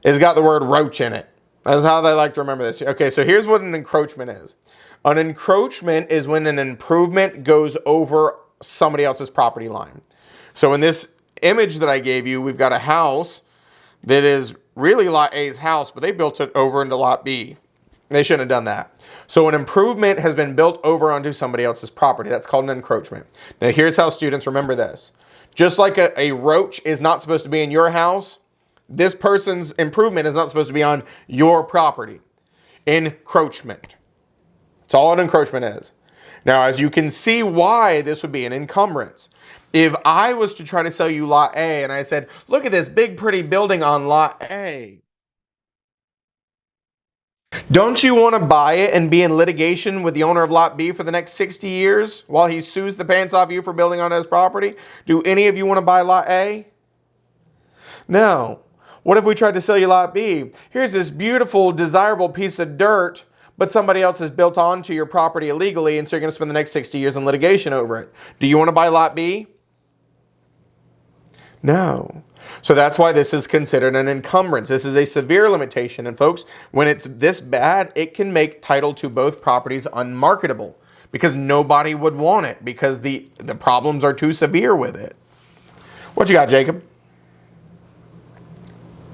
It's got the word roach in it. That's how they like to remember this. Okay, so here's what an encroachment is. An encroachment is when an improvement goes over somebody else's property line. So in this image that I gave you, we've got a house that is really Lot A's house, but they built it over into Lot B. They shouldn't have done that. So an improvement has been built over onto somebody else's property. That's called an encroachment. Now here's how students remember this. Just like a roach is not supposed to be in your house, this person's improvement is not supposed to be on your property. Encroachment. That's all an encroachment is. Now, as you can see why this would be an encumbrance. If I was to try to sell you Lot A and I said, look at this big pretty building on Lot A. Don't you want to buy it and be in litigation with the owner of Lot B for the next 60 years while he sues the pants off you for building on his property? Do any of you want to buy Lot A? No. What if we tried to sell you Lot B? Here's this beautiful, desirable piece of dirt, but somebody else has built onto your property illegally, and so you're going to spend the next 60 years in litigation over it. Do you want to buy Lot B? No. So that's why this is considered an encumbrance. This is a severe limitation, and folks, when it's this bad, it can make title to both properties unmarketable because nobody would want it because the problems are too severe with it. What you got, Jacob?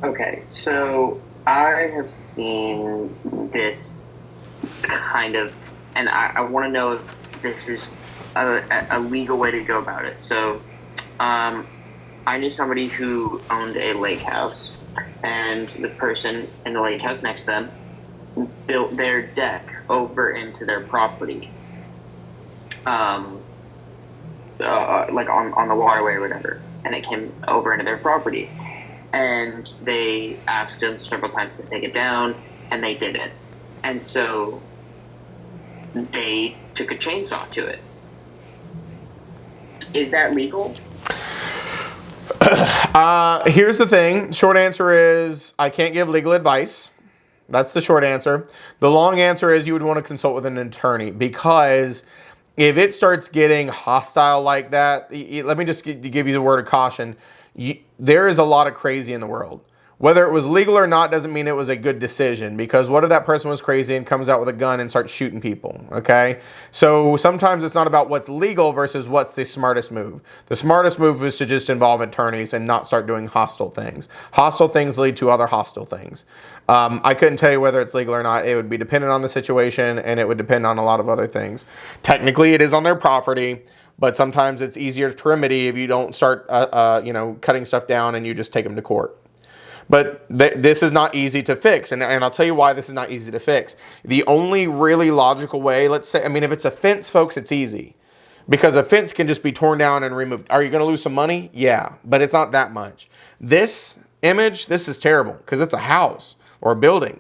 Okay, so I have seen this kind of, and I want to know if this is a legal way to go about it. So, I knew somebody who owned a lake house, and the person in the lake house next to them built their deck over into their property, like on the waterway or whatever, and it came over into their property. And they asked them several times to take it down, and they didn't. And so they took a chainsaw to it. Is that legal? Here's the thing. Short answer is I can't give legal advice. That's the short answer. The long answer is you would want to consult with an attorney because if it starts getting hostile like that, let me just give you the word of caution. There is a lot of crazy in the world. Whether it was legal or not doesn't mean it was a good decision because what if that person was crazy and comes out with a gun and starts shooting people, okay? So sometimes it's not about what's legal versus what's the smartest move. The smartest move is to just involve attorneys and not start doing hostile things. Hostile things lead to other hostile things. I couldn't tell you whether it's legal or not. It would be dependent on the situation and it would depend on a lot of other things. Technically, it is on their property. But sometimes it's easier to remedy if you don't start, cutting stuff down and you just take them to court. But this is not easy to fix. And I'll tell you why this is not easy to fix. The only really logical way, let's say, if it's a fence, folks, it's easy. Because a fence can just be torn down and removed. Are you going to lose some money? Yeah, but it's not that much. This image, this is terrible because it's a house or a building.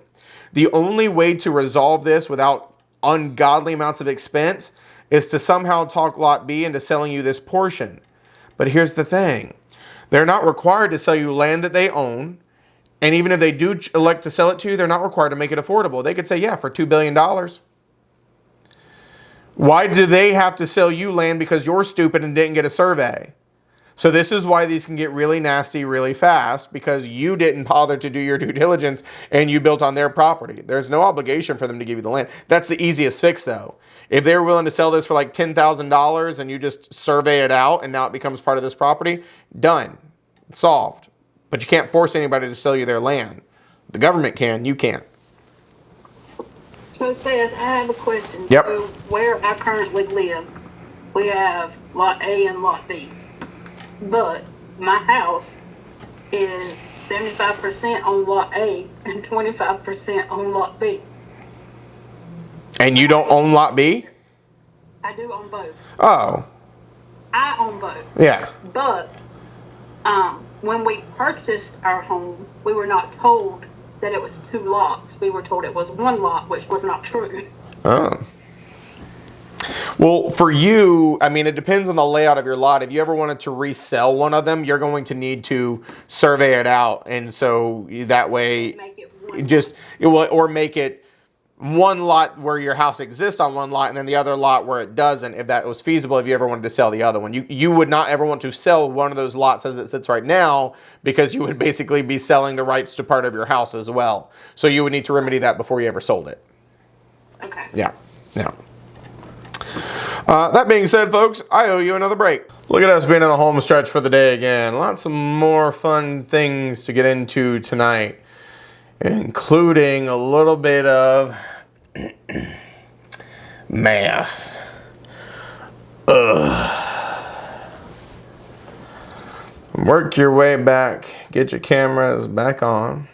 The only way to resolve this without ungodly amounts of expense is to somehow talk Lot B into selling you this portion. But here's the thing. They're not required to sell you land that they own. And even if they do elect to sell it to you, they're not required to make it affordable. They could say, yeah, for $2 billion. Why do they have to sell you land because you're stupid and didn't get a survey? So this is why these can get really nasty really fast because you didn't bother to do your due diligence and you built on their property. There's no obligation for them to give you the land. That's the easiest fix though. If they're willing to sell this for like $10,000 and you just survey it out and now it becomes part of this property, done. It's solved. But you can't force anybody to sell you their land. The government can, you can't. So Seth, I have a question. Yep. So where I currently live, we have lot A and lot B. But my house is 75% on lot A and 25% on lot B. And you don't own lot B? I do own both. Oh. I own both. Yeah. But when we purchased our home, we were not told that it was 2 lots. We were told it was 1 lot, which was not true. Oh. Well, for you, I mean, it depends on the layout of your lot. If you ever wanted to resell one of them, you're going to need to survey it out. And so that way, or make it one lot where your house exists on one lot and then the other lot where it doesn't, if that was feasible, if you ever wanted to sell the other one. You would not ever want to sell one of those lots as it sits right now, because you would basically be selling the rights to part of your house as well. So you would need to remedy that before you ever sold it. Okay. Yeah. Yeah. That being said, folks, I owe you another break. Look at us being in the home stretch for the day again. Lots of more fun things to get into tonight, including a little bit of math. Work your way back. Get your cameras back on.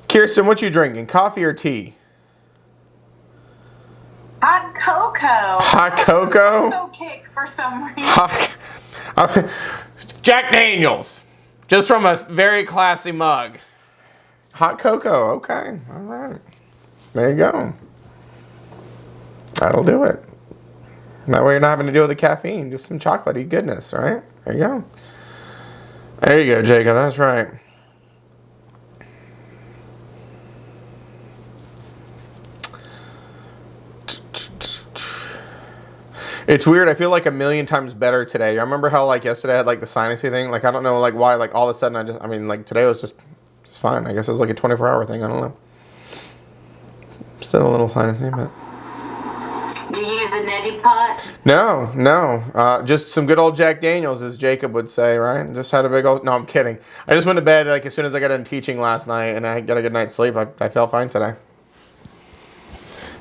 Kirsten, what you drinking? Coffee or tea? Hot cocoa. Hot cocoa? So kick for some reason. Jack Daniels. Just from a very classy mug. Hot cocoa. Okay. All right. There you go. That'll do it. That way you're not having to deal with the caffeine. Just some chocolatey goodness, right? There you go. There you go, Jacob. That's right. It's weird. I feel like a million times better today. I remember how like yesterday I had like the sinusy thing. Like I don't know like why like all of a sudden like today was just fine. I guess it's like a 24-hour thing. I don't know. Still a little sinusy, but. Do you use a neti pot? No. Just some good old Jack Daniels, as Jacob would say, right? Just had a big old. No, I'm kidding. I just went to bed like as soon as I got done teaching last night, and I got a good night's sleep. I felt fine today.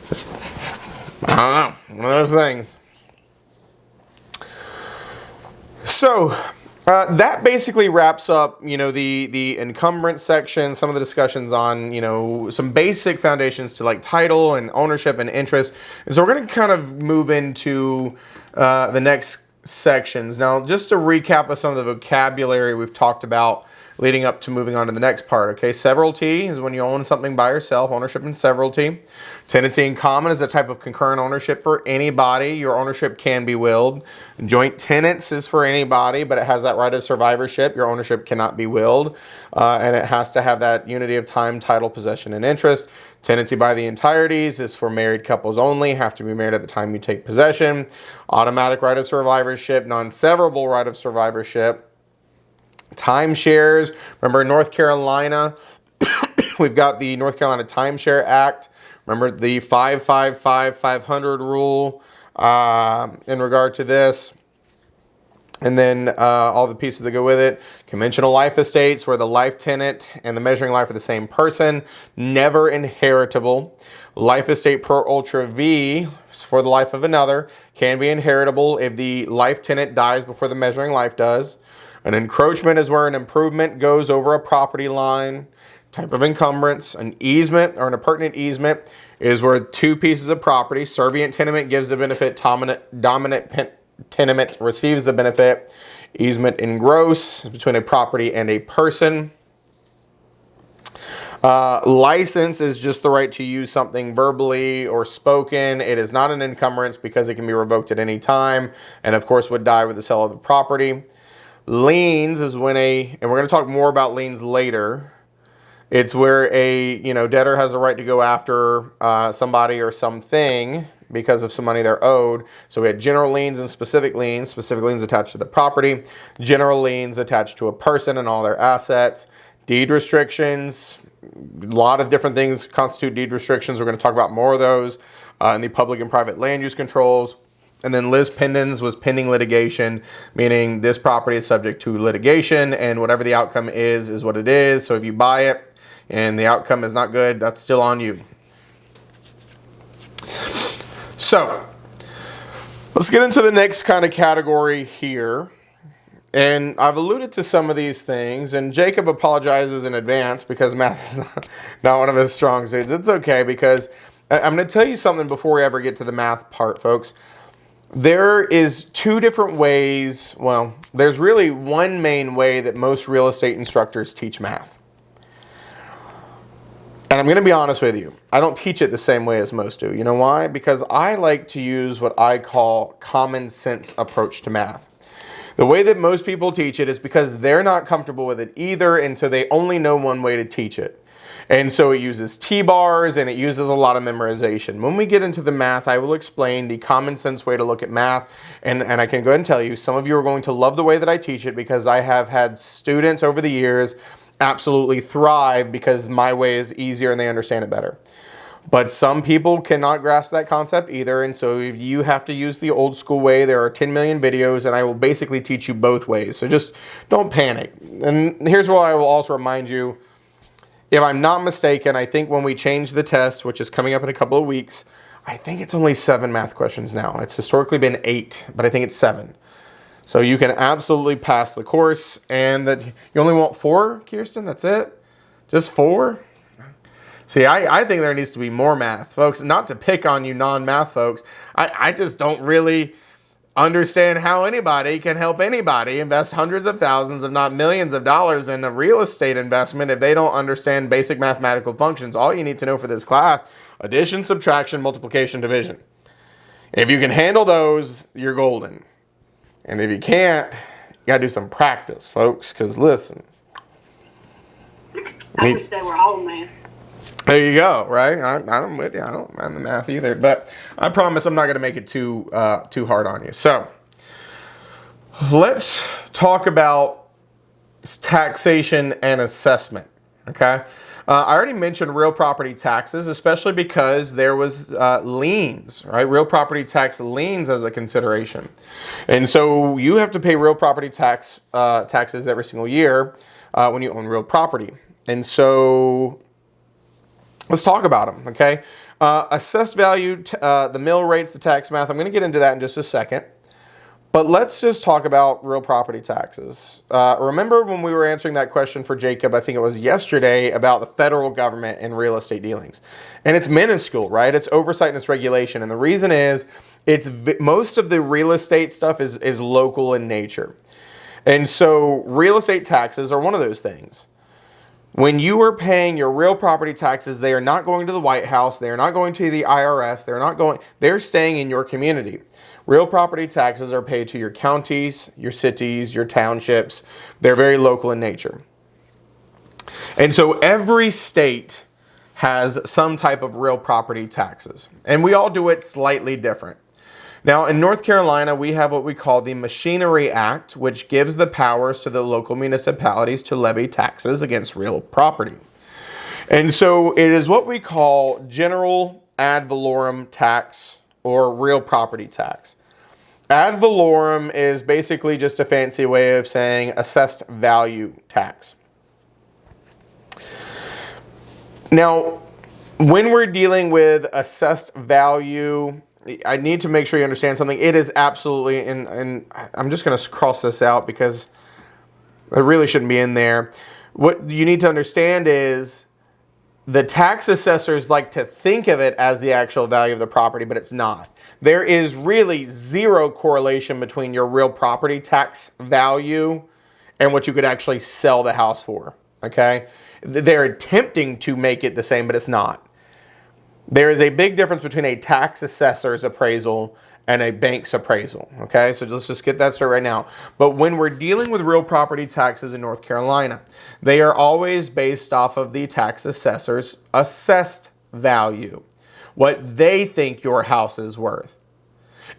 Just I don't know, one of those things. So that basically wraps up, the encumbrance section, some of the discussions on, some basic foundations to like title and ownership and interest. And so we're going to kind of move into the next sections. Now, just to recap of some of the vocabulary we've talked about leading up to moving on to the next part. Okay, severalty is when you own something by yourself, ownership and severalty. Tenancy in common is a type of concurrent ownership for anybody. Your ownership can be willed. Joint tenants is for anybody, but it has that right of survivorship. Your ownership cannot be willed, and it has to have that unity of time, title, possession, and interest. Tenancy by the entireties is for married couples only, have to be married at the time you take possession. Automatic right of survivorship, non-severable right of survivorship. Timeshares. Remember in North Carolina, we've got the North Carolina Timeshare Act. Remember the 555 rule in regard to this. And then all the pieces that go with it. Conventional life estates, where the life tenant and the measuring life are the same person. Never inheritable. Life estate pro ultra V, for the life of another, can be inheritable if the life tenant dies before the measuring life does. An encroachment is where an improvement goes over a property line. Type of encumbrance. An easement or an appurtenant easement is where two pieces of property, servient tenement gives the benefit, dominant tenement receives the benefit. Easement in gross is between a property and a person. License is just the right to use something verbally or spoken. It is not an encumbrance because it can be revoked at any time, and of course would die with the sale of the property. Liens is when and we're going to talk more about liens later. It's where a debtor has a right to go after somebody or something because of some money they're owed. So we had general liens and specific liens attached to the property, general liens attached to a person and all their assets, deed restrictions. A lot of different things constitute deed restrictions. We're going to talk about more of those in the public and private land use controls. And then lis pendens was pending litigation, meaning this property is subject to litigation, and whatever the outcome is what it is. So if you buy it, and the outcome is not good, that's still on you. So, let's get into the next kind of category here. And I've alluded to some of these things, and Jacob apologizes in advance because math is not one of his strong suits. It's okay, because I'm going to tell you something before we ever get to the math part, folks. There is two different ways, well, there's really one main way that most real estate instructors teach math. And I'm going to be honest with you, I don't teach it the same way as most do. You know why? Because I like to use what I call common sense approach to math. The way that most people teach it is because they're not comfortable with it either, and so they only know one way to teach it. And so it uses T-bars and it uses a lot of memorization. When we get into the math, I will explain the common sense way to look at math, and I can go ahead and tell you, some of you are going to love the way that I teach it, because I have had students over the years absolutely thrive because my way is easier and they understand it better. But some people cannot grasp that concept either, and so you have to use the old school way. There are 10 million videos, and I will basically teach you both ways. So just don't panic. And here's what I will also remind you. If I'm not mistaken, I think when we change the test, which is coming up in a couple of weeks, I think it's only 7 math questions now. It's historically been 8, but I think it's 7. So you can absolutely pass the course, and that you only want 4, Kirsten? That's it? Just 4? See, I think there needs to be more math, folks. Not to pick on you non-math folks. I just don't really understand how anybody can help anybody invest hundreds of thousands, if not millions of dollars in a real estate investment if they don't understand basic mathematical functions. All you need to know for this class, addition, subtraction, multiplication, division. If you can handle those, you're golden. And if you can't, you got to do some practice, folks, because listen. I wish they were all math. There you go, right? I'm with you. I don't mind the math either, but I promise I'm not going to make it too hard on you. So let's talk about taxation and assessment. Okay, I already mentioned real property taxes, especially because there was liens, right? Real property tax liens as a consideration, and so you have to pay real property taxes every single year when you own real property, and so. Let's talk about them, okay? Assessed value, the mill rates, the tax math. I'm going to get into that in just a second. But let's just talk about real property taxes. Remember when we were answering that question for Jacob, I think it was yesterday, about the federal government and real estate dealings. And it's minuscule, right? It's oversight and it's regulation. And the reason is, most of the real estate stuff is local in nature. And so real estate taxes are one of those things. When you are paying your real property taxes, they are not going to the White House. They are not going to the IRS. They're staying in your community. Real property taxes are paid to your counties, your cities, your townships. They're very local in nature. And so every state has some type of real property taxes. And we all do it slightly different. Now, in North Carolina, we have what we call the Machinery Act, which gives the powers to the local municipalities to levy taxes against real property. And so it is what we call general ad valorem tax or real property tax. Ad valorem is basically just a fancy way of saying assessed value tax. Now, when we're dealing with assessed value, I need to make sure you understand something. It is absolutely, and I'm just going to cross this out because it really shouldn't be in there. What you need to understand is the tax assessors like to think of it as the actual value of the property, but it's not. There is really zero correlation between your real property tax value and what you could actually sell the house for, okay? They're attempting to make it the same, but it's not. There is a big difference between a tax assessor's appraisal and a bank's appraisal, okay? So let's just get that straight right now. But when we're dealing with real property taxes in North Carolina, they are always based off of the tax assessor's assessed value, what they think your house is worth.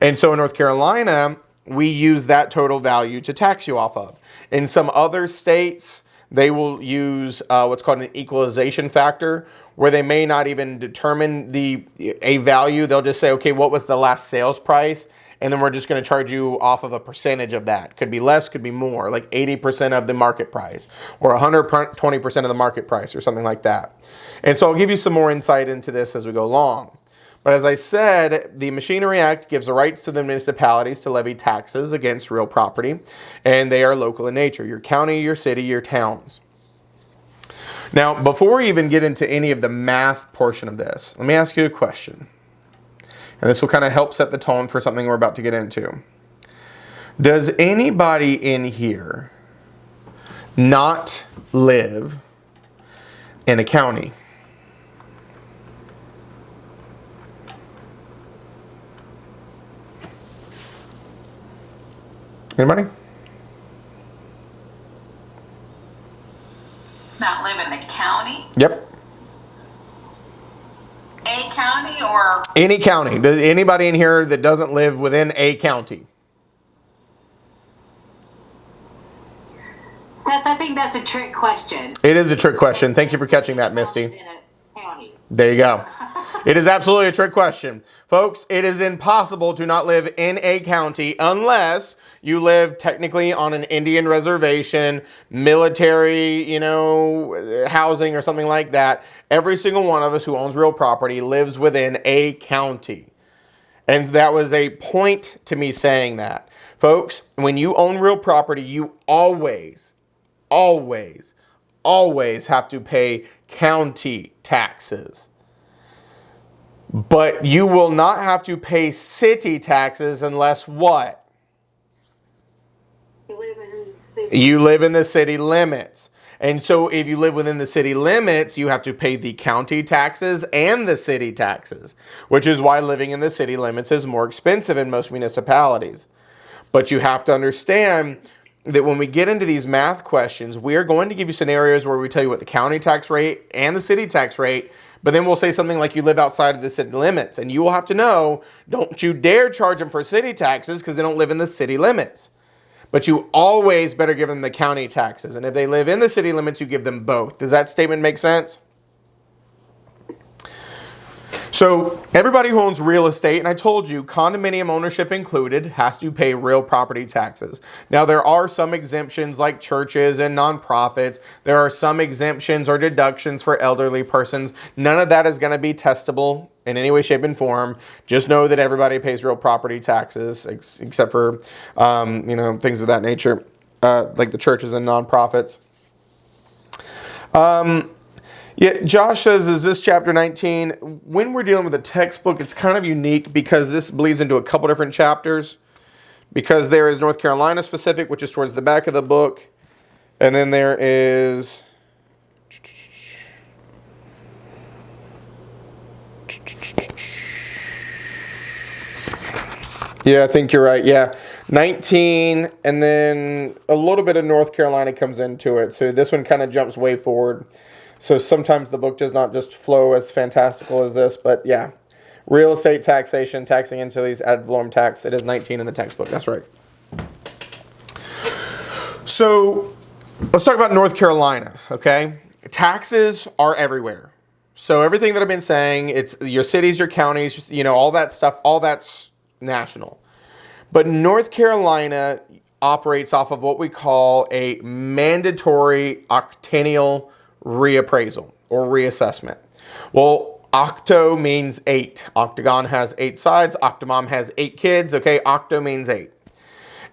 And so in North Carolina, we use that total value to tax you off of. In some other states, they will use what's called an equalization factor, where they may not even determine a value. They'll just say, okay, what was the last sales price? and then we're just going to charge you off of a percentage of that. Could be less, could be more, like 80% of the market price, or 120% of the market price, or something like that. And so I'll give you some more insight into this as we go along. But as I said, the Machinery Act gives the rights to the municipalities to levy taxes against real property, and they are local in nature: your county, your city, your towns. Now, before we even get into any of the math portion of this, let me ask you a question. And this will kind of help set the tone for something we're about to get into. Does anybody in here not live in a county? Anybody? Not live in the county? Yep. A county or? Any county. Does anybody in here that doesn't live within a county? Seth, I think that's a trick question. It is a trick question. Thank you for catching that, Misty. There you go. It is absolutely a trick question. Folks, it is impossible to not live in a county unless you live technically on an Indian reservation, military, housing or something like that. Every single one of us who owns real property lives within a county. And that was a point to me saying that. Folks, when you own real property, you always have to pay county taxes. But you will not have to pay city taxes unless what? You live in the city limits. And so if you live within the city limits, you have to pay the county taxes and the city taxes, which is why living in the city limits is more expensive in most municipalities. But you have to understand that when we get into these math questions, we are going to give you scenarios where we tell you what the county tax rate and the city tax rate, but then we'll say something like you live outside of the city limits, and you will have to know, don't you dare charge them for city taxes because they don't live in the city limits. But you always better give them the county taxes. And if they live in the city limits, you give them both. Does that statement make sense? So everybody who owns real estate, and I told you, condominium ownership included, has to pay real property taxes. Now, there are some exemptions like churches and nonprofits. There are some exemptions or deductions for elderly persons. None of that is going to be testable in any way, shape, and form. Just know that everybody pays real property taxes, except for, things of that nature, like the churches and nonprofits. Yeah, Josh says, is this chapter 19? When we're dealing with a textbook, it's kind of unique because this bleeds into a couple different chapters. Because there is North Carolina specific, which is towards the back of the book. And then there is... Yeah, I think you're right. Yeah, 19, and then a little bit of North Carolina comes into it. So this one kind of jumps way forward. So sometimes the book does not just flow as fantastical as this, but yeah. Real estate taxation, taxing into these ad valorem tax. It is 19 in the textbook. That's right. So let's talk about North Carolina, okay? Taxes are everywhere. So everything that I've been saying, it's your cities, your counties, all that stuff, all that's national. But North Carolina operates off of what we call a mandatory octennial reappraisal or reassessment. Well, octo means 8. Octagon has 8 sides. Octomom has 8 kids. Okay, octo means 8.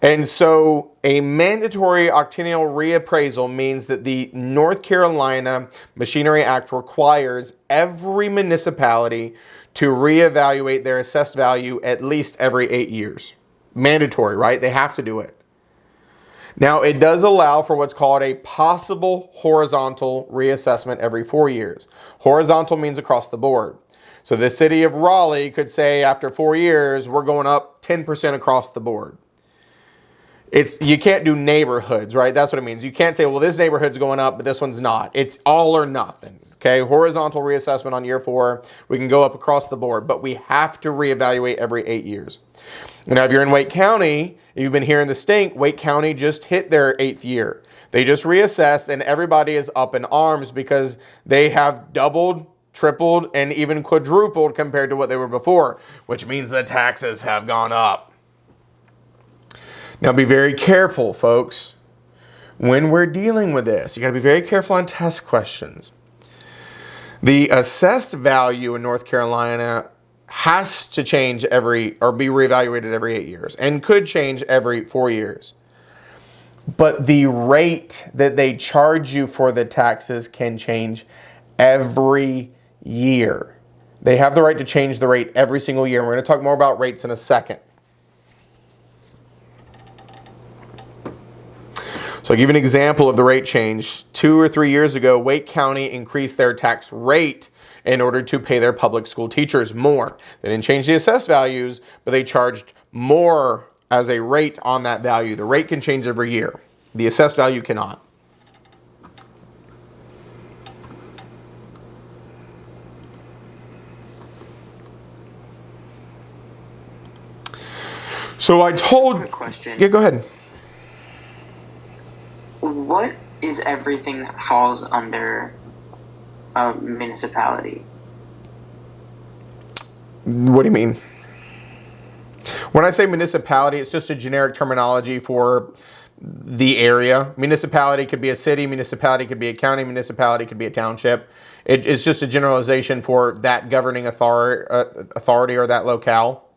And so a mandatory octennial reappraisal means that the North Carolina Machinery Act requires every municipality to reevaluate their assessed value at least every 8 years. Mandatory, right? They have to do it. Now, it does allow for what's called a possible horizontal reassessment every 4 years. Horizontal means across the board. So the city of Raleigh could say after 4 years, we're going up 10% across the board. You can't do neighborhoods, right? That's what it means. You can't say, well, this neighborhood's going up, but this one's not. It's all or nothing. Okay, horizontal reassessment on year 4. We can go up across the board, but we have to reevaluate every 8 years. Now, if you're in Wake County, if you've been hearing the stink, Wake County just hit their 8th year. They just reassessed, and everybody is up in arms because they have doubled, tripled, and even quadrupled compared to what they were before, which means the taxes have gone up. Now be very careful, folks, when we're dealing with this. You got to be very careful on test questions. The assessed value in North Carolina has to change or be reevaluated every 8 years, and could change every 4 years. But the rate that they charge you for the taxes can change every year. They have the right to change the rate every single year. We're going to talk more about rates in a second. So I'll give you an example of the rate change. 2 or 3 years ago, Wake County increased their tax rate in order to pay their public school teachers more. They didn't change the assessed values, but they charged more as a rate on that value. The rate can change every year. The assessed value cannot. So I told... Quick question. Yeah, go ahead. What is everything that falls under a municipality? What do you mean? When I say municipality, it's just a generic terminology for the area. Municipality could be a city, municipality could be a county, municipality could be a township. It's just a generalization for that governing authority or that locale.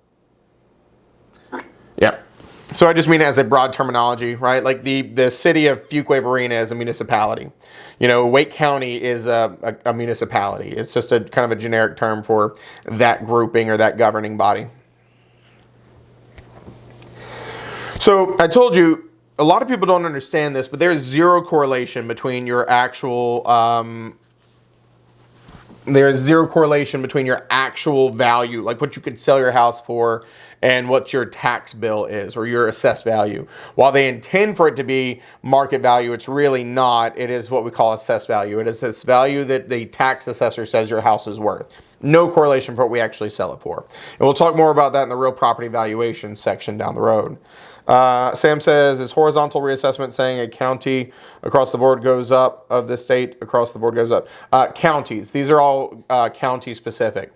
Yeah. So I just mean it as a broad terminology, right? Like the city of Fuquay-Varina is a municipality. You know, Wake County is a municipality. It's just a kind of a generic term for that grouping or that governing body. So I told you, a lot of people don't understand this, but there's zero correlation between your actual value, like what you could sell your house for, and what your tax bill is or your assessed value. While they intend for it to be market value, it's really not. It is what we call assessed value. It is this value that the tax assessor says your house is worth. No correlation for what we actually sell it for. And we'll talk more about that in the real property valuation section down the road. Sam says, is horizontal reassessment saying a county across the board goes up, of the state across the board goes up? Counties. These are all county specific.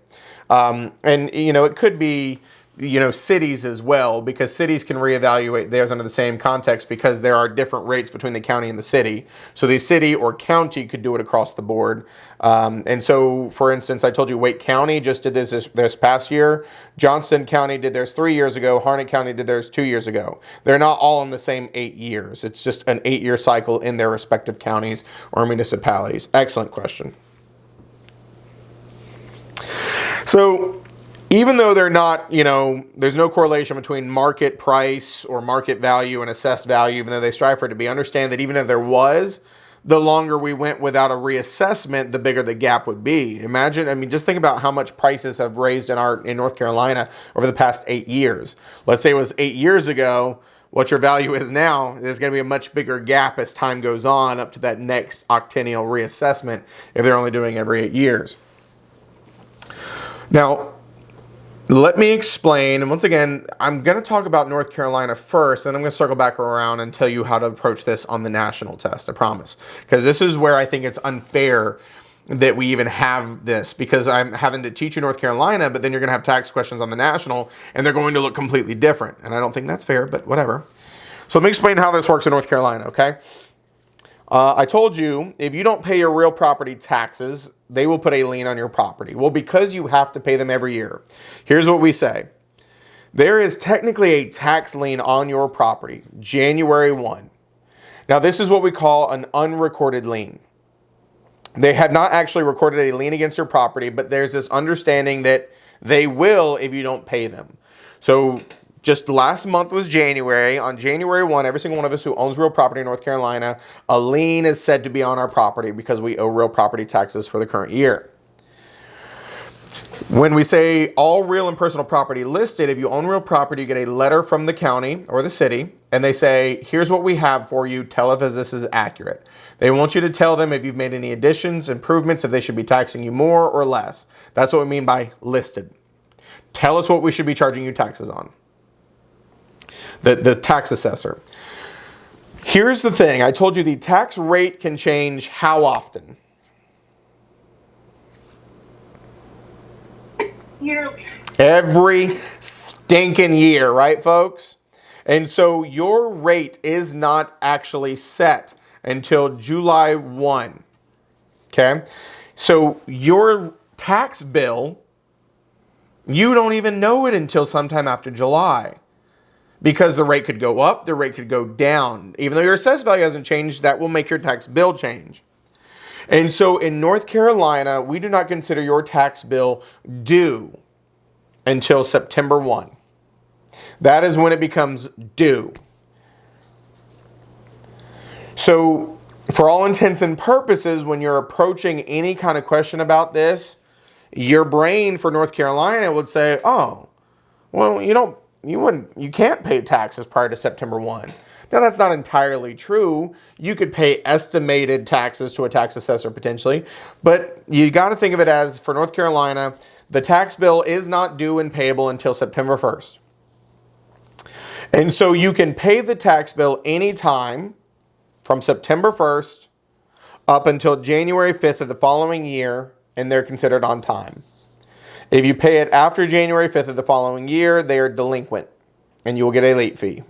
And, you know, it could be, you know, cities as well, because cities can reevaluate theirs under the same context because there are different rates between the county and the city. So the city or county could do it across the board. And so, for instance, I told you Wake County just did this past year. Johnston County did theirs 3 years ago. Harnett County did theirs 2 years ago. They're not all in the same 8 years. It's just an 8-year cycle in their respective counties or municipalities. Excellent question. So, even though they're not, you know, there's no correlation between market price or market value and assessed value, even though they strive for it to be, understand that even if there was, the longer we went without a reassessment, the bigger the gap would be. Imagine, I mean, just think about how much prices have raised in North Carolina over the past 8 years. Let's say it was 8 years ago. What your value is now, there's going to be a much bigger gap as time goes on up to that next octennial reassessment if they're only doing every 8 years. Now, let me explain, and once again, I'm going to talk about North Carolina first, and I'm going to circle back around and tell you how to approach this on the national test, I promise. Because this is where I think it's unfair that we even have this, because I'm having to teach you North Carolina, but then you're going to have tax questions on the national, and they're going to look completely different. And I don't think that's fair, but whatever. So let me explain how this works in North Carolina, okay? I told you, if you don't pay your real property taxes, they will put a lien on your property. Well, because you have to pay them every year, here's what we say. There is technically a tax lien on your property, January 1. Now, this is what we call an unrecorded lien. They have not actually recorded a lien against your property, but there's this understanding that they will if you don't pay them. So just last month was January. On January 1, every single one of us who owns real property in North Carolina, a lien is said to be on our property because we owe real property taxes for the current year. When we say all real and personal property listed, if you own real property, you get a letter from the county or the city, and they say, here's what we have for you. Tell us if this is accurate. They want you to tell them if you've made any additions, improvements, if they should be taxing you more or less. That's what we mean by listed. Tell us what we should be charging you taxes on. The tax assessor. Here's the thing. I told you the tax rate can change how often? Yearly. Every stinking year, right, folks? And so your rate is not actually set until July 1. Okay? So your tax bill, you don't even know it until sometime after July. Because the rate could go up, the rate could go down. Even though your assessed value hasn't changed, that will make your tax bill change. And so in North Carolina, we do not consider your tax bill due until September 1. That is when it becomes due. So for all intents and purposes, when you're approaching any kind of question about this, your brain for North Carolina would say, oh, well, you can't pay taxes prior to September 1. Now, that's not entirely true. You could pay estimated taxes to a tax assessor potentially, but you got to think of it as, for North Carolina, the tax bill is not due and payable until September 1st. And so you can pay the tax bill anytime from September 1st up until January 5th of the following year, and they're considered on time. If you pay it after January 5th of the following year, they are delinquent, and you will get a late fee.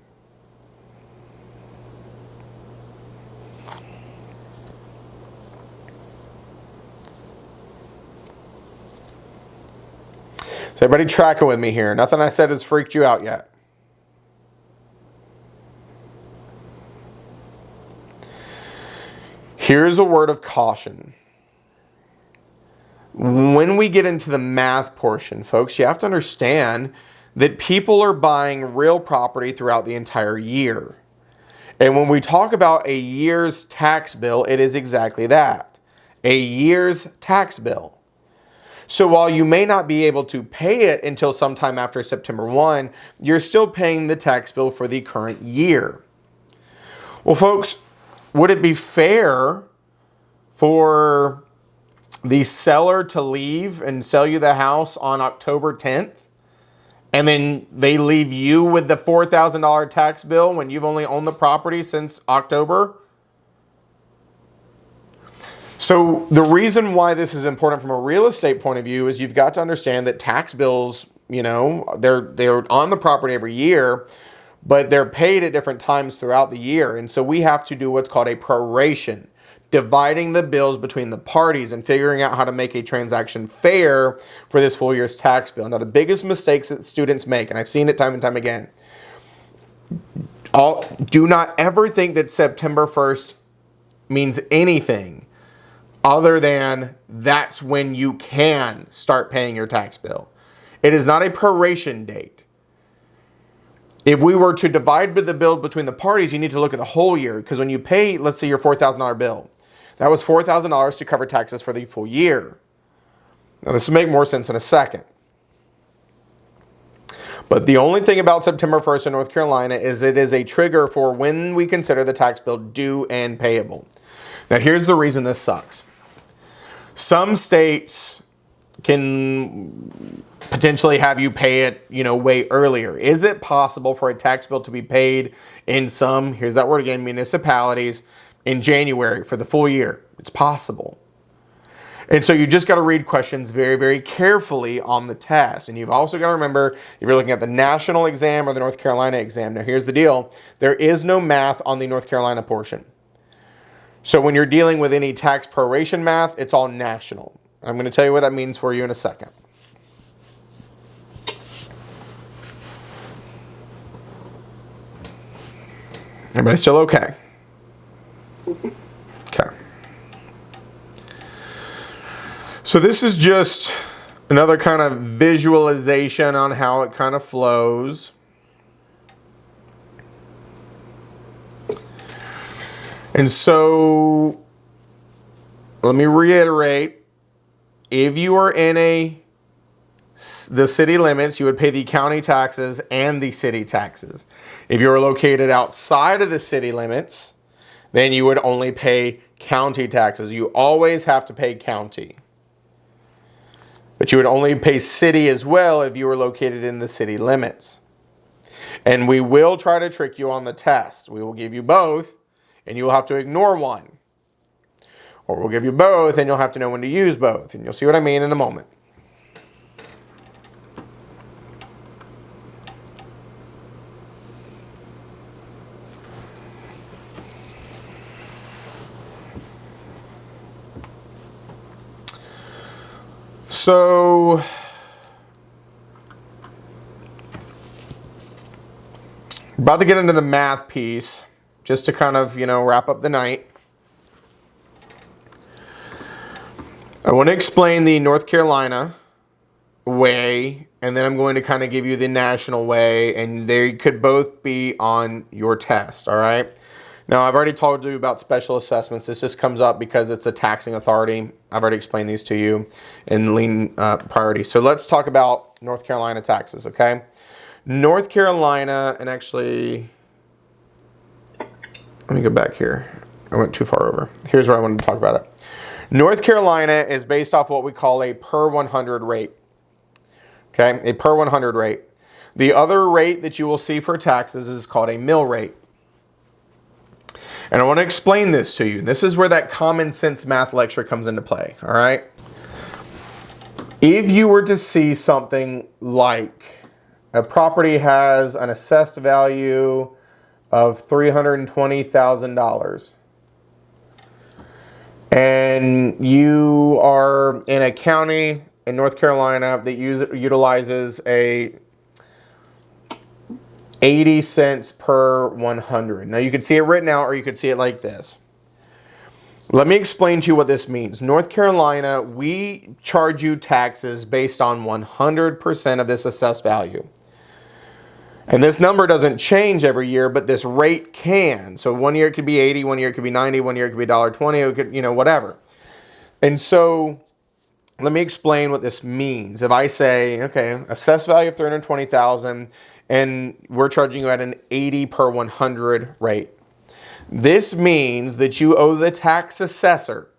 So everybody tracking with me here. Nothing I said has freaked you out yet. Here's a word of caution. When we get into the math portion, folks, you have to understand that people are buying real property throughout the entire year. And when we talk about a year's tax bill, it is exactly that. A year's tax bill. So while you may not be able to pay it until sometime after September 1, you're still paying the tax bill for the current year. Well, folks, would it be fair for the seller to leave and sell you the house on October 10th, and then they leave you with the $4,000 tax bill when you've only owned the property since October? So the reason why this is important from a real estate point of view is you've got to understand that tax bills, they're on the property every year, but they're paid at different times throughout the year. And so we have to do what's called a proration, dividing the bills between the parties and figuring out how to make a transaction fair for this full year's tax bill. Now, the biggest mistakes that students make, and I've seen it time and time again, do not ever think that September 1st means anything other than that's when you can start paying your tax bill. It is not a proration date. If we were to divide the bill between the parties, you need to look at the whole year, because when you pay, let's say, your $4,000 bill, that was $4,000 to cover taxes for the full year. Now, this will make more sense in a second. But the only thing about September 1st in North Carolina is it is a trigger for when we consider the tax bill due and payable. Now, here's the reason this sucks. Some states can potentially have you pay it, way earlier. Is it possible for a tax bill to be paid in some, here's that word again, municipalities in January for the full year? It's possible. And so you just got to read questions very, very carefully on the test. And you've also got to remember, if you're looking at the national exam or the North Carolina exam, now here's the deal. There is no math on the North Carolina portion. So when you're dealing with any tax proration math, it's all national. I'm going to tell you what that means for you in a second. Everybody still okay? Okay. So this is just another kind of visualization on how it kind of flows. And so let me reiterate, if you are in the city limits, you would pay the county taxes and the city taxes. If you are located outside of the city limits, then you would only pay county taxes. You always have to pay county. But you would only pay city as well if you were located in the city limits. And we will try to trick you on the test. We will give you both, and you will have to ignore one. Or we'll give you both, and you'll have to know when to use both. And you'll see what I mean in a moment. So about to get into the math piece, just to kind of, wrap up the night. I want to explain the North Carolina way, and then I'm going to kind of give you the national way, and they could both be on your test, all right? Now, I've already told you about special assessments. This just comes up because it's a taxing authority. I've already explained these to you in lien priority. So let's talk about North Carolina taxes, okay? North Carolina, and actually, let me go back here. I went too far over. Here's where I wanted to talk about it. North Carolina is based off what we call a per 100 rate. Okay, a per 100 rate. The other rate that you will see for taxes is called a mill rate. And I want to explain this to you. This is where that common sense math lecture comes into play, all right? If you were to see something like a property has an assessed value of $320,000, and you are in a county in North Carolina that utilizes a 80 cents per 100. Now you could see it written out, or you could see it like this. Let me explain to you what this means. North Carolina, we charge you taxes based on 100% of this assessed value. And this number doesn't change every year, but this rate can. So one year it could be 80, one year it could be 90, one year it could be $1.20, it could, whatever. And so let me explain what this means. If I say, okay, assessed value of $320,000, and we're charging you at an 80 per 100 rate. This means that you owe the tax assessor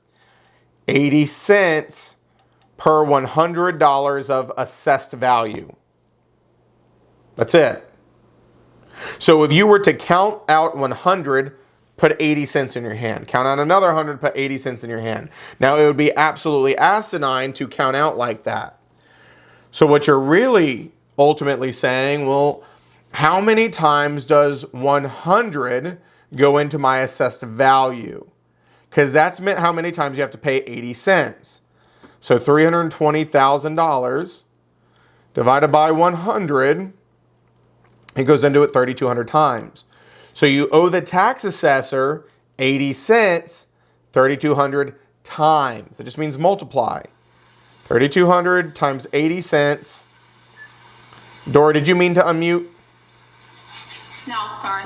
80 cents per $100 of assessed value. That's it. So if you were to count out 100, put 80 cents in your hand. Count out another 100, put 80 cents in your hand. Now, it would be absolutely asinine to count out like that. So what you're really ultimately saying, well, how many times does 100 go into my assessed value? Because that's meant how many times you have to pay 80 cents. So $320,000 divided by 100, it goes into it 3,200 times. So you owe the tax assessor 80 cents 3,200 times. It just means multiply. 3,200 times 80 cents. Dora, did you mean to unmute? No, sorry.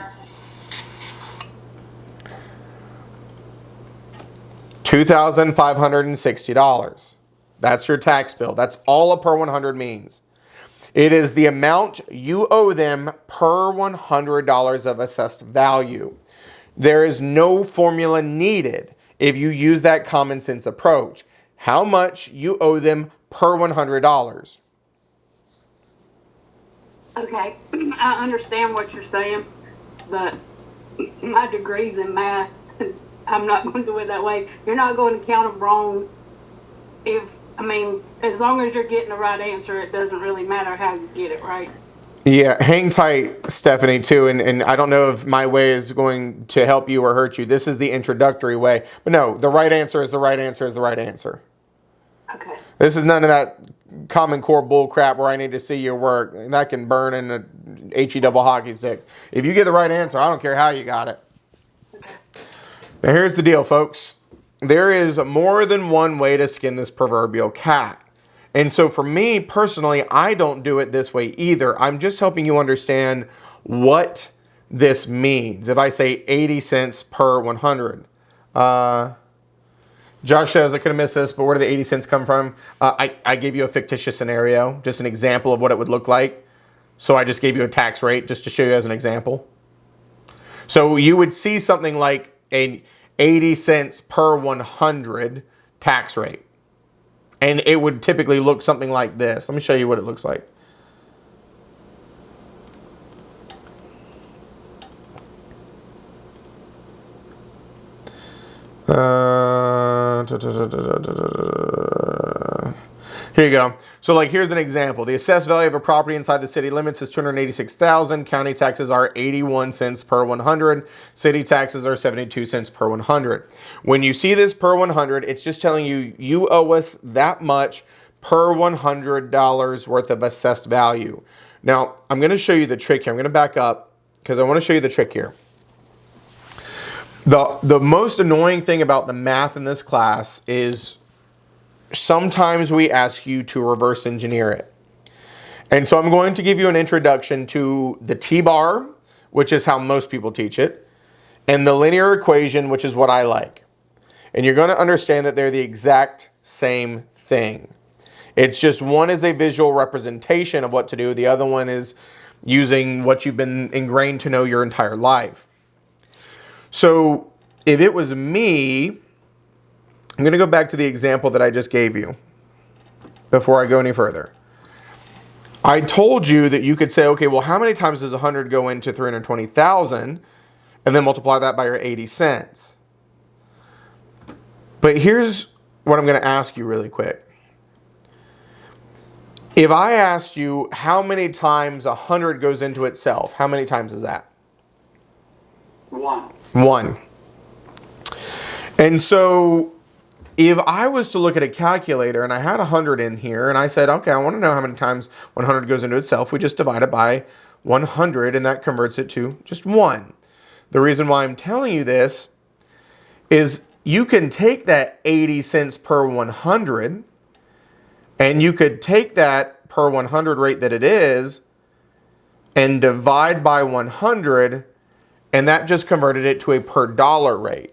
$2,560. That's your tax bill. That's all a per 100 means. It is the amount you owe them per $100 of assessed value. There is no formula needed if you use that common sense approach. How much you owe them per $100. Okay, I understand what you're saying, but my degree's in math. I'm not going to do it that way. You're not going to count them wrong. As long as you're getting the right answer, it doesn't really matter how you get it, right? Yeah, hang tight, Stephanie, too. And I don't know if my way is going to help you or hurt you. This is the introductory way. But no, the right answer is the right answer is the right answer. Okay. This is none of that Common Core bull crap where I need to see your work. That can burn in a HE hockey sticks. If you get the right answer, I don't care how you got it. Okay. Now here's the deal, folks. There is more than one way to skin this proverbial cat. And so for me personally, I don't do it this way either. I'm just helping you understand what this means. If I say 80 cents per 100. Josh says, I could have missed this, but where do the 80 cents come from? I gave you a fictitious scenario, just an example of what it would look like. So I just gave you a tax rate just to show you as an example. So you would see something like an 80 cents per 100 tax rate. And it would typically look something like this. Let me show you what it looks like. Here you go. So like here's an example. The assessed value of a property inside the city limits is $286,000. County taxes are 81 cents per 100. City taxes are 72 cents per 100. When you see this per 100, it's just telling you you owe us that much per $100 worth of assessed value. Now, I'm going to show you the trick here. I'm going to back up because I want to show you the trick here. The most annoying thing about the math in this class is sometimes we ask you to reverse engineer it. And so I'm going to give you an introduction to the T-bar, which is how most people teach it, and the linear equation, which is what I like. And you're going to understand that they're the exact same thing. It's just one is a visual representation of what to do. The other one is using what you've been ingrained to know your entire life. So if it was me, I'm going to go back to the example that I just gave you before I go any further. I told you that you could say, okay, well, how many times does 100 go into 320,000? And then multiply that by your 80 cents. But here's what I'm going to ask you really quick. If I asked you how many times 100 goes into itself, how many times is that? 1. 1. And so if I was to look at a calculator and I had 100 in here and I said, okay, I want to know how many times 100 goes into itself, we just divide it by 100 and that converts it to just 1. The reason why I'm telling you this is you can take that 80 cents per 100 and you could take that per 100 rate that it is and divide by 100, and that just converted it to a per dollar rate.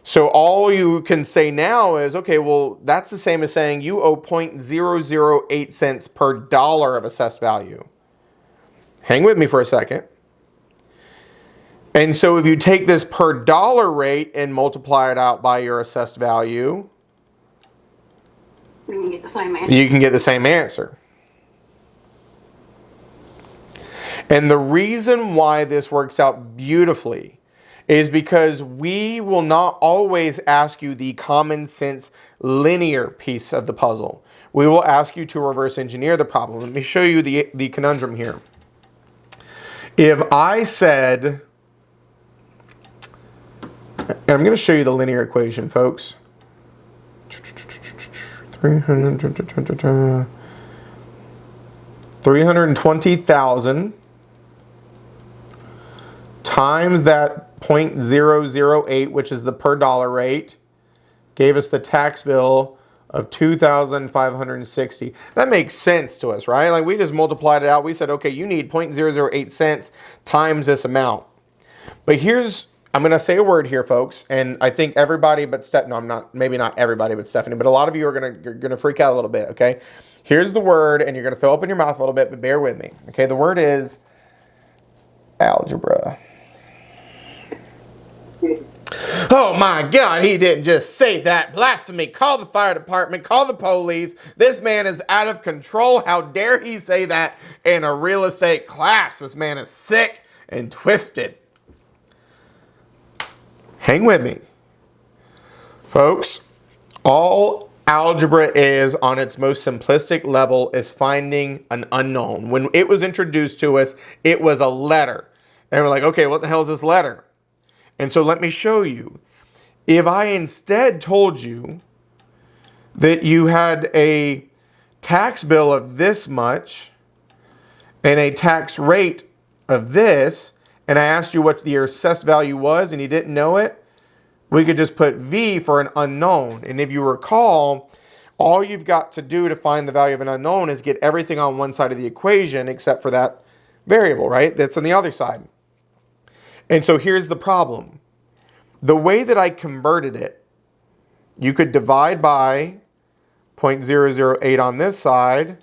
So all you can say now is, okay, well, that's the same as saying you owe 0.008 cents per dollar of assessed value. Hang with me for a second. And so if you take this per dollar rate and multiply it out by your assessed value, You can get the same answer. you can get the same answer. And the reason why this works out beautifully is because we will not always ask you the common sense linear piece of the puzzle. We will ask you to reverse engineer the problem. Let me show you the conundrum here. If I said, and I'm going to show you the linear equation, folks. 320,000 times that 0.008, which is the per dollar rate, gave us the tax bill of $2,560. That makes sense to us, right? Like we just multiplied it out. We said, okay, you need 0.008 cents times this amount. But I'm going to say a word here, folks, and I think everybody but Stephanie, no, I'm not, maybe not everybody but Stephanie, but a lot of you are going to freak out a little bit, okay? Here's the word, and you're going to throw up in your mouth a little bit, but bear with me, okay? The word is algebra. Oh my God, he didn't just say that. Blasphemy. Call the fire department. Call the police. This man is out of control. How dare he say that in a real estate class? This man is sick and twisted. Hang with me. Folks, all algebra is on its most simplistic level is finding an unknown. When it was introduced to us, it was a letter. And we're like, okay, what the hell is this letter? And so let me show you. If I instead told you that you had a tax bill of this much and a tax rate of this, and I asked you what your assessed value was and you didn't know it, we could just put V for an unknown. And if you recall, all you've got to do to find the value of an unknown is get everything on one side of the equation except for that variable, right? That's on the other side. And so here's the problem. The way that I converted it, you could divide by 0.008 on this side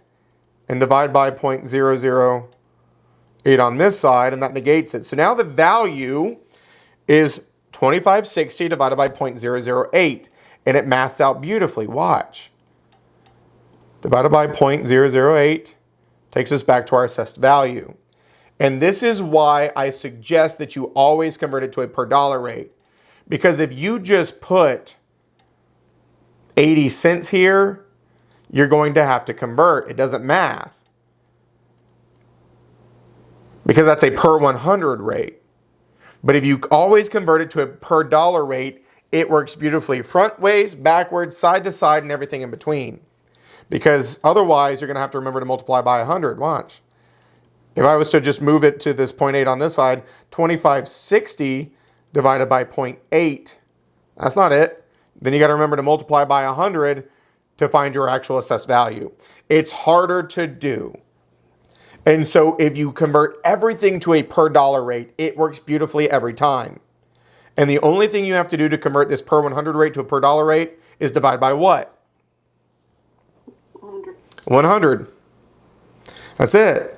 and divide by 0.008 on this side, and that negates it. So now the value is 2560 divided by 0.008, and it maths out beautifully. Watch. Divided by 0.008 takes us back to our assessed value. And this is why I suggest that you always convert it to a per dollar rate. Because if you just put 80 cents here, you're going to have to convert. It doesn't math. Because that's a per 100 rate. But if you always convert it to a per dollar rate, it works beautifully front ways, backwards, side to side, and everything in between. because otherwise you're going to have to remember to multiply by 100. Watch. If I was to just move it to this 0.8 on this side, 2560 divided by 0.8, that's not it. Then you got to remember to multiply by 100 to find your actual assessed value. It's harder to do. And so if you convert everything to a per dollar rate, it works beautifully every time. And the only thing you have to do to convert this per 100 rate to a per dollar rate is divide by what? 100. That's it.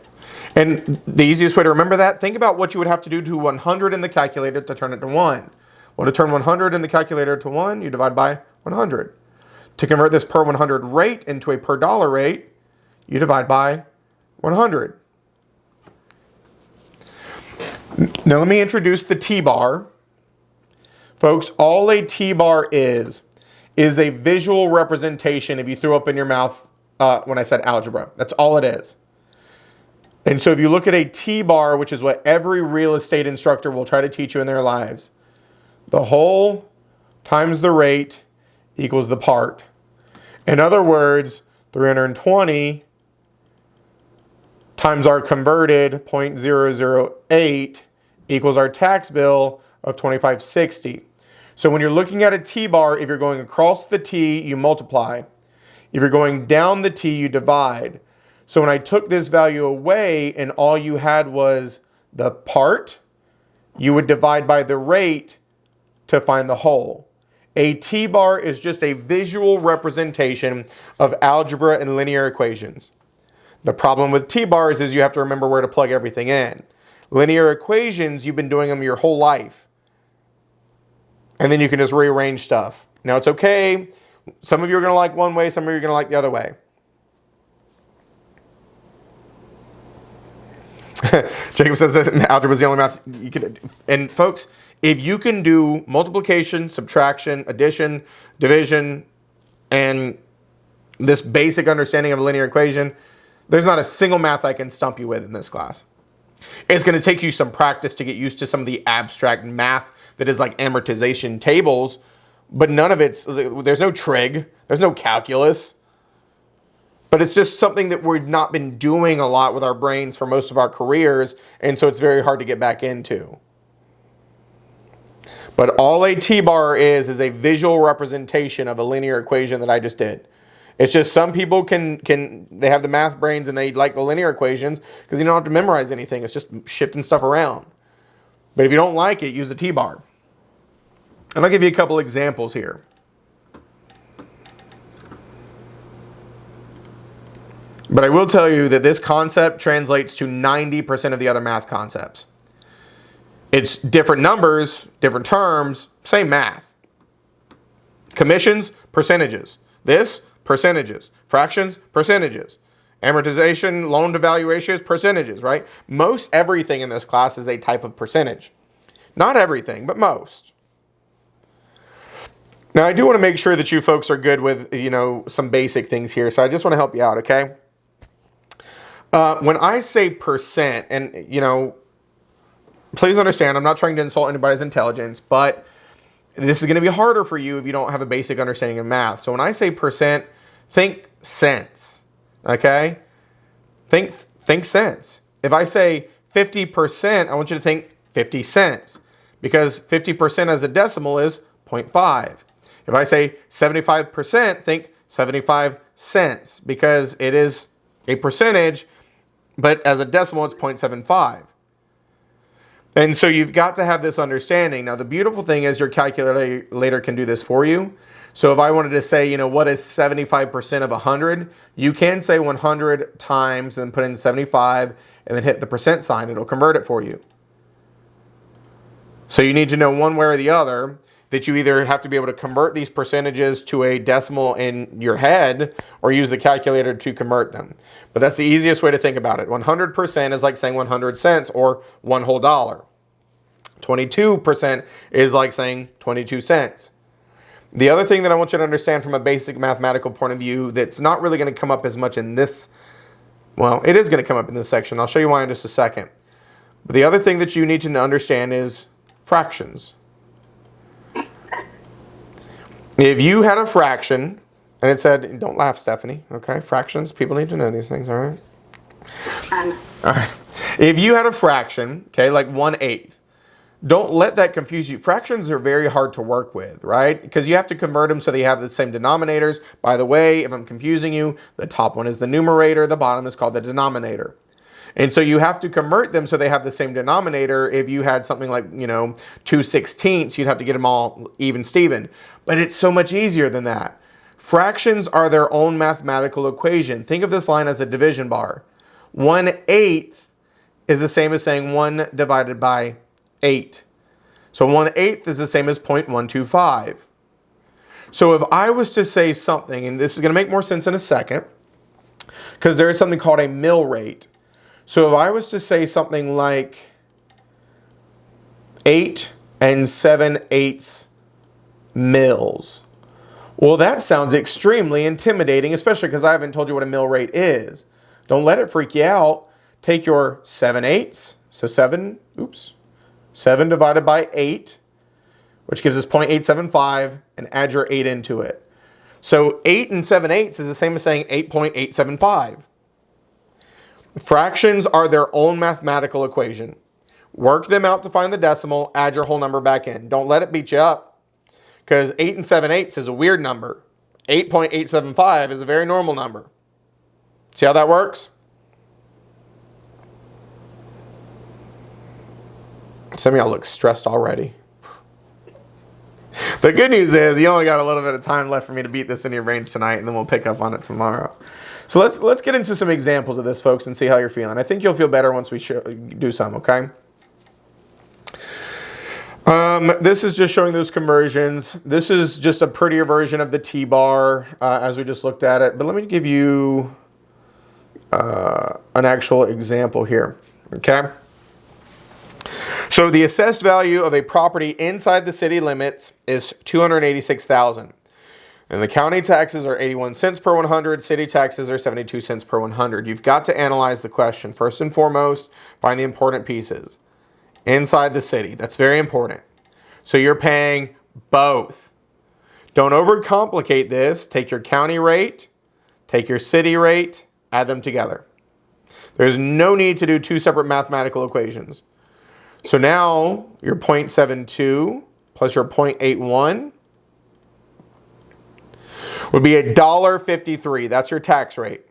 And the easiest way to remember that, think about what you would have to do to 100 in the calculator to turn it to 1. Well, to turn 100 in the calculator to 1, you divide by 100. To convert this per 100 rate into a per dollar rate, you divide by 100. Now let me introduce the T-bar. Folks, all a T-bar is a visual representation if you threw up in your mouth when I said algebra. That's all it is. And so if you look at a T-bar, which is what every real estate instructor will try to teach you in their lives, the whole times the rate equals the part. In other words, 320 times our converted 0.008 equals our tax bill of 2560. So when you're looking at a T-bar, if you're going across the T, you multiply. If you're going down the T, you divide. So when I took this value away and all you had was the part, you would divide by the rate to find the whole. A T-bar is just a visual representation of algebra and linear equations. The problem with T-bars is you have to remember where to plug everything in. Linear equations, you've been doing them your whole life. And then you can just rearrange stuff. Now it's okay. Some of you are going to like one way, some of you are going to like the other way. Jacob says that algebra is the only math you can do. And folks, if you can do multiplication, subtraction, addition, division, and this basic understanding of a linear equation, there's not a single math I can stump you with in this class. It's going to take you some practice to get used to some of the abstract math that is like amortization tables, but none of there's no trig, there's no calculus. But it's just something that we've not been doing a lot with our brains for most of our careers, and so it's very hard to get back into. But all a T-bar is a visual representation of a linear equation that I just did. It's just some people they have the math brains and they like the linear equations because you don't have to memorize anything. It's just shifting stuff around. But if you don't like it, use a T-bar. And I'll give you a couple examples here. But I will tell you that this concept translates to 90% of the other math concepts. It's different numbers, different terms, same math. Commissions, percentages. This, percentages. Fractions, percentages. Amortization, loan to value ratios, percentages, right? Most everything in this class is a type of percentage. Not everything, but most. Now, I do want to make sure that you folks are good with, some basic things here. So I just want to help you out, okay? When I say percent, and, please understand, I'm not trying to insult anybody's intelligence, but this is going to be harder for you if you don't have a basic understanding of math. So when I say percent, think cents, okay? Think cents. If I say 50%, I want you to think 50 cents because 50% as a decimal is 0.5. If I say 75%, think 75 cents because it is a percentage, but as a decimal, it's 0.75. And so you've got to have this understanding. Now, the beautiful thing is your calculator can do this for you. So if I wanted to say, what is 75% of 100? You can say 100 times and then put in 75 and then hit the percent sign. It'll convert it for you. So you need to know one way or the other that you either have to be able to convert these percentages to a decimal in your head or use the calculator to convert them. But that's the easiest way to think about it. 100% is like saying 100 cents or one whole dollar. 22% is like saying 22 cents. The other thing that I want you to understand from a basic mathematical point of view that's not really going to come up as much in this, well, it is going to come up in this section. I'll show you why in just a second. But the other thing that you need to understand is fractions. If you had a fraction And it said, don't laugh, Stephanie. Okay, fractions. People need to know these things, all right? All right. If you had a fraction, okay, like 1/8, don't let that confuse you. Fractions are very hard to work with, right? Because you have to convert them so they have the same denominators. By the way, if I'm confusing you, the top one is the numerator, the bottom is called the denominator. And so you have to convert them so they have the same denominator. If you had something like, 2/16, you'd have to get them all even Steven. But it's so much easier than that. Fractions are their own mathematical equation. Think of this line as a division bar. 1/8 is the same as saying 1 divided by 8. So 1/8 is the same as 0.125. So if I was to say something, and this is going to make more sense in a second, because there is something called a mill rate. So if I was to say something like 8 7/8 mils, well, that sounds extremely intimidating, especially because I haven't told you what a mill rate is. Don't let it freak you out. Take your 7/8, so 7 divided by 8, which gives us 0.875, and add your 8 into it. So 8 7/8 is the same as saying 8.875. Fractions are their own mathematical equation. Work them out to find the decimal, add your whole number back in. Don't let it beat you up, because 8 7/8 is a weird number. 8.875 is a very normal number. See how that works? Some of y'all look stressed already. The good news is you only got a little bit of time left for me to beat this in your brains tonight, and then we'll pick up on it tomorrow. So let's get into some examples of this, folks, and see how you're feeling. I think you'll feel better once we do some, okay? This is just showing those conversions. This is just a prettier version of the T-bar as we just looked at it. But let me give you an actual example here, okay? So the assessed value of a property inside the city limits is $286,000. And the county taxes are 81 cents per 100. City taxes are 72 cents per 100. You've got to analyze the question. First and foremost, find the important pieces. Inside the city. That's very important. So you're paying both. Don't overcomplicate this. Take your county rate, take your city rate, add them together. There's no need to do two separate mathematical equations. So now your 0.72 plus your 0.81 would be $1.53. That's your tax rate.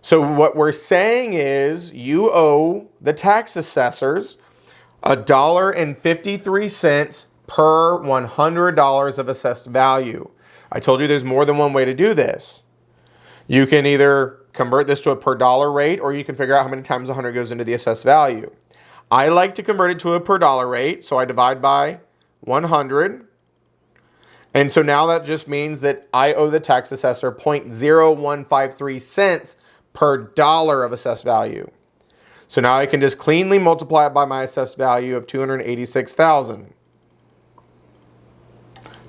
So what we're saying is you owe the tax assessors $1.53 per $100 of assessed value. I told you there's more than one way to do this. You can either convert this to a per dollar rate, or you can figure out how many times 100 goes into the assessed value. I like to convert it to a per dollar rate, so I divide by 100. And so now that just means that I owe the tax assessor 0.0153 cents per dollar of assessed value. So now I can just cleanly multiply it by my assessed value of $286,000.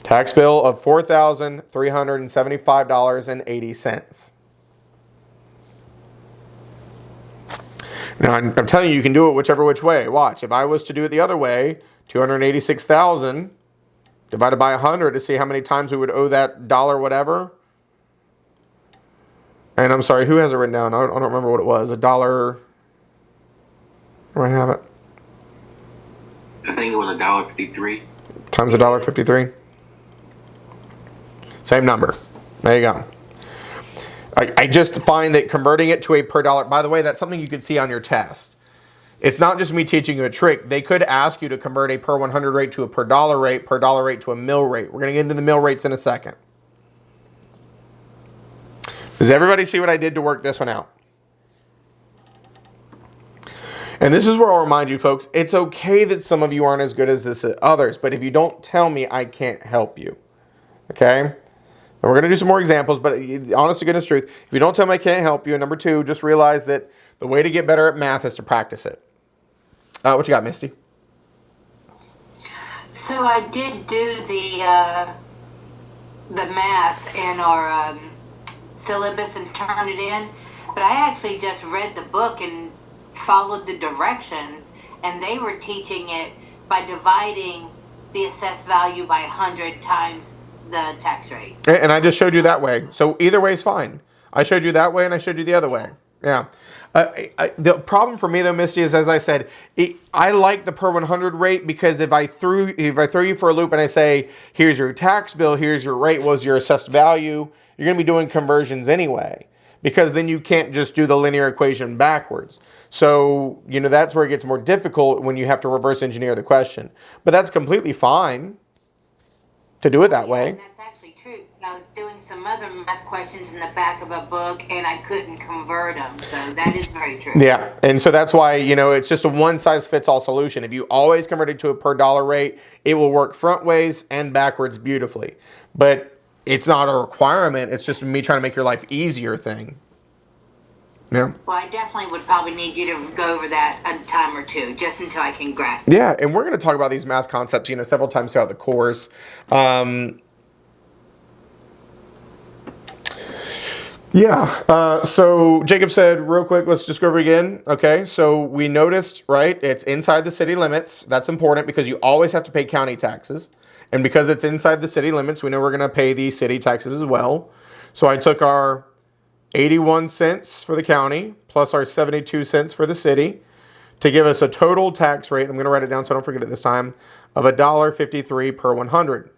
Tax bill of $4,375.80. Now, I'm telling you, you can do it whichever which way. Watch. If I was to do it the other way, 286,000 divided by 100 to see how many times we would owe that dollar whatever. And I'm sorry, who has it written down? I don't remember what it was. A dollar. Where do I have it? I think it was $1.53. Times $1.53. Same number. There you go. I just find that converting it to a per dollar, by the way, that's something you could see on your test. It's not just me teaching you a trick. They could ask you to convert a per 100 rate to a per dollar rate to a mill rate. We're going to get into the mill rates in a second. Does everybody see what I did to work this one out? And this is where I'll remind you, folks, it's okay that some of you aren't as good as others, but if you don't tell me, I can't help you. Okay? And we're going to do some more examples, but honest to goodness truth, if you don't tell me I can't help you, and number two, just realize that the way to get better at math is to practice it. What you got, Misty? So I did do the math in our syllabus and turned it in, but I actually just read the book and followed the directions, and they were teaching it by dividing the assessed value by 100 times the tax rate. And I just showed you that way. So either way is fine. I showed you that way and I showed you the other way. Yeah. The problem for me though, Misty, is as I said, I like the per 100 rate because if I throw you for a loop and I say, here's your tax bill, here's your rate, was your assessed value, you're going to be doing conversions anyway, because then you can't just do the linear equation backwards. So, that's where it gets more difficult when you have to reverse engineer the question. But that's completely fine to do it that way. And that's actually true. I was doing some other math questions in the back of a book and I couldn't convert them. So that is very true. Yeah. And so that's why, it's just a one size fits all solution. If you always convert it to a per dollar rate, it will work front ways and backwards beautifully. But it's not a requirement. It's just me trying to make your life easier thing. Yeah. Well, I definitely would probably need you to go over that a time or two, just until I can grasp it. Yeah, and we're going to talk about these math concepts, several times throughout the course. So Jacob said, real quick, let's just go over again. Okay, so we noticed, right, it's inside the city limits. That's important because you always have to pay county taxes. And because it's inside the city limits, we know we're going to pay the city taxes as well. So I took our 81 cents for the county plus our 72 cents for the city to give us a total tax rate, I'm going to write it down so I don't forget it this time, of $1.53 per 100.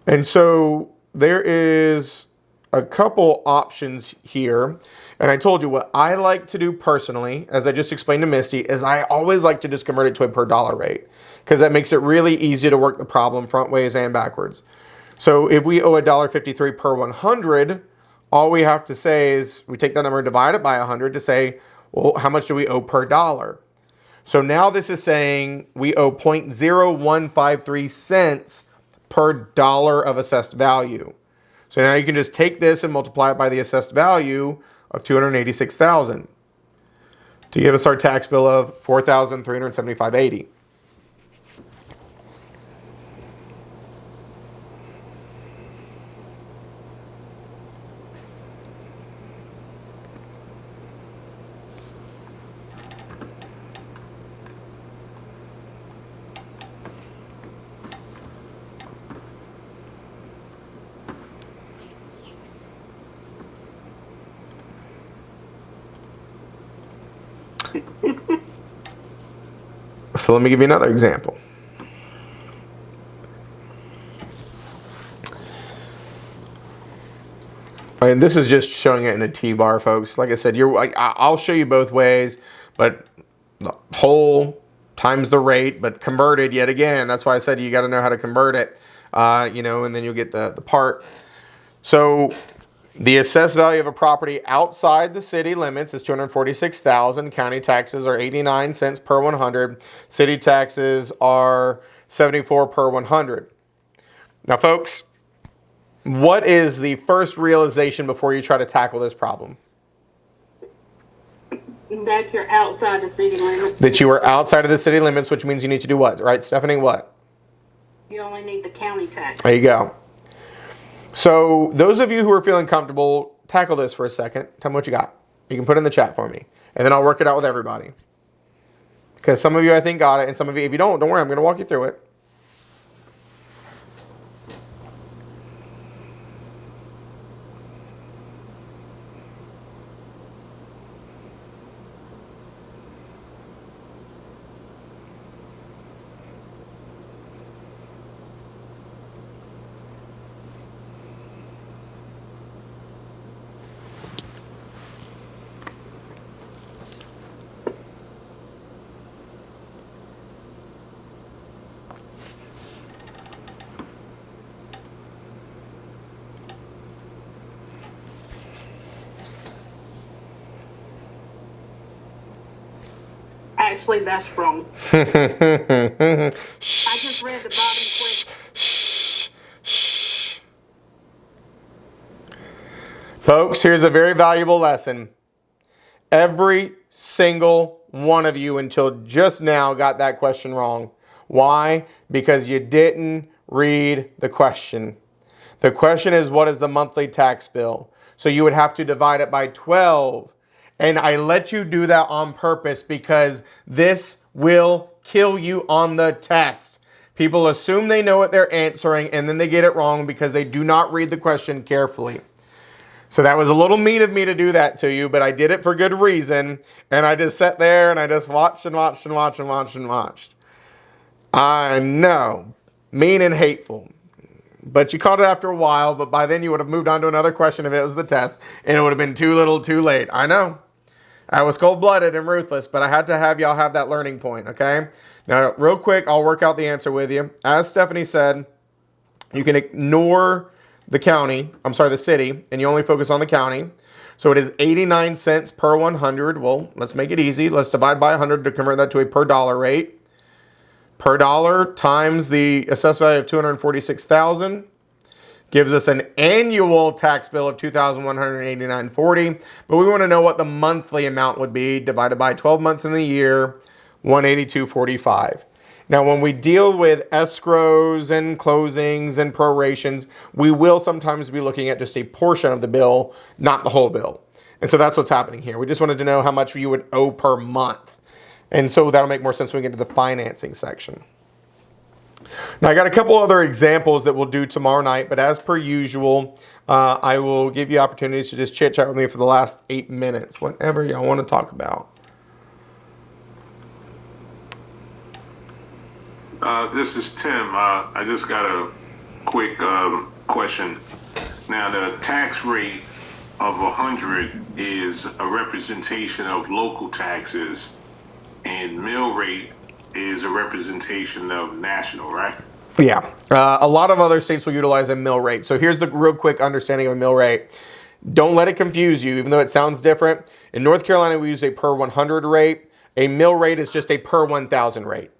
And so there is a couple options here. And I told you what I like to do personally, as I just explained to Misty, is I always like to just convert it to a per dollar rate because that makes it really easy to work the problem front ways and backwards. So if we owe $1.53 per 100, all we have to say is we take that number and divide it by 100 to say, well, how much do we owe per dollar? So now this is saying we owe 0.0153 cents per dollar of assessed value. So now you can just take this and multiply it by the assessed value of $286,000 to give us our tax bill of $4,375.80. So let me give you another example. And this is just showing it in a T-bar, folks. Like I said, I'll show you both ways, but the whole times the rate, but converted yet again. That's why I said you got to know how to convert it, and then you'll get the part. So the assessed value of a property outside the city limits is $246,000. County taxes are 89 cents per 100. City taxes are 74 per 100. Now, folks, what is the first realization before you try to tackle this problem? That you're outside the city limits. That you are outside of the city limits, which means you need to do what, right, Stephanie? What? You only need the county tax. There you go. So those of you who are feeling comfortable, tackle this for a second. Tell me what you got. You can put it in the chat for me. And then I'll work it out with everybody. Because some of you, I think, got it. And some of you, if you don't worry. I'm going to walk you through it. Actually, that's wrong. I just read the bottom question. Shh. Folks, here's a very valuable lesson. Every single one of you until just now got that question wrong. Why? Because you didn't read the question. The question is, what is the monthly tax bill? So you would have to divide it by 12. And I let you do that on purpose because this will kill you on the test. People assume they know what they're answering, and then they get it wrong because they do not read the question carefully. So that was a little mean of me to do that to you, but I did it for good reason. And I just sat there and I just watched and watched and watched and watched and watched. I know, mean and hateful. But you caught it after a while, but by then you would have moved on to another question if it was the test, and it would have been too little too late. I know. I was cold-blooded and ruthless, but I had to have y'all have that learning point, okay? Now, real quick, I'll work out the answer with you. As Stephanie said, you can ignore the city, and you only focus on the county. So it is 89 cents per 100. Well, let's make it easy. Let's divide by 100 to convert that to a per dollar rate. Per dollar times the assessed value of $246,000 gives us an annual tax bill of $2,189.40. But we want to know what the monthly amount would be divided by 12 months in the year, $182.45. Now, when we deal with escrows and closings and prorations, we will sometimes be looking at just a portion of the bill, not the whole bill. And so that's what's happening here. We just wanted to know how much you would owe per month. And so that'll make more sense when we get to the financing section. Now, I got a couple other examples that we'll do tomorrow night, but as per usual, I will give you opportunities to just chit-chat with me for the last 8 minutes, whatever y'all want to talk about. This is Tim. I just got a quick question. Now, the tax rate of 100 is a representation of local taxes, and mill rate is a representation of national, right? Yeah. A lot of other states will utilize a mill rate. So here's the real quick understanding of a mill rate. Don't let it confuse you, even though it sounds different. In North Carolina, we use a per 100 rate. A mill rate is just a per 1,000 rate.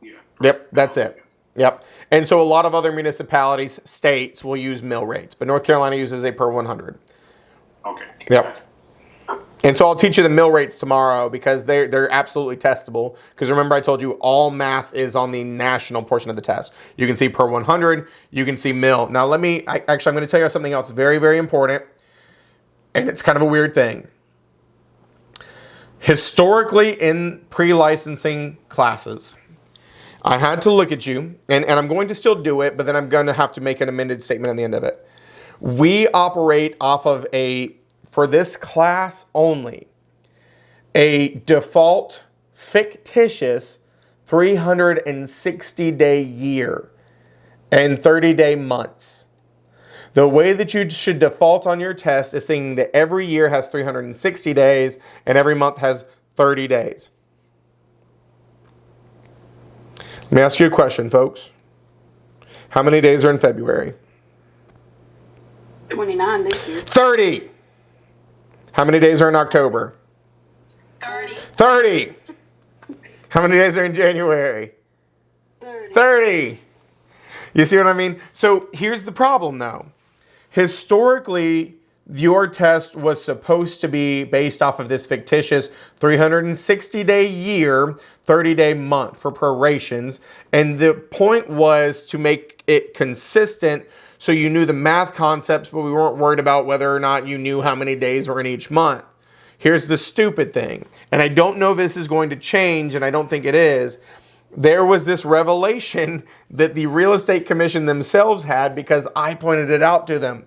Yeah. Yep, that's it. Yep. And so a lot of other municipalities, states, will use mill rates, but North Carolina uses a per 100. Okay. Yep. And so I'll teach you the mill rates tomorrow because they're absolutely testable. Because remember, I told you all math is on the national portion of the test. You can see per 100, you can see mill. Now I'm going to tell you something else very, very important. And it's kind of a weird thing. Historically, in pre-licensing classes, I had to look at you, and I'm going to still do it, but then I'm going to have to make an amended statement at the end of it. We operate off of for this class only, a default fictitious 360-day year and 30-day months. The way that you should default on your test is thinking that every year has 360 days and every month has 30 days. Let me ask you a question, folks. How many days are in February? 29 this year. 30! How many days are in October? 30. 30! How many days are in January? 30! You see what I mean? So here's the problem, though. Historically, your test was supposed to be based off of this fictitious 360-day year, 30-day month for prorations. And the point was to make it consistent so you knew the math concepts, but we weren't worried about whether or not you knew how many days were in each month. Here's the stupid thing, and I don't know if this is going to change, and I don't think it is. There was this revelation that the Real Estate Commission themselves had because I pointed it out to them.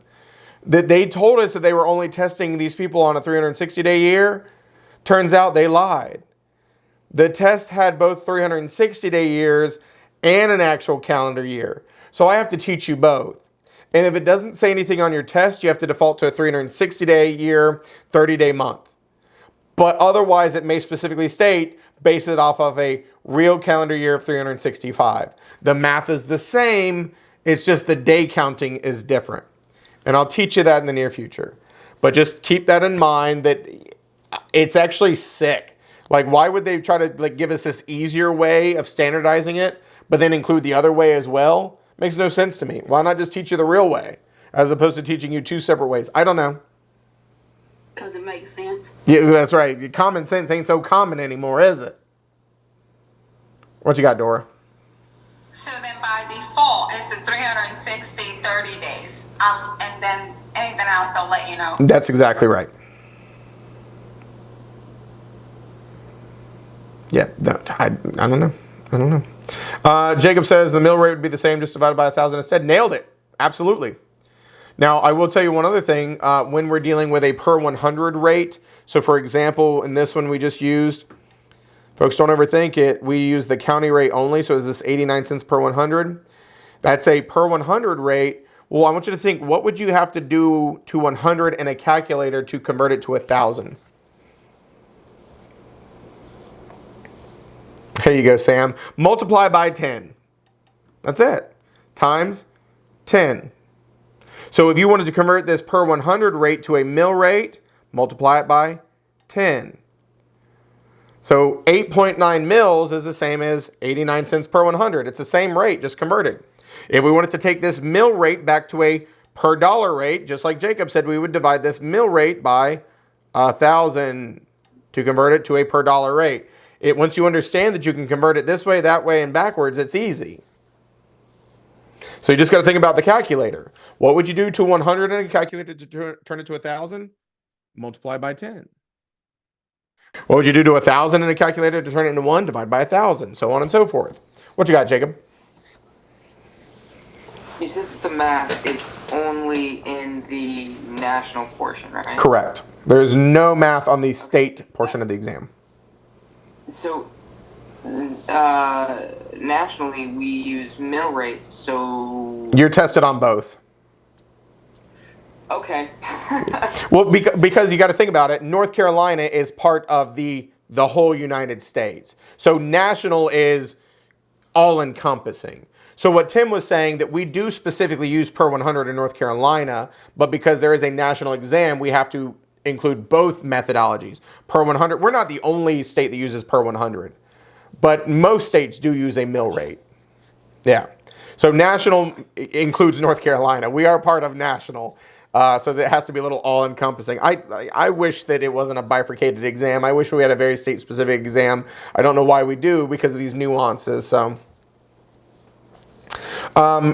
That they told us that they were only testing these people on a 360-day year. Turns out they lied. The test had both 360-day years and an actual calendar year. So I have to teach you both. And if it doesn't say anything on your test, you have to default to a 360-day year, 30-day month. But otherwise, it may specifically state, base it off of a real calendar year of 365. The math is the same, it's just the day counting is different. And I'll teach you that in the near future. But just keep that in mind that it's actually sick. Like, why would they try to give us this easier way of standardizing it, but then include the other way as well? Makes no sense to me. Why not just teach you the real way as opposed to teaching you two separate ways? I don't know. Because it makes sense. Yeah, that's right. Common sense ain't so common anymore, is it? What you got, Dora? So then by default, it's the 360, 30 days. And then anything else, I'll let you know. That's exactly right. Yeah, I don't know. Jacob says the mill rate would be the same, just divided by 1,000 instead. Nailed it. Absolutely. Now, I will tell you one other thing. When we're dealing with a per 100 rate, so for example, in this one we just used, folks, don't overthink it. We use the county rate only, so is this 89 cents per 100? That's a per 100 rate. Well, I want you to think, what would you have to do to 100 in a calculator to convert it to 1,000? Here you go, Sam. Multiply by 10. That's it. Times 10. So if you wanted to convert this per 100 rate to a mill rate, multiply it by 10. So 8.9 mils is the same as 89 cents per 100. It's the same rate, just converted. If we wanted to take this mill rate back to a per dollar rate, just like Jacob said, we would divide this mill rate by 1,000 to convert it to a per dollar rate. Once you understand that you can convert it this way, that way, and backwards, it's easy. So you just got to think about the calculator. What would you do to 100 in a calculator to turn it to 1,000? Multiply by 10. What would you do to 1,000 in a calculator to turn it into 1? Divide by 1,000, so on and so forth. What you got, Jacob? You said that the math is only in the national portion, right? Correct. There's no math on the state portion of the exam. So, nationally, we use mill rates, so... You're tested on both. Okay. Well, because you got to think about it, North Carolina is part of the whole United States. So national is all-encompassing. So what Tim was saying, that we do specifically use per 100 in North Carolina, but because there is a national exam, we have to include both methodologies. Per 100, we're not the only state that uses per 100, but most states do use a mill rate. Yeah. So national includes North Carolina. We are part of national. So that has to be a little all-encompassing. I wish that it wasn't a bifurcated exam. I wish we had a very state-specific exam. I don't know why we do, because of these nuances. So,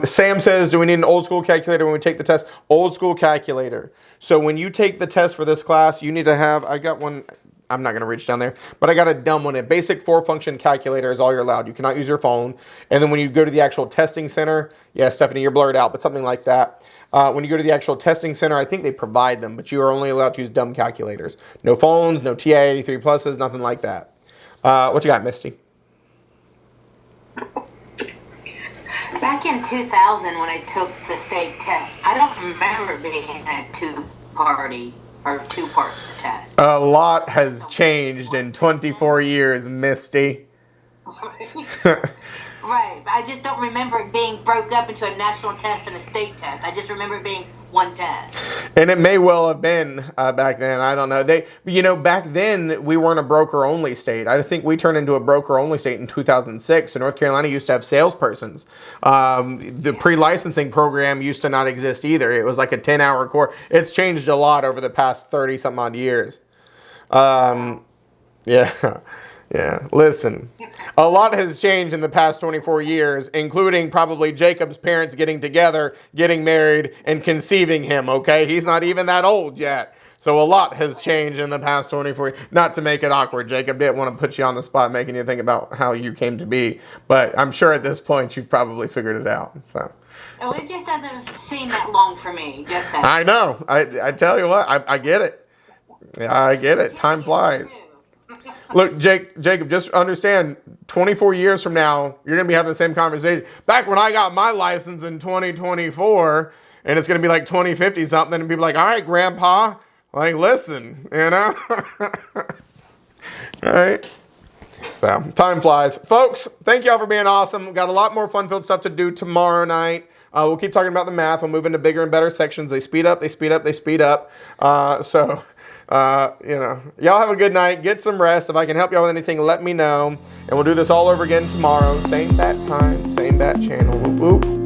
Sam says, do we need an old school calculator when we take the test? Old school calculator. So when you take the test for this class, you need to have, I got one, I'm not going to reach down there, but I got a dumb one. A basic 4-function calculator is all you're allowed. You cannot use your phone. And then when you go to the actual testing center, yeah, Stephanie, you're blurred out, but something like that. When you go to the actual testing center, I think they provide them, but you are only allowed to use dumb calculators. No phones, no TI-83 pluses, nothing like that. What you got, Misty? Back in 2000, when I took the state test, I don't remember being a two-part test. A lot has changed in 24 years, Misty. Right, but I just don't remember it being broke up into a national test and a state test. I just remember it being one test. And it may well have been back then. I don't know. Back then we weren't a broker-only state. I think we turned into a broker-only state in 2006. So North Carolina used to have salespersons. The pre-licensing program used to not exist either. It was like a 10-hour course. It's changed a lot over the past 30-something odd years. Yeah. Yeah, listen, a lot has changed in the past 24 years, including probably Jacob's parents getting together, getting married, and conceiving him, okay? He's not even that old yet. So a lot has changed in the past 24 years. Not to make it awkward, Jacob, didn't want to put you on the spot, making you think about how you came to be. But I'm sure at this point you've probably figured it out, so. Oh, it just doesn't seem that long for me, just saying. I know. I tell you what, I get it. Yeah, I get it. Time flies. Look, Jacob, just understand, 24 years from now, you're going to be having the same conversation. Back when I got my license in 2024, and it's going to be like 2050 something, and people like, all right, Grandpa, like, listen, All right. So, time flies. Folks, thank y'all for being awesome. We've got a lot more fun-filled stuff to do tomorrow night. We'll keep talking about the math. We'll move into bigger and better sections. They speed up, they speed up, they speed up. Y'all have a good night. Get some rest. If I can help y'all with anything, let me know. And we'll do this all over again tomorrow. Same bat time, same bat channel. Whoop, whoop.